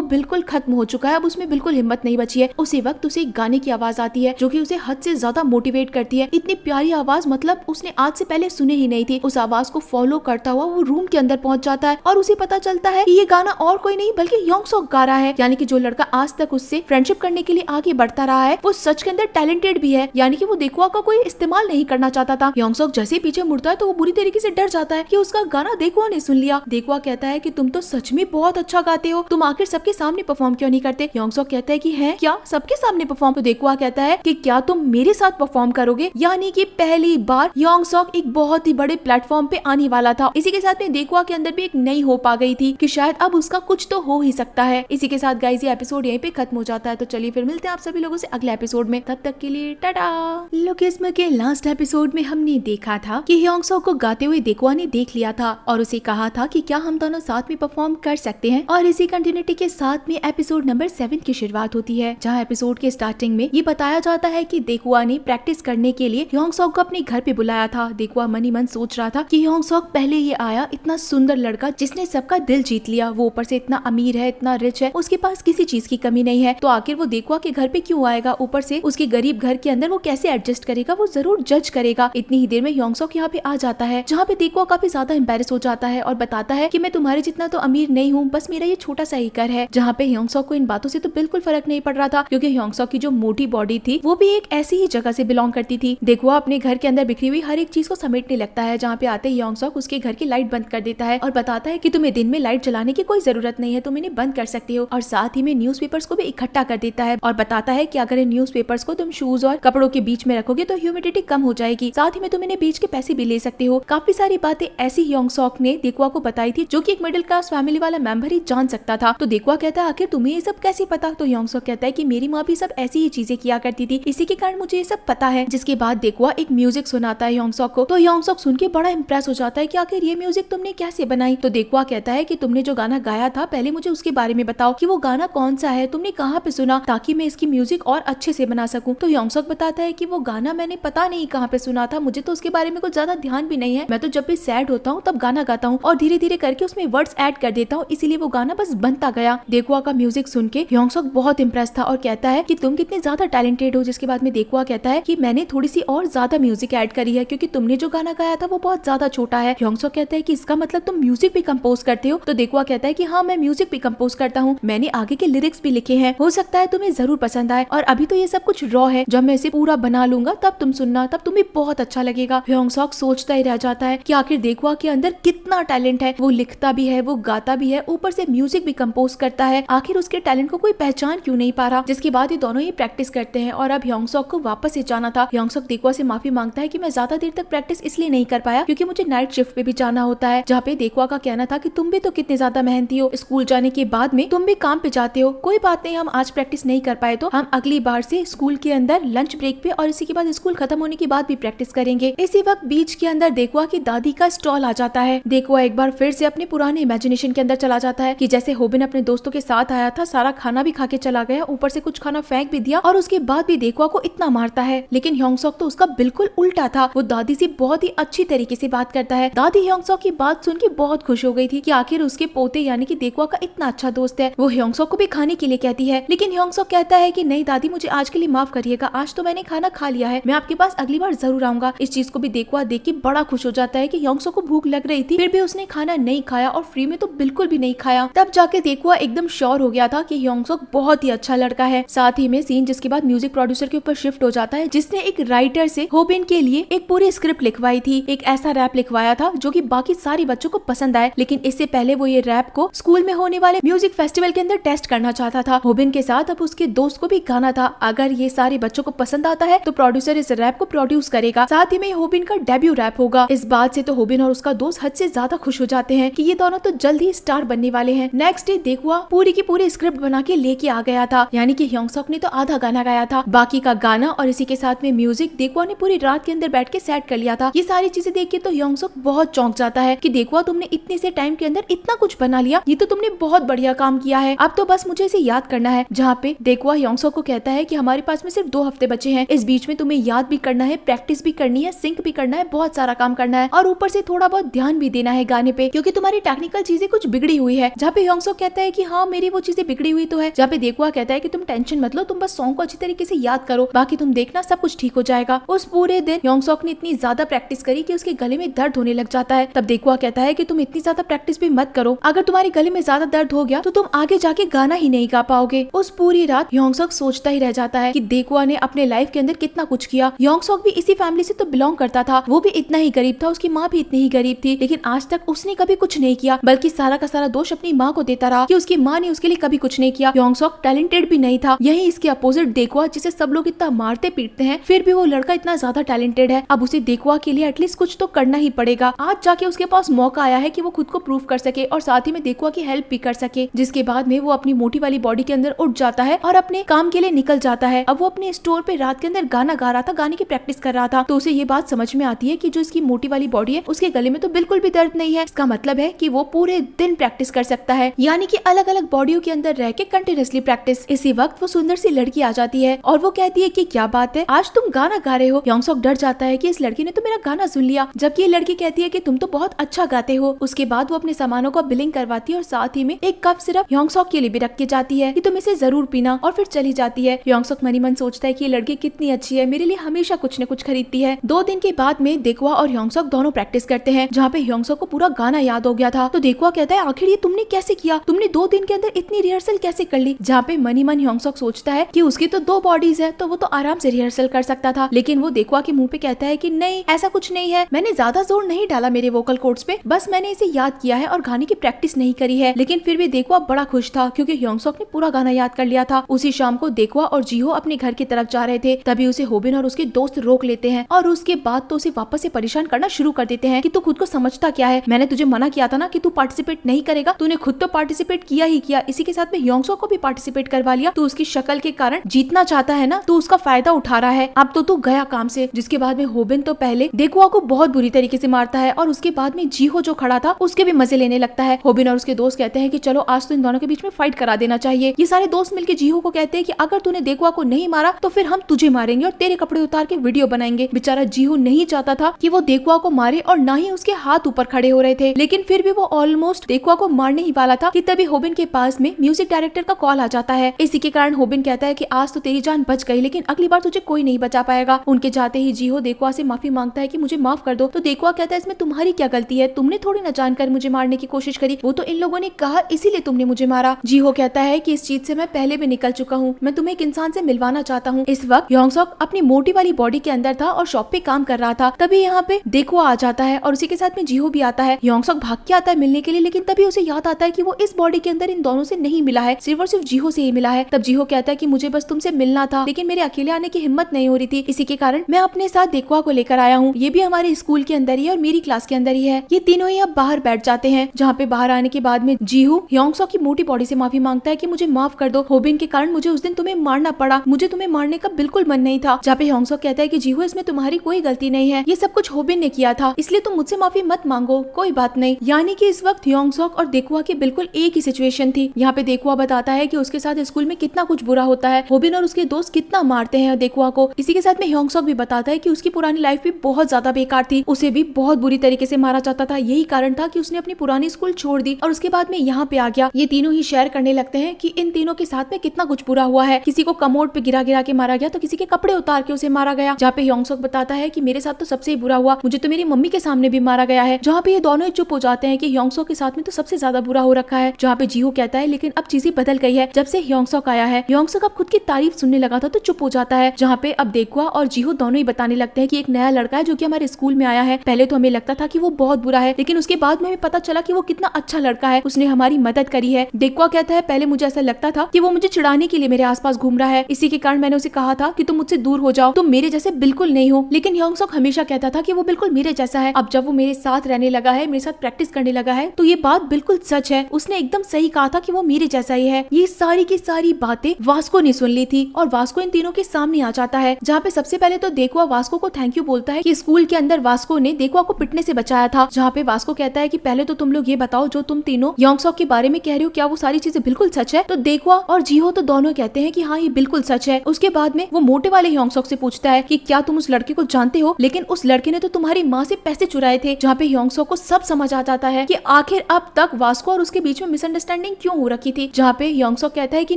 बिल्कुल खत्म हो चुका है, अब उसमें बिल्कुल हिम्मत नहीं बची है। उसी वक्त उसे एक गाने की आवाज आती है जो कि उसे हद से ज्यादा मोटिवेट करती है। इतनी प्यारी आवाज, मतलब उसने आज से पहले सुनी ही नहीं थी। उस आवाज को फॉलो करता हुआ वो रूम के अंदर पहुंच जाता है और उसे पता चलता है कि ये गाना और कोई नहीं बल्कि ह्योंग-सॉक गा रहा है, यानी कि जो लड़का आज तक उससे फ्रेंडशिप करने के लिए आगे बढ़ता रहा है वो सच के अंदर टैलेंटेड भी है, यानी कि वो देखुआ का कोई इस्तेमाल नहीं करना चाहता था। ह्योंग-सॉक जैसे ही पीछे मुड़ता है तो वो बुरी तरीके से डर जाता है कि उसका गाना देखुआ ने सुन लिया। देखुआ कहता है कि तुम तो सच में बहुत अच्छा गाते हो, तुम आखिर सबके सामने परफॉर्म क्यों नहीं करते? ह्योंग-सॉक कहता है कि है क्या सबके सामने परफॉर्म? तो देखुआ कहता है कि क्या तुम मेरे साथ परफॉर्म करोगे? यानी कि पहली बार ह्योंग-सॉक एक बहुत ही बड़े प्लेटफॉर्म पे आने वाला था। इसी के साथ में देखुआ के अंदर भी एक नई होप आ गई थी कि शायद अब उसका कुछ तो हो ही सकता है। इसी के साथ गाइस ये एपिसोड यहीं पे खत्म हो जाता है। तो चलिए फिर मिलते हैं आप सभी लोगों से अगले एपिसोड में, तब तक के लिए टाटा। लुकिस्म के लास्ट एपिसोड में हमने देखा था कि ह्योंग-सॉक को गाते हुए देखुआ ने देख लिया था और उसे कहा था कि क्या हम दोनों साथ में परफॉर्म कर सकते हैं। और इसी कंटिन्यूटी के साथ में एपिसोड नंबर 7 की शुरुआत होती है, जहाँ एपिसोड के स्टार्टिंग में ये बताया जाता है कि देखुआ ने प्रैक्टिस करने के लिए ह्योंग-सॉक को अपने घर पे बुलाया था। देखुआ मन ही मन सोच रहा था कि ह्योंग-सॉक पहले ये आया, इतना सुंदर लड़का जिसने सबका दिल जीत लिया, वो ऊपर से इतना अमीर है, इतना रिच है, उसके पास किसी चीज की कमी नहीं है, तो आखिर वो देखुआ के घर पे क्यों आएगा? ऊपर से उसके गरीब घर के अंदर वो कैसे एडजस्ट करेगा? वो जरूर जज करेगा। इतनी ही देर में ह्योंग-सॉक यहाँ पे आ जाता है, जहाँ पे देखुआ काफी ज्यादा एम्बैरेस हो जाता है और बताता है कि मैं तुम्हारे जितना तो अमीर नहीं हूँ, बस मेरा ये छोटा सा ही घर है। जहाँ पे ह्योंग-सॉक को इन बातों से तो बिल्कुल फर्क नहीं पड़ रहा था, क्योंकि ह्योंग-सॉक की जो मोटी बॉडी थी वो भी एक ऐसी ही जगह से बिलोंग करती थी। देखुआ अपने घर के अंदर बिखरी हुई हर एक चीज को समेटने लगता है। जहाँ पे आते ही ह्योंग-सॉक उसके घर की लाइट बंद कर देता है और बताता है कि तुम्हें दिन में लाइट जलाने की कोई जरूरत नहीं है, तुम इन्हें बंद कर सकते हो। और साथ ही में न्यूज़पेपर्स को भी इकट्ठा कर देता है और बताता है कि अगर इन न्यूज़पेपर्स को तुम शूज और कपड़ों के बीच में रखोगे तो ह्यूमिडिटी कम हो जाएगी, साथ ही में तुम इन्हें बेच के पैसे भी ले सकते हो। काफी सारी बातें ऐसी ह्योंग-सॉक ने देखुआ को बताई थी जो कि एक मिडिल क्लास फैमिली वाला मेंबर ही जान सकता था। तो देखुआ कहता है आखिर तुम्हें ये सब कैसे पता? तो ह्योंग-सॉक कहता है कि मेरी माँ भी सब ऐसी ही चीजें किया करती थी, इसी के कारण मुझे ये सब पता है। जिसके बाद देखुआ एक म्यूजिक सुनाता है ह्योंग-सॉक को, तो ह्योंग-सॉक सुन के बड़ा इंप्रेस हो जाता है कि आखिर ये म्यूजिक तुमने कैसे बनाई? तो देखुआ कहता है कि तुमने जो गाना गाया था पहले मुझे उसके बारे में बताओ कि वो गाना कौन सा है, तुमने कहाँ पे सुना, ताकि मैं इसकी म्यूजिक और अच्छे से बना सकूं। तो ह्योंग-सॉक बताता है कि वो गाना मैंने पता नहीं कहाँ पे सुना था, मुझे तो उसके बारे में कुछ ज्यादा ध्यान भी नहीं है, मैं तो जब भी सैड होता हूँ तब गाना गाता हूँ और धीरे धीरे करके उसमें वर्ड्स ऐड ऐड कर देता हूँ, इसीलिए वो गाना बस बनता गया। देखुआ का म्यूजिक सुन के ह्योंग-सॉक बहुत इम्प्रेस था और कहता है कि तुम कितने ज्यादा टैलेंटेड हो। जिसके बाद में देखुआ कहता है कि मैंने थोड़ी सी और ज्यादा म्यूजिक ऐड करी है क्योंकि तुमने जो गाना गाया था वो बहुत ज्यादा छोटा है। ह्योंग-सॉक कहता है कि इसका मतलब तुम म्यूजिक भी कंपोज करते हो। तो देखुआ कहता है कि हाँ, मैं म्यूजिक भी कंपोज करता हूँ, मैंने आगे के लिरिक्स भी लिखे हैं, हो सकता है तुम्हें जरूर पसंद आए। और अभी तो ये सब कुछ रॉ है, जब मैं इसे पूरा बना लूंगा तब तुम सुनना, तब तुम्हें बहुत अच्छा लगेगा। ह्योंग-सॉक सोचता ही रह जाता है कि आखिर देखुआ के अंदर कितना टैलेंट है, वो लिखता भी है, वो गाता भी है, ऊपर से म्यूजिक भी कंपोज करता है, आखिर उसके टैलेंट को कोई पहचान क्यों नहीं पा रहा। जिसके बाद ये दोनों ही प्रैक्टिस करते हैं और अब ह्योंग-सॉक को वापस से जाना था। ह्योंग-सॉक देखुआ से माफी मांगता है कि मैं ज्यादा देर तक प्रैक्टिस इसलिए नहीं कर पाया क्योंकि मुझे नाइट शिफ्ट पे भी जाना होता है। जहाँ पे देखुआ का कहना था कि तुम भी तो कितने ज्यादा मेहनती हो, स्कूल जाने के बाद में तुम भी काम पे जाते हो, कोई बात नहीं, हम आज प्रैक्टिस नहीं कर पाए तो हम अगली बार से स्कूल के अंदर लंच ब्रेक पे और इसी के बाद स्कूल खत्म होने के बाद भी प्रैक्टिस करेंगे। इसी वक्त बीच के अंदर देखुआ की दादी का स्टॉल आ जाता है। देखुआ एक बार फिर से अपने पुराने इमेजिनेशन के अंदर चला जाता है कि जैसे होबिन अपने दोस्तों के साथ आया था, सारा खाना भी खा के चला गया, ऊपर से कुछ खाना फेंक भी दिया और उसके बाद भी देखुआ को इतना मारता है। लेकिन ह्योंग-सॉक तो उसका बिल्कुल उल्टा था, वो दादी से बहुत ही अच्छी तरीके से बात करता है। दादी ह्योंग-सॉक की बात सुन के बहुत खुश हो गई थी कि आखिर उसके पोते यानी कि देखुआ का इतना अच्छा दोस्त है। वो ह्योंग-सॉक को भी खाने के लिए कहती है, लेकिन ह्योंग-सॉक कहता है कि नहीं दादी, मुझे आज के लिए माफ करिएगा, आज तो मैंने खाना खा लिया है, मैं आपके पास अगली बार जरूर आऊंगा। इस चीज को भी देखुआ देख के बड़ा खुश हो जाता है कि ह्योंग-सॉक को भूख लग रही थी, फिर भी उसने खाना नहीं खाया और फ्री में तो बिल्कुल भी नहीं खाया। तब जाके देखुआ एकदम श्योर हो गया था कि ह्योंग-सॉक बहुत ही अच्छा लड़का है। साथ ही में सीन जिसके बाद म्यूजिक प्रोड्यूसर के ऊपर शिफ्ट हो जाता है, जिसने एक राइटर से होबिन के लिए एक पूरी स्क्रिप्ट लिखवाई थी, एक ऐसा रैप लिखवाया था जो कि बाकी सारे बच्चों को पसंद आए। लेकिन इससे पहले वो ये रैप को स्कूल में होने वाले म्यूजिक फेस्टिवल के अंदर टेस्ट करना चाहता था। होबिन के साथ अब उसके दोस्त को भी गाना था। अगर ये सारे बच्चों को पसंद आता है तो प्रोड्यूसर इस रैप को प्रोड्यूस करेगा, साथ ही में होबिन का डेब्यू रैप होगा। इस बात से तो होबिन और उसका दोस्त हद से ज्यादा खुश हो जाते हैं कि ये दोनों तो जल्द ही स्टार बनने वाले हैं। नेक्स्ट डे देखुआ पूरी की पूरी स्क्रिप्ट बना के लेके आ गया था, यानी कि ह्योंग-सॉक ने तो आधा गाना गाया था, बाकी का गाना और इसी के साथ में म्यूजिक देखुआ ने पूरी रात के अंदर बैठ के सेट कर लिया था। ये सारी चीजें देख के तो ह्योंग-सॉक बहुत चौंक जाता है कि देखुआ तुमने इतने से टाइम के अंदर इतना कुछ बना लिया, ये तो तुमने बहुत बढ़िया काम किया है, अब तो बस मुझे इसे याद करना है। जहाँ पे देखुआ ह्योंग-सॉक को कहता है कि हमारे पास में सिर्फ 2 हफ्ते बचे हैं, इस बीच में तुम्हें याद भी करना है, प्रैक्टिस भी करनी है, सिंक भी करना है, बहुत सारा काम करना है और ऊपर से थोड़ा बहुत ध्यान भी देना है गाने पे क्योंकि तुम्हारी टेक्निकल चीजें कुछ बिगड़ी हुई है। जहाँ पे ह्योंग-सॉक कहता है कि हाँ, मेरी वो चीजें बिगड़ी हुई तो है। जहाँ पे देखुआ कहता है कि तुम टेंशन मत लो, तुम बस सॉन्ग को अच्छी तरीके से याद करो, बाकी तुम देखना सब कुछ ठीक हो जाएगा। उस पूरे दिन ह्योंग-सॉक ने इतनी ज्यादा प्रैक्टिस करी कि उसके गले में दर्द होने लग जाता है। तब देखुआ कहता है कि तुम इतनी ज्यादा प्रैक्टिस भी मत करो, अगर तुम्हारे गले में ज्यादा दर्द हो गया तो तुम आगे जाके गाना ही नहीं गा पाओगे। उस पूरी रात ह्योंग-सॉक सोचता ही रह जाता है कि देखुआ ने अपने लाइफ के अंदर कितना कुछ किया। ह्योंग-सॉक भी इसी फैमिली से तो बिलोंग करता था, वो भी इतना ही गरीब था, उसकी माँ भी इतनी ही गरीब थी, लेकिन आज तक उसने कभी कुछ नहीं किया, बल्कि सारा का सारा दोष अपनी माँ को देता रहा कि उसकी माँ ने उसके लिए कभी कुछ नहीं किया। ह्योंग-सॉक टैलेंटेड भी नहीं था, यही इसके अपोजिट देखुआ, जिसे सब लोग इतना मारते पीटते हैं, फिर भी वो लड़का इतना ज्यादा टैलेंटेड है। अब उसे देखुआ के लिए एटलीस्ट कुछ तो करना ही पड़ेगा। आज जाके उसके पास मौका आया है कि वो खुद को प्रूव कर सके और साथ ही में देखुआ की हेल्प भी कर सके। जिसके बाद में वो अपनी मोटी वाली बॉडी के अंदर उठ जाता है और अपने काम के लिए निकल जाता है। अब वो अपने स्टोर पे रात के अंदर गाना गा रहा था, गाने की प्रैक्टिस कर रहा था, तो उसे ये बात समझ में आती है कि जो इसकी मोटी वाली बॉडी है उसके गले में तो बिल्कुल भी दर्द नहीं है। इसका मतलब है कि वो पूरे दिन प्रैक्टिस कर सकता है, यानी कि अलग अलग बॉडियों के अंदर रह के कंटिन्यूअसली प्रैक्टिस। इसी वक्त वो सुंदर सी लड़की आ जाती है और वो कहती है कि क्या बात है, आज तुम गाना गा रहे हो। ह्योंग-सॉक डर जाता है कि इस लड़की ने तो मेरा गाना सुन लिया, जबकि ये लड़की कहती है कि तुम तो बहुत अच्छा गाते हो। उसके बाद वो अपने सामानों का बिलिंग करवाती है और साथ ही में एक कप सिर्फ ह्योंग-सॉक के लिए भी रख के जाती है कि तुम इसे जरूर पीना, और फिर चली जाती है। ह्योंग-सॉक मनी मन सोचता है कि ये लड़की कितनी अच्छी है, मेरे लिए हमेशा कुछ न कुछ खरीदती है। 2 दिन के बाद में देखुआ और ह्योंग-सॉक दोनों प्रैक्टिस करते हैं, जहाँ पे ह्योंग-सॉक को पूरा गाना याद हो गया था। तो देखुआ कहता है आखिर ये तुमने कैसे किया, तुमने 2 दिन के अंदर इतनी रिहर्सल कैसे कर ली। जहाँ पे मनी मन ह्योंग-सॉक सोचता है कि उसकी तो 2 बॉडीज है, तो वो तो आराम से रिहर्सल कर सकता था, लेकिन वो देखुआ के मुंह पे कहता है कि नहीं, ऐसा कुछ नहीं है, मैंने ज्यादा जोर नहीं डाला मेरे वोकल कोर्ड्स पे, बस मैंने इसे याद किया है और गाने की प्रैक्टिस नहीं करी है। लेकिन फिर भी देखुआ बड़ा खुश था क्योंकि ह्योंग-सॉक ने पूरा गाना याद कर लिया था। उसी शाम को देखुआ और जीहो अपने घर की तरफ जा रहे थे, तभी उसे होबिन और उसके दोस्त रोक लेते हैं और उसके बाद तो उसे वापस से परेशान करना शुरू कर देते हैं कि तू खुद को समझता क्या है, मैंने तुझे मना किया था ना कि तू पार्टिसिपेट नहीं करेगा, तूने खुद तो पार्टिसिपेट किया ही किया, इसी के साथ में ह्योंग-सॉक को भी पार्टिसिपेट करवा लिया, तू उसकी शक्ल के कारण जीतना चाहता है ना, तू उसका फायदा उठा रहा है, अब तो तू गया काम से। जिसके बाद में होबिन तो पहले देखुआ को बहुत बुरी तरीके से मारता है और उसके बाद में जीहो जो खड़ा था उसके भी मजे लेने लगता है। होबिन और उसके दोस्त कहते हैं कि चलो आज तो इन दोनों के बीच में फाइट करा देना चाहिए। ये सारे दोस्त मिलकर जीहो को कहते हैं कि अगर तूने देखुआ को नहीं मारा तो फिर हम तुझे मारेंगे और तेरे कपड़े उतार के वीडियो बनाएंगे। बेचारा जीहो नहीं चाहता था कि वो देखुआ को मारे और ना ही उसके हाथ ऊपर खड़े हो रहे थे, लेकिन फिर भी वो ऑलमोस्ट ऑलमोस्ट देखुआ को मारने ही वाला था कि तभी होबिन के पास में म्यूजिक डायरेक्टर का कॉल आ जाता है। इसी के कारण होबिन कहता है कि आज तो तेरी जान बच गई, लेकिन अगली बार तुझे कोई नहीं बचा पाएगा। उनके जाते ही जीहो देखुआ से माफी मांगता है कि मुझे माफ कर दो। तो देखुआ कहता है इसमें तुम्हारी क्या गलती है, तुमने थोड़ी न जानकर मुझे मारने की कोशिश करी, वो तो इन लोगों ने कहा इसीलिए तुमने मुझे मारा। जीहो कहता है कि इस चीज से मैं पहले भी निकल चुका हूँ, मैं तुम्हें एक इंसान से मिलवाना चाहता हूँ। इस वक्त योंगसॉक अपनी मोटी वाली बॉडी के अंदर था और शॉप पे काम कर रहा था। तभी यहाँ पे देखुआ आ जाता है और उसी के साथ में जीहो भी आता है। योंगसॉक भाग के आता है मिलने के लिए, लेकिन तभी उसे याद आता है कि वो इस बॉडी के अंदर इन दोनों से नहीं मिला है, सिर्फ और सिर्फ जीहो से ही मिला है। तब जीहो कहता है कि मुझे बस तुमसे मिलना था, लेकिन मेरे अकेले आने की हिम्मत नहीं हो रही थी, इसी के कारण मैं अपने साथ देखुआ को लेकर आया हूँ। ये भी हमारे स्कूल के अंदर ही है और मेरी क्लास के अंदर ही है। ये तीनों ही अब बाहर बैठ जाते हैं, जहाँ पे बाहर आने के बाद में जीहो योंगसॉक की मोटी बॉडी से माफी मांगता है कि मुझे माफ कर दो, होबिन के कारण मुझे उस दिन तुम्हें मारना पड़ा, मुझे तुम्हें मारने का बिल्कुल मन नहीं था। जहाँ पे योंगसॉक कहता है कि जीहो इसमें तुम्हारी कोई गलती नहीं है, ये सब कुछ होबिन ने किया था, इसलिए तुम मुझसे माफी मत मांगो, कोई बात नहीं। यानी कि इस वक्त योंगसॉक और देखुआ की बिल्कुल एक ही सिचुएशन थी। यहाँ पे देखुआ बताता है कि उसके साथ स्कूल में कितना कुछ बुरा होता है, होबिन और उसके दोस्त कितना मारते हैं देखुआ को। इसी के साथ में योंगसॉक भी बताता है कि उसकी पुरानी लाइफ भी बहुत ज्यादा बेकार थी, उसे भी बहुत बुरी तरीके से मारा जाता था, यही कारण था कि उसने अपनी पुरानी स्कूल छोड़ दी और उसके बाद में यहाँ पे आ गया। ये तीनों ही शेयर करने लगते हैं कि इन तीनों के साथ में कितना कुछ बुरा हुआ है, किसी को कमोड पे गिरा गिरा के मारा गया, तो किसी के कपड़े उतार के उसे मारा गया। जहाँ पे योंगसॉक बताता है कि मेरे साथ तो सबसे ही बुरा हुआ, मुझे तो मेरी मम्मी के सामने भी मारा गया है। जहाँ पे ये दोनों चुप हो जाते हैं कि योंगसॉक के साथ में तो सबसे ज्यादा बुरा हो रखा है। जहाँ पे जीहो कहता है लेकिन अब चीजें बदल गई है, जब से योंगसॉक आया है। योंगसॉक अब खुद की तारीफ सुनने लगा था तो चुप हो जाता है। जहाँ पे अब देखुआ और जीहो दोनों ही बताने लगते हैं कि एक नया लड़का है जो कि हमारे स्कूल में आया है, पहले तो हमें लगता था कि वो बहुत बुरा है, लेकिन उसके बाद में हमें पता चला कि वो कितना अच्छा लड़का है, उसने हमारी मदद करी है। देखुआ कहता है पहले मुझे ऐसा लगता था कि वो मुझे चिढ़ाने के लिए मेरे आसपास घूम रहा है, इसी के कारण मैंने उसे कहा था कि तुम मुझसे दूर हो जाओ, तुम मेरे जैसे बिल्कुल नहीं हो। लेकिन योंगसॉक हमेशा कहता था कि वो बिल्कुल मेरे जैसा है। अब जब वो मेरे साथ रहने लगा है, मेरे साथ प्रैक्टिस करने लगा है, तो ये बात बिल्कुल सच है, उसने एकदम सही कहा था कि वो मेरे जैसा ही है। ये सारी की सारी बातें वास्को ने सुन ली थी और वास्को इन तीनों के सामने आ जाता है। जहाँ पे सबसे पहले तो देखुआ वास्को को थैंक यू बोलता है कि स्कूल के अंदर वास्को ने देखुआ को पिटने से बचाया था। जहाँ पे वास्को कहता है कि पहले तो तुम लोग ये बताओ जो तुम तीनों योंगसॉक के बारे में कह रहे हो, क्या वो सारी चीजें बिल्कुल सच है? तो देखुआ और जीहो तो दोनों कहते हैं कि हाँ ये बिल्कुल सच है। उसके बाद में वो मोटे वाले योंगसॉक से पूछता है कि क्या तुम उस लड़के को जानते हो, लेकिन उस लड़के ने तो तुम्हारी माँ से पैसे चुराए थे। जहाँ पे योंगसॉक को सब समझ आ जाता है कि आखिर अब तक वास्को और उसके बीच में मिसअंडरस्टैंडिंग क्यों हो रखी थी। जहाँ पे योंगसॉक कहता है कि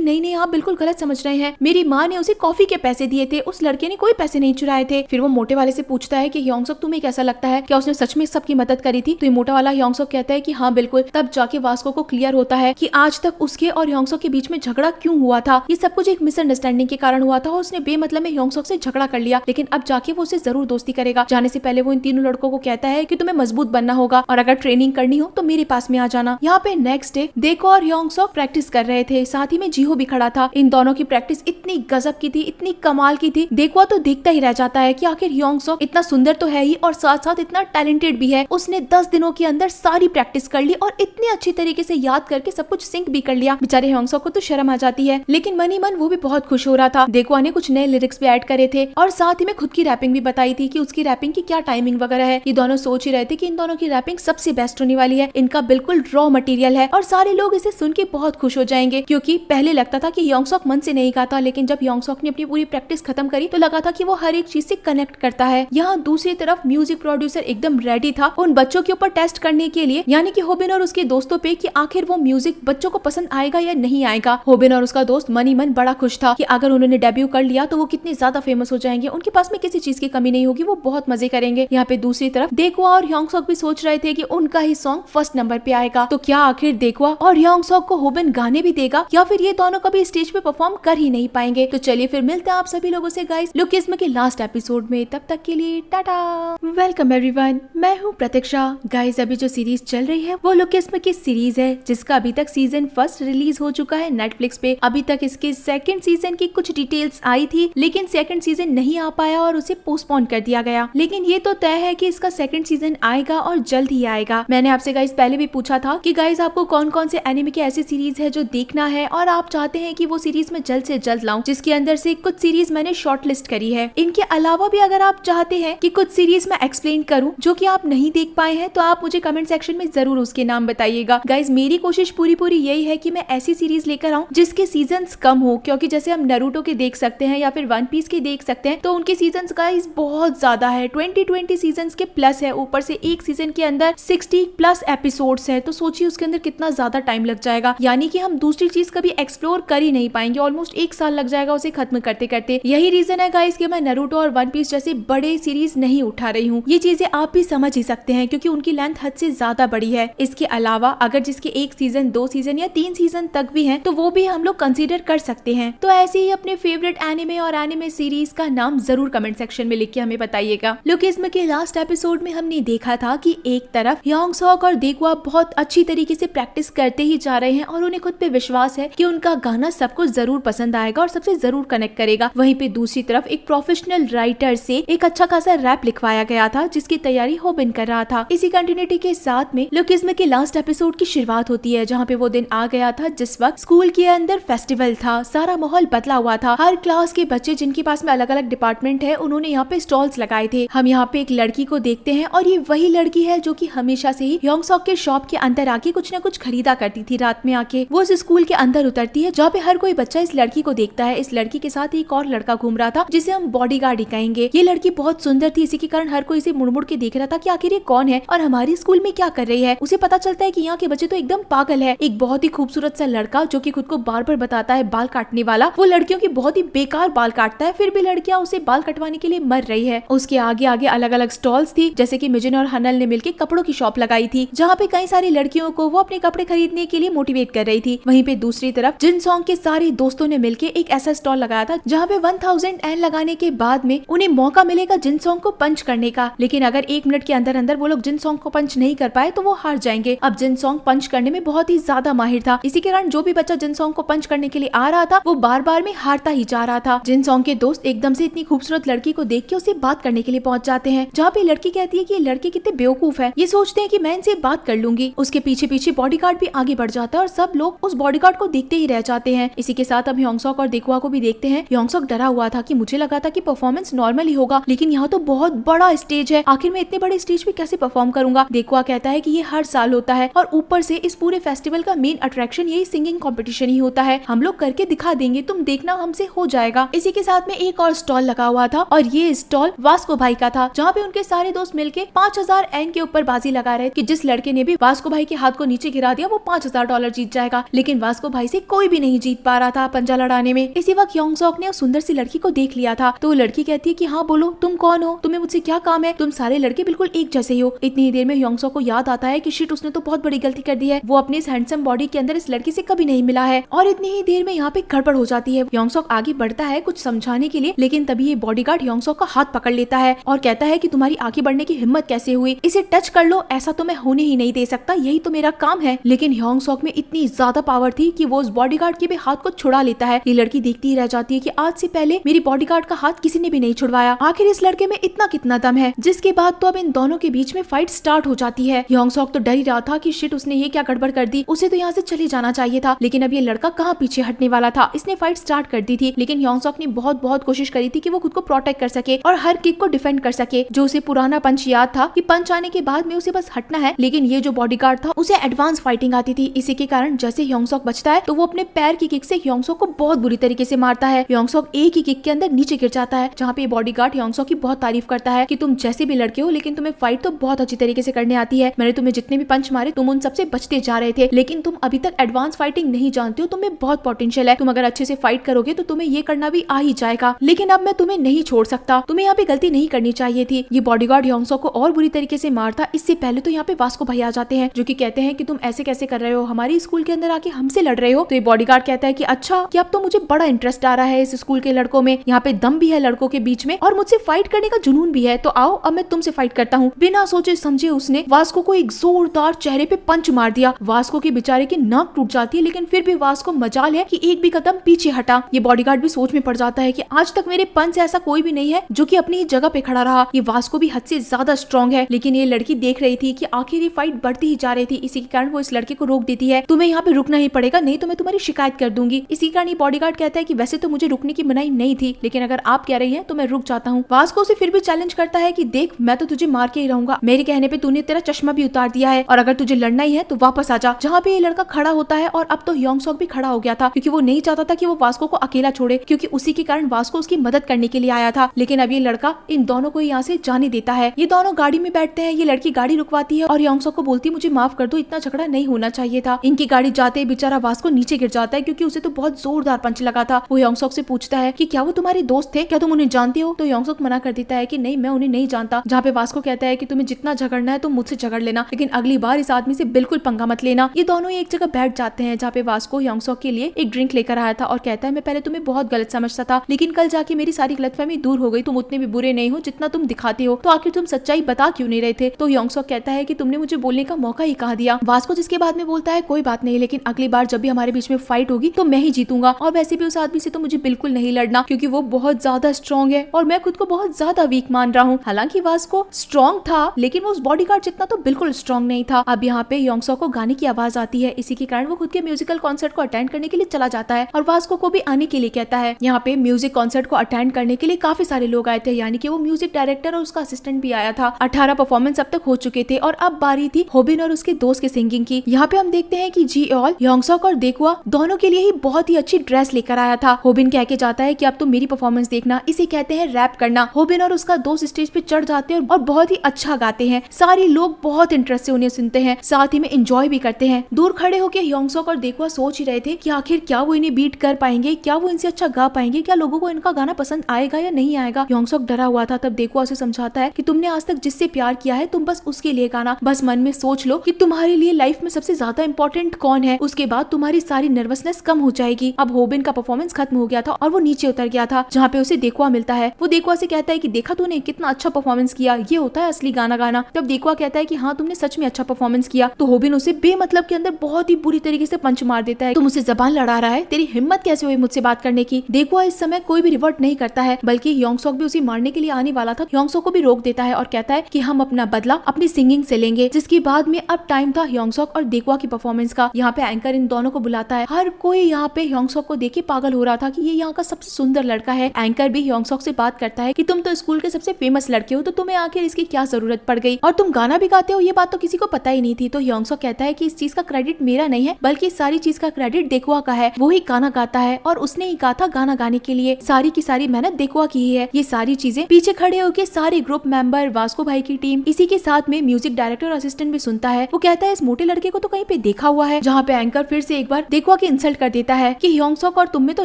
नहीं नहीं आप बिल्कुल गलत समझ रहे हैं, मेरी माँ ने उसे कॉफी के पैसे दिए थे, उस लड़के ने कोई पैसे नहीं चुराए थे। फिर वो मोटे वाले से पूछता है कि योंगसॉक तुम्हें कैसा लगता है, क्या उसने सच में सबकी मदद करी थी? तो ये मोटा वाला योंगसॉक कहता है कि हाँ बिल्कुल। तब जाके वास्को को क्लियर होता है कि आज तक उसके और योंगसॉक के बीच में झगड़ा क्यों हुआ था। ये सब कुछ एक मिसअंडरस्टैंडिंग के कारण हुआ था और उसने बेमतलब में योंगसॉक से झगड़ा कर लिया, लेकिन अब जाके वो उसे जरूर दोस्ती करेगा। जाने से पहले वो इन तीनों लड़कों को कहता है कि तुम्हें मजबूत बनना होगा और अगर ट्रेनिंग करनी हो तो मेरे पास में आ जाना। यहाँ पे नेक्स्ट डे देखुआ और योंगसॉक प्रैक्टिस कर रहे थे, साथ ही में जीहो भी खड़ा था। इन दोनों की प्रैक्टिस इतनी गजब की थी, इतनी कमाल की थी, देखुआ तो देखता ही रह जाता है कि आखिर योंगसॉक इतना सुंदर तो है ही और साथ साथ इतना टैलेंटेड भी है। उसने 10 दिनों के अंदर सारी प्रैक्टिस कर ली और इतनी अच्छी तरीके से याद करके सब कुछ सिंक भी कर लिया। बेचारे योंगसॉक को तो शर्म आ जाती है, लेकिन मन ही मन वो भी बहुत खुश हो रहा था। देखुआ ने कुछ नए लिरिक्स भी ऐड करे थे और साथ ही में खुद की रैपिंग भी बताई थी कि उसकी रैपिंग की क्या टाइमिंग वगैरह है। ये दोनों सोच ही रहे थे कि इन दोनों की रैपिंग सबसे बेस्ट होने वाली है, इनका बिल्कुल रॉ मटेरियल है और सारे लोग इसे सुन के बहुत खुश हो जाएंगे। क्योंकि पहले लगता था कि योंगसॉक मन से नहीं गाता, लेकिन जब योंगसॉक ने अपनी पूरी प्रैक्टिस खत्म करी तो लगा था कि वो हर एक चीज से कनेक्ट करता है। यहाँ दूसरी तरफ म्यूजिक प्रोड्यूसर एकदम रेडी था उन बच्चों के ऊपर टेस्ट करने के लिए, यानी कि होबिन और उसके दोस्तों पे, कि आखिर वो म्यूजिक बच्चों को पसंद आएगा या नहीं आएगा। होबिन और उसका दोस्त मन ही मन बड़ा खुश था कि अगर उन्होंने डेब्यू कर लिया तो वो कितने ज्यादा फेमस हो जाएंगे, उनके पास में किसी चीज की कमी नहीं होगी, वो बहुत मजे करेंगे। यहाँ पे दूसरी तरफ देखुआ और योंगसॉक भी सोच रहे थे कि उनका ही सॉन्ग फर्स्ट नंबर पे आएगा। तो क्या आखिर देखुआ और योंगसॉक को होबिन गाने भी देगा या फिर ये दोनों कभी स्टेज पे परफॉर्म कर ही नहीं पाएंगे? तो चलिए फिर मिलते हैं आप सभी लोगों से गाइस लुकिज्म के लास्ट एपिसोड में। तब तक के लिए टाटा। वेलकम एवरीवन, मैं हूँ प्रतीक्षा। गाइस अभी जो सीरीज चल रही है वो लुकिज्म की सीरीज है, जिसका अभी तक सीजन फर्स्ट रिलीज हो चुका है नेटफ्लिक्स पे। अभी तक इसके सेकंड सीजन की कुछ डिटेल्स आई थी, लेकिन सेकंड सीजन नहीं आ पाया और उसे पोस्टपोन कर दिया गया। लेकिन ये तो तय है कि इसका सेकंड सीजन आएगा और जल्द ही आएगा। मैंने आपसे गाइस पहले भी पूछा था कि गाइस आपको कौन कौन से एनिमे के ऐसे सीरीज है जो देखना है और आप चाहते हैं कि वो सीरीज में जल्द से जल्द लाऊं, जिसके अंदर से कुछ सीरीज मैंने शॉर्ट लिस्ट करी है। इनके अलावा भी अगर आप चाहते हैं कि कुछ सीरीज मैं एक्सप्लेन करूं जो कि आप नहीं देख पाए हैं, तो आप मुझे कमेंट सेक्शन में जरूर उसके नाम बताइएगा। गाइस मेरी कोशिश पूरी यही है कि मैं ऐसी सीरीज लेकर आऊं जिसके सीजन्स कम हो, क्योंकि जैसे हम नारुतो के देख सकते हैं या फिर वन पीस के देख सकते हैं, तो उनके सीजन्स गाइस बहुत ज्यादा है, 20 सीजन्स के प्लस है। ऊपर से एक सीजन के अंदर 60+ एपिसोड एपिसोड्स हैं, तो सोचिए उसके अंदर कितना ज्यादा टाइम लग जाएगा, यानी कि हम दूसरी चीज कभी एक्सप्लोर कर ही नहीं पाएंगे। ऑलमोस्ट 1 साल लग जाएगा उसे खत्म करते करते। यही रीजन है गाइस कि मैं नारुतो और वन पीस जैसे बड़े सीरीज नहीं उठा रही हूँ। ये चीजें आप भी समझ ही सकते हैं क्योंकि उनकी लेंथ हद से ज्यादा बड़ी है। इसके अलावा अगर जिसके 1 सीजन 2 सीजन या 3 सीजन तक भी हैं, तो वो भी हम लोग कंसीडर कर सकते हैं। तो ऐसे ही अपने फेवरेट एनिमे और एनिमे सीरीज का नाम जरूर कमेंट सेक्शन में लिख के हमें बताइएगा। लोकेस्म के लास्ट एपिसोड में हमने देखा था कि एक तरफ योंगसॉक और देखवा बहुत अच्छी तरीके से प्रैक्टिस करते ही जा रहे हैं और उन्हें खुद पे विश्वास है कि उनका गाना सबको जरूर पसंद आएगा और सबसे जरूर कनेक्ट करेगा। वहीं पे दूसरी तरफ एक प्रोफेशनल राइटर से एक अच्छा खासा रैप लिखवाया गया था जिसकी तैयारी होबिन कर रहा था। इसी कंटिन्यूटी के साथ में लोकेस्म के लास्ट एपिसोड की शुरुआत होती है जहाँ पे वो दिन आ गया था जिस वक्त स्कूल के अंदर फेस्टिवल था। सारा माहौल बदला हुआ था। हर क्लास के बच्चे जिनके पास में अलग अलग डिपार्टमेंट है उन्होंने यहाँ पे स्टॉल्स लगाए थे। हम यहाँ पे एक लड़की को देखते हैं और ये वही लड़की है जो कि हमेशा से ही योंगसॉक के शॉप के अंदर आके कुछ न कुछ खरीदा करती थी। रात में आके वो उस स्कूल के अंदर उतरती है जहाँ पे हर कोई बच्चा इस लड़की को देखता है। इस लड़की के साथ एक और लड़का घूम रहा था जिसे हम बॉडीगार्ड ही कहेंगे। ये लड़की बहुत सुंदर थी, इसी के कारण हर कोई इसे मुड़ मुड़ के देख रहा था कि आखिर ये कौन है और हमारे स्कूल में क्या कर रही है। उसे पता चलता है कि यहाँ के बच्चे तो एकदम पागल है। एक बहुत ही खूबसूरत सा लड़का जो कि खुद को बार बार बताता है बाल काटने वाला, वो लड़कियों की बहुत ही बेकार बाल काटता है, फिर भी लड़कियां उसे बाल कटवाने के लिए मर रही है। उसके आगे आगे अलग अलग स्टॉल्स थी, जैसे कि मिजिन और हनल ने मिलकर कपड़ों की शॉप लगाई थी जहाँ पे कई सारी लड़कियों को वो अपने कपड़े खरीदने के लिए मोटिवेट कर रही थी। वहीं पे दूसरी तरफ जिनसोंग के सारे दोस्तों ने मिलकर एक ऐसा स्टॉल लगाया था जहाँ पे 1000 एन लगाने के बाद में उन्हें मौका मिलेगा जिनसोंग को पंच करने का। लेकिन अगर 1 मिनट के अंदर अंदर वो लोग जिनसोंग को पंच नहीं कर पाए तो वो हार जाएंगे। अब जिनसोंग पंच करने में बहुत ही ज्यादा माहिर था, इसी के कारण जो भी बच्चा जिनसोंग को पंच करने के लिए आ रहा था वो बार बार में हारता ही जा रहा था। जिनसोंग के दोस्त एकदम से इतनी खूबसूरत लड़की को देख के उसे बात करने के लिए पहुंच जाते हैं जहाँ पे लड़की कहती है कि ये लड़के कितने बेवकूफ है, ये सोचते हैं कि मैं इनसे बात कर लूंगी। उसके पीछे पीछे बॉडीगार्ड भी आगे बढ़ जाता है और सब लोग उस बॉडीगार्ड को देखते ही रह जाते हैं। इसी के साथ हम योंगसॉक और देखवा को भी देखते हैं। योंगसॉक डरा हुआ था कि मुझे लगा था कि परफॉर्मेंस नॉर्मल ही होगा, लेकिन यहाँ तो बहुत बड़ा स्टेज है, आखिर मैं इतने बड़े स्टेज पे कैसे परफॉर्म करूंगा। देखवा कहता है कि ये हर साल होता है और ऊपर से इस पूरे फेस्टिवल का मेन अट्रैक्शन यही सिंगिंग कंपटीशन ही होता है, हम लोग करके दिखा देंगे, तुम देखना हमसे हो जाएगा। इसी के साथ में एक और स्टॉल लगा हुआ था और ये स्टॉल वास्को भाई का था जहाँ पे उनके सारे दोस्त मिलके 5000 एन के ऊपर बाजी लगा रहे कि जिस लड़के ने भी वास्को भाई के हाथ को नीचे गिरा दिया वो $5000 जीत जाएगा। लेकिन वास्को भाई से कोई भी नहीं जीत पा रहा था पंजा लड़ाने में। इसी वक्त योंगसॉक ने उस सुंदर सी लड़की को देख लिया था तो वो लड़की कहती है कि हाँ बोलो तुम कौन हो, तुम्हें मुझसे क्या काम है, तुम सारे लड़के बिल्कुल एक जैसे ही हो। इतनी ही देर में योंगसॉक को याद आता है कि शिट उसने तो बहुत बड़ी गलती कर दी है, वो अपनी इस हैंडसम बॉडी के अंदर इस लड़की से कभी नहीं मिला है। और इतनी ही देर में यहाँ पे गड़बड़ हो जाती है। योंगसॉक आगे बढ़ता है कुछ समझाने के लिए, लेकिन तभी ये बॉडीगार्ड योंगसॉक का हाथ पकड़ लेता है और कहता है कि तुम्हारी आगे बढ़ने की हिम्मत कैसे हुई, इसे टच कर लो, ऐसा तो मैं होने ही नहीं दे सकता, यही तो मेरा काम है। लेकिन योंगसॉक में इतनी ज्यादा पावर थी कि वो उस बॉडीगार्ड के भी हाथ को छुड़ा लेता है। ये लड़की देखती ही रह जाती है कि आज से पहले मेरी बॉडीगार्ड का हाथ किसी ने भी नहीं छुड़वाया, आखिर इस लड़के में इतना कितना दम है। जिसके बाद तो अब इन दोनों के बीच में फाइट स्टार्ट हो जाती है। योंगसॉक तो डर ही रहा था कि शिट उसने ये क्या गड़बड़ कर दी, उसे तो यहाँ से चले जाना चाहिए था, लेकिन अब ये लड़का कहाँ पीछे हटने वाला था, इसने फाइट स्टार्ट कर दी थी। लेकिन योंगसॉक ने बहुत कोशिश करी थी कि वो खुद को प्रोटेक्ट कर सके और हर किक को डिफेंड कर सके। जो उसे पुराना पंच याद था कि पंच आने के बाद में उसे बस हटना है, लेकिन ये जो बॉडीगार्ड था उसे एडवांस फाइटिंग आती थी। इसी के कारण जैसे योंगसॉक बचता है तो वो अपने पैर की किक से योंगसॉक को बहुत बुरी तरीके से मारता है। योंगसॉक एक ही किक के अंदर नीचे गिर जाता है, जहाँ पे बॉडीगार्ड योंगसॉक की बहुत तारीफ करता है कि तुम जैसे भी लड़के हो लेकिन तुम्हें फाइट तो बहुत अच्छी तरीके से करने आती है, मैंने तुम्हें जितने भी पंच मारे तुम उन सबसे बचते जा रहे थे, लेकिन तुम अभी तक एडवांस फाइटिंग नहीं जानते हो, तुम्हें बहुत पोटेंशियल है, तुम अगर अच्छे से फाइट करोगे तो तुम्हें ये करना भी आ ही जाएगा, लेकिन अब मैं तुम्हें नहीं छोड़ सकता, तुम्हें यहाँ पे गलती नहीं करनी चाहिए थी। ये बॉडीगार्ड योंगसॉक को और बुरी तरीके से मारता। इससे पहले तो यहाँ पे वास्को भाई आ जाते हैं जो कि कहते हैं कि तुम ऐसे कैसे कर रहे हो, हमारी स्कूल के अंदर आके हमसे लड़ रहे हो। तो ये बॉडीगार्ड कहता है कि अच्छा कि अब तो मुझे बड़ा इंटरेस्ट आ रहा है इस स्कूल के लड़कों में, यहाँ पे दम भी है लड़कों के बीच में और मुझसे फाइट करने का जुनून भी है, तो आओ अब मैं तुमसे फाइट करता हूँ। बिना सोचे समझे उसने वास्को को एक जोरदार चेहरे पे पंच मार दिया। वास्को के बेचारे की नाक टूट जाती है, लेकिन फिर भी वास्को मजाल है कि एक भी कदम पीछे हटा। ये बॉडीगार्ड भी सोच में पड़ जाता है कि आज तक मेरे पंच से ऐसा कोई भी नहीं है जो कि अपनी जगह पे खड़ा रहा। ये वास्को भी हद से ज्यादा स्ट्रॉन्ग है, लेकिन ये लड़की देख रही थी कि आखिर ये फाइट बढ़ती ही जा रही थी। इसी के कारण वो इस लड़के को रोक देती है, तुम्हें यहाँ पे रुकना ही पड़ेगा, नहीं तो मैं तुम्हारी शिकायत कर दूंगी। इसी कारण ये बॉडीगार्ड कहता है कि वैसे तो मुझे रुकने की मनाही नहीं थी, लेकिन अगर आप कह रही हैं तो मैं रुक जाता हूँ। वास्को उसे फिर भी चैलेंज करता है कि देख मैं तो तुझे मार के ही रहूंगा, मेरे कहने पे तूने तेरा चश्मा भी उतार दिया है और अगर तुझे लड़ना ही है तो वापस आ जा। जहाँ पे ये लड़का खड़ा होता है और अब तो योंगसॉक भी खड़ा हो गया था क्योंकि वो नहीं चाहता था कि वो वास्को को अकेला छोड़े, क्योंकि उसी के कारण वास्को उसकी मदद करने के लिए आया था। लेकिन अब ये लड़का इन दोनों को यहाँ से जाने देता है। ये दोनों गाड़ी में बैठते हैं, ये लड़की गाड़ी रुकवाती है और योंगसॉक को बोलती मुझे माफ कर दो, इतना झगड़ा नहीं होना चाहिए था। इनकी गाड़ी जाते ही बेचारा वास्को नीचे गिर जाता है क्योंकि उसे तो बहुत जोरदार पंच लगा था। वो योंगसोक से पूछता है कि क्या वो तुम्हारे दोस्त थे, क्या तुम उन्हें जानती हो? तो योंगसोक मना कर देता है कि नहीं, मैं उन्हें नहीं जानता। जहाँ पे वास्को कहता है कि तुम्हें जितना झगड़ना है तुम मुझसे झगड़ लेना, लेकिन अगली बार इस आदमी से बिल्कुल पंगा मत लेना। ये दोनों ही एक जगह बैठ जाते हैं जहाँ पे वास्को योंगसोक के लिए एक ड्रिंक लेकर आया था और कहता है मैं पहले तुम्हें बहुत गलत समझता था, लेकिन कल जाके मेरी सारी गलतफहमी दूर हो गई। तुम उतने भी बुरे नहीं हो जितना तुम दिखाते हो, तो आखिर तुम सच्चाई बता क्यों नहीं रहे थे? तो योंगसोक कहता है कि तुमने मुझे बोलने का मौका ही कहा दिया। वास्को जिसके बाद में बोलता है कोई बात नहीं, लेकिन अगली बार जब भी हमारे बीच में फाइट होगी तो मैं ही जीतूंगा, और वैसे भी उस आदमी से तो मुझे बिल्कुल नहीं लड़ना क्योंकि वो बहुत ज्यादा स्ट्रॉन्ग है और मैं खुद को बहुत ज्यादा वीक मान रहा हूँ। हालांकि वास्को स्ट्रॉन्ग था लेकिन वो उस बॉडीगार्ड जितना तो बिल्कुल स्ट्रॉन्ग नहीं था। अब यहाँ पे योंगसोक को गाने की आवाज आती है, इसी के कारण वो खुद के म्यूजिकल कॉन्सर्ट को अटेंड करने के लिए चला जाता है और वास्को को भी आने के लिए कहता है। यहाँ पे म्यूजिक कॉन्सर्ट को अटेंड करने के लिए काफी सारे लोग आए थे, यानी कि वो म्यूजिक डायरेक्टर और उसका असिस्टेंट भी आया था। 18 परफॉर्मेंस अब तक हो चुके थे और अब बारी थी होबिन और उसके दोस्त के सिंगिंग की। यहाँ पे हम देखते हैं कि जीएल योंगसोक और देखवा दोनों के लिए ही बहुत ही अच्छी ड्रेस लेकर आया था। होबिन कह के जाता है कि अब तुम मेरी परफॉर्मेंस देखना, इसे कहते हैं रैप करना। होबिन और उसका दोस्त स्टेज पे चढ़ जाते हैं और बहुत ही अच्छा गाते हैं। सारे लोग बहुत इंटरेस्ट से उन्हें सुनते हैं, साथ ही में एंजॉय भी करते हैं। दूर खड़े होकर योंगसोक और देखवा सोच ही रहे थे कि आखिर क्या वो इन्हें बीट कर पाएंगे, क्या वो इनसे अच्छा गा पाएंगे, क्या लोगों को इनका गाना पसंद आएगा या नहीं आएगा। योंगसोक डरा हुआ था। तब देखवा उसे समझाता है कि तुमने आज तक जिससे प्यार किया है तुम बस उसके लिए गाना, बस मन में सोच लो कि तुम्हारे लिए लाइफ में सबसे ज्यादा इंपॉर्टेंट कौन है, उसके बाद तुम्हारी सारी नर्वसनेस कम हो जाएगी। अब होबिन का परफॉर्मेंस खत्म हो गया था और वो नीचे उतर गया था जहाँ पे उसे देखवा मिलता है। वो देखवा से कहता है कि देखा तूने कितना अच्छा परफॉर्मेंस किया, ये होता है असली गाना गाना। तब देखवा कहता है कि हाँ तुमने सच में अच्छा परफॉर्मेंस किया। तो होबिन उसे बेमतलब के अंदर बहुत ही बुरी तरीके से पंच मार देता है। तुम मुझसे जबान लड़ा रहा है, तेरी हिम्मत कैसे हुई मुझसे बात करने की। देखवा इस समय कोई भी रिवर्ट नहीं करता है, बल्कि योंगसोक भी उसे मारने के लिए आने वाला था। योंगसोक को भी रोक देता है और कहता है कि हम अपना बदला अपनी सिंगिंग से लेंगे। जिसके बाद में अब टाइम था योंगसोक और देखवा की परफॉर्मेंस का। यहाँ पे एंकर इन दोनों को बुलाता है। हर कोई यहाँ पे योंगसोक को देख के पागल हो रहा था कि ये यहाँ का सबसे सुंदर लड़का है। एंकर भी योंगसोक से बात करता है कि तुम तो स्कूल के सबसे फेमस लड़के हो, तो तुम्हें आखिर इसकी क्या जरूरत पड़ गई, और तुम गाना भी गाते हो, ये बात तो किसी को पता ही नहीं थी। तो योंगसोक कहता है कि इस चीज का क्रेडिट मेरा नहीं है, बल्कि सारी चीज का क्रेडिट देखवा का है। वो ही गाना गाता है और उसने ही कहा था गाना गाने के लिए। सारी की सारी मेहनत देखवा की ही है। ये सारी चीजें पीछे खड़े होकर सारे ग्रुप मेंबर, वास्को भाई की टीम, इसी के साथ में म्यूजिक डायरेक्टर और असिस्टेंट भी सुनता है। वो कहता है इस मोटे लड़के को तो कहीं पे देखा हुआ है। जहाँ पे एंकर फिर से एक बार देखवा की इंसल्ट कर देता है कि योंगसोक और तुम में तो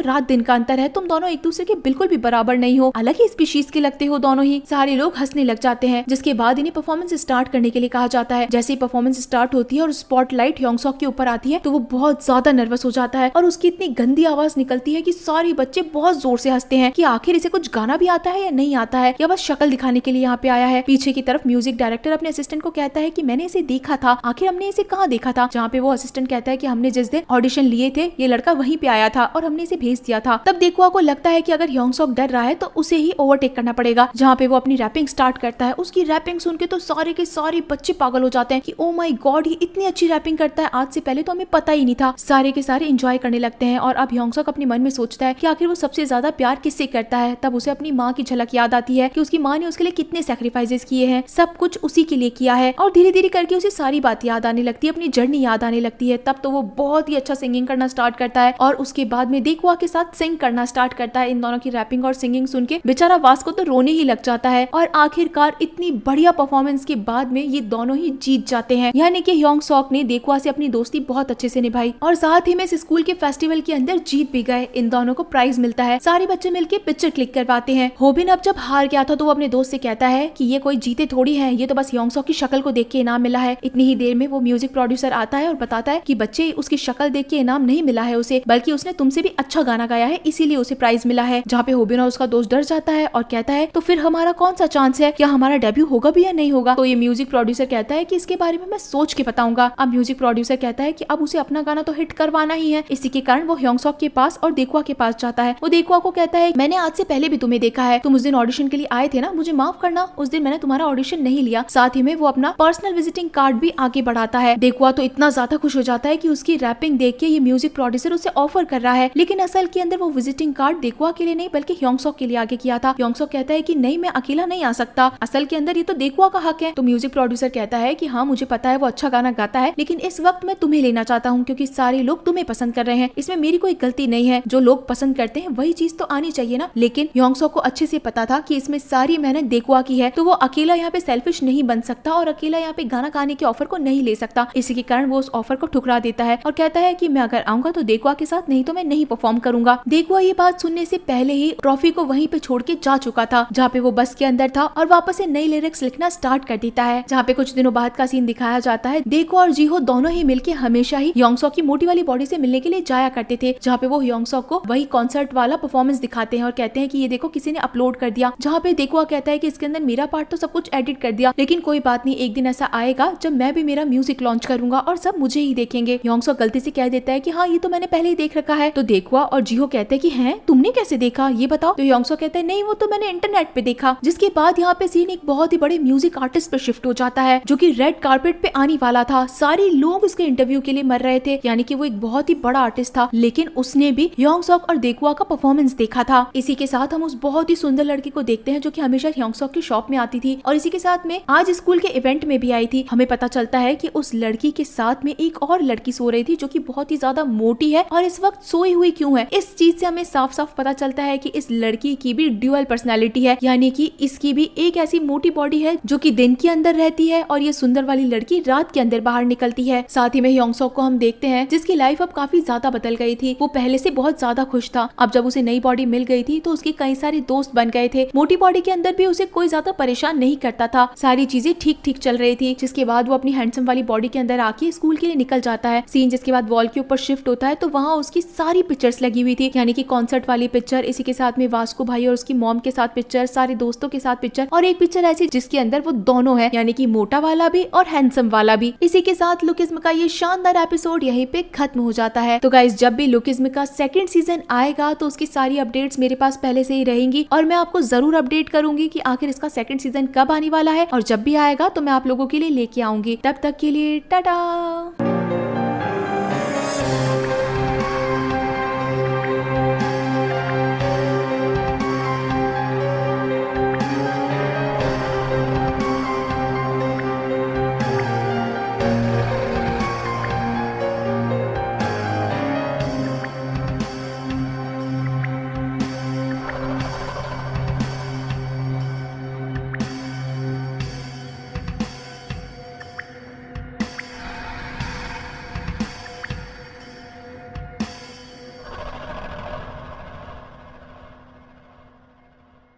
रात दिन का अंतर है, तुम दोनों एक दूसरे के बिल्कुल भी बराबर नहीं हो, अलग ही स्पीशीज के लगते हो दोनों ही। सारे लोग हंसने लग जाते हैं। जिसके बाद इन्हें परफॉर्मेंस स्टार्ट करने के लिए कहा जाता है। जैसे ही परफॉर्मेंस स्टार्ट होती है और स्पॉटलाइट योंगसोक के ऊपर आती है तो वो बहुत ज्यादा नर्वस हो जाता है और उसकी इतनी गंदी आवाज निकलती है कि सारे बच्चे बहुत जोर से हंसते हैं कि आखिर इसे कुछ गाना भी आता है या नहीं आता है, या बस शक्ल दिखाने के लिए यहाँ पे आया है। पीछे की तरफ म्यूजिक डायरेक्टर अपने असिस्टेंट को कहता है कि मैंने इसे देखा था, आखिर हमने इसे कहाँ देखा था। जहाँ पे वो असिस्टेंट कहता है कि हमने जिस दिन ऑडिशन लिए थे ये लड़का वहीं पे आया था और हमने इसे भेज दिया था। तब देखवा को लगता है कि अगर योंगसोक डर रहा है तो उसे ही ओवरटेक करना पड़ेगा। जहाँ पे वो अपनी रैपिंग स्टार्ट करता है। उसकी रैपिंग सुन के तो सारे के सारे बच्चे पागल हो जाते हैं कि ओ माय गॉड, ये इतनी अच्छी रैपिंग करता है, आज से पहले तो हमें पता ही नहीं था। सारे के सारे एंजॉय करने लगते हैं और अब योंगसोक अपने मन में सोचता है कि आखिर वो सबसे ज्यादा प्यार किससे करता है। तब उसे अपनी माँ की झलक याद आती है कि उसकी माँ ने उसके लिए कितने सैक्रिफाइसेस किए हैं, सब कुछ उसी के लिए किया है। और धीरे धीरे करके उसे सारी बात याद आने लगती है, अपनी जर्नी याद आने लगती है। तब तो वो बहुत ही अच्छा सिंगिंग करना स्टार्ट करता है और उसके बाद में देखवा के साथ सिंग करना स्टार्ट करता है। इन दोनों की रैपिंग और सिंगिंग सुन के बेचारा वास्को तो रोने ही लग जाता है। और आखिरकार इतनी बढ़िया परफॉर्मेंस के बाद में ये दोनों ही जीत जाते हैं, यानी कि योंगसोक ने देखवा से अपनी दोस्ती बहुत अच्छे से निभाई और साथ ही में इस स्कूल के फेस्टिवल के अंदर जीत भी गए। इन दोनों को प्राइज मिलता है। सारे बच्चे मिलके पिक्चर क्लिक करवाते हैं। होबिन अब जब हार गया था तो वो अपने दोस्त से कहता है कि ये कोई जीते थोड़ी है, ये तो बस योंगसोक की शक्ल को देख के इनाम मिला है। इतनी ही देर में वो म्यूजिक प्रोड्यूसर आता है और बताता है कि बच्चे उसकी शक्ल देख के इनाम नहीं मिला है उसे, बल्कि उसने तुमसे भी अच्छा गाना गाया है, इसीलिए उसे प्राइज मिला है। जहाँ पे होबिन और उसका दोस्त डर जाता है और कहता है तो फिर हमारा कौन सा चांस है, क्या हमारा डेब्यू होगा भी या नहीं होगा। तो ये म्यूजिक प्रोड्यूसर कहता है कि इसके बारे में मैं सोच के बताऊंगा। अब म्यूजिक प्रोड्यूसर कहता है कि अब उसे अपना गाना तो हिट करवाना ही है। इसी के कारण वो योंगसोक के पास और देखवा के पास जाता है। वो देखवा को कहता है मैंने आज से पहले भी तुम्हें देखा है, तुम उस दिन ऑडिशन के लिए आए थे ना, मुझे माफ करना, उस दिन मैंने तुम्हारा ऑडिशन नहीं लिया। साथ ही में वो अपना पर्सनल विजिटिंग कार्ड भी आगे बढ़ाता है। देखवा तो इतना ज्यादा खुश हो जाता है कि उसकी रैपिंग देख के ये म्यूजिक प्रोड्यूसर उसे ऑफर कर रहा है, लेकिन असल के अंदर वो विजिटिंग कार्ड देखवा के लिए नहीं बल्कि योंगसोक के लिए आगे किया था। योंगसोक कहता है कि नहीं, मैं अकेला नहीं आ सकता, असल के अंदर ये तो देखवा का हक है। तो म्यूजिक प्रोड्यूसर कहता है कि हाँ मुझे पता है वो अच्छा गाना गाता है, लेकिन इस वक्त मैं तुम्हें लेना चाहता हूँ क्योंकि सारे लोग तुम्हें पसंद कर रहे हैं, इसमें मेरी कोई गलती नहीं है। जो लोग पसंद करते हैं वही चीज तो आनी चाहिए ना। लेकिन योंगसोक को अच्छे से पता था कि इसमें सारी मेहनत देखवा की है, तो वो अकेला यहाँ पे सेल्फिश नहीं बन सकता और अकेला यहाँ पे गाना अचानक आने के ऑफर को नहीं ले सकता। इसी के कारण वो उस ऑफर को ठुकरा देता है और कहता है कि मैं अगर आऊंगा तो देखुआ के साथ, नहीं तो मैं नहीं परफॉर्म करूंगा। देखुआ ये बात सुनने से पहले ही ट्रॉफी को वहीं पे छोड़ के जा चुका था, जहाँ पे वो बस के अंदर था और वापस से नई लिरिक्स लिखना स्टार्ट कर देता है। जहाँ पे कुछ दिनों बाद का सीन दिखाया जाता है। देखुआ और जीहो दोनों ही मिलके हमेशा ही योंगसॉक की मोटी वाली बॉडी से मिलने के लिए जाया करते थे, जहाँ पे वो योंगसॉक को वही कॉन्सर्ट वाला परफॉर्मेंस दिखाते हैं और कहते हैं कि ये देखो किसी ने अपलोड कर दिया। जहाँ पे देखुआ कहता है कि इसके अंदर मेरा पार्ट तो सब कुछ एडिट कर दिया, लेकिन कोई बात नहीं, एक दिन ऐसा आएगा जब मैं भी मेरा म्यूजिक लॉन्च करूंगा और सब मुझे ही देखेंगे। योंगसॉक गलती से कह देता है कि हाँ ये तो मैंने पहले ही देख रखा है। तो देखुआ और जीहो कहते हैं कि हैं तुमने कैसे देखा ये बताओ। तो योंगसॉक कहता है नहीं वो तो मैंने इंटरनेट पे देखा। जिसके बाद यहाँ पे सीन एक बहुत ही बड़े म्यूजिक आर्टिस्ट पे शिफ्ट हो जाता है, जो कि रेड कार्पेट पे आने वाला था। सारे लोग उसके इंटरव्यू के लिए मर रहे थे, यानी कि वो एक बहुत ही बड़ा आर्टिस्ट था, लेकिन उसने भी योंगसॉक और देखुआ का परफॉर्मेंस देखा था। इसी के साथ हम उस बहुत ही सुंदर लड़की को देखते हैं जो कि हमेशा योंगसॉक की शॉप में आती थी और इसी के साथ में आज स्कूल के इवेंट में भी आई थी। हमें पता चलता है कि उस लड़की के साथ में एक और लड़की सो रही थी जो कि बहुत ही ज्यादा मोटी है और इस वक्त सोई हुई क्यों है। इस चीज से हमें साफ साफ पता चलता है कि इस लड़की की भी ड्यूअल पर्सनैलिटी है, यानी कि इसकी भी एक ऐसी मोटी बॉडी है जो कि दिन के अंदर रहती है और ये सुंदर वाली लड़की रात के अंदर बाहर निकलती है। साथ ही में योंगसॉक को हम देखते हैं जिसकी लाइफ अब काफी ज्यादा बदल गई थी। वो पहले से बहुत ज्यादा खुश था, अब जब उसे नई बॉडी मिल गई थी तो उसके कई सारे दोस्त बन गए थे। मोटी बॉडी के अंदर भी उसे कोई ज्यादा परेशान नहीं करता था, सारी चीजें ठीक ठीक चल रही थी। जिसके बाद वो अपनी हैंडसम वाली बॉडी के अंदर आके स्कूल के लिए निकल जाता है। सीन जिसके बाद वॉल के ऊपर शिफ्ट होता है तो वहाँ उसकी सारी पिक्चर्स लगी हुई थी, यानी कि कॉन्सर्ट वाली पिक्चर, इसी के साथ में वास्को भाई और उसकी मॉम के साथ पिक्चर, सारे दोस्तों के साथ पिक्चर और एक पिक्चर ऐसी जिसके अंदर वो दोनों है, यानी कि मोटा वाला भी और हैंडसम वाला भी। इसी के साथ लुकिज्म का ये शानदार एपिसोड यहीं पे खत्म हो जाता है। तो गाइस जब भी लुकिज्म का सेकंड सीजन आएगा तो उसकी सारी अपडेट्स मेरे पास पहले से ही रहेंगी और मैं आपको जरूर अपडेट करूंगी कि आखिर इसका सेकंड सीजन कब आने वाला है, और जब भी आएगा तो मैं आप लोगों के लिए लेके आऊंगी। तब तक के लिए टाटा।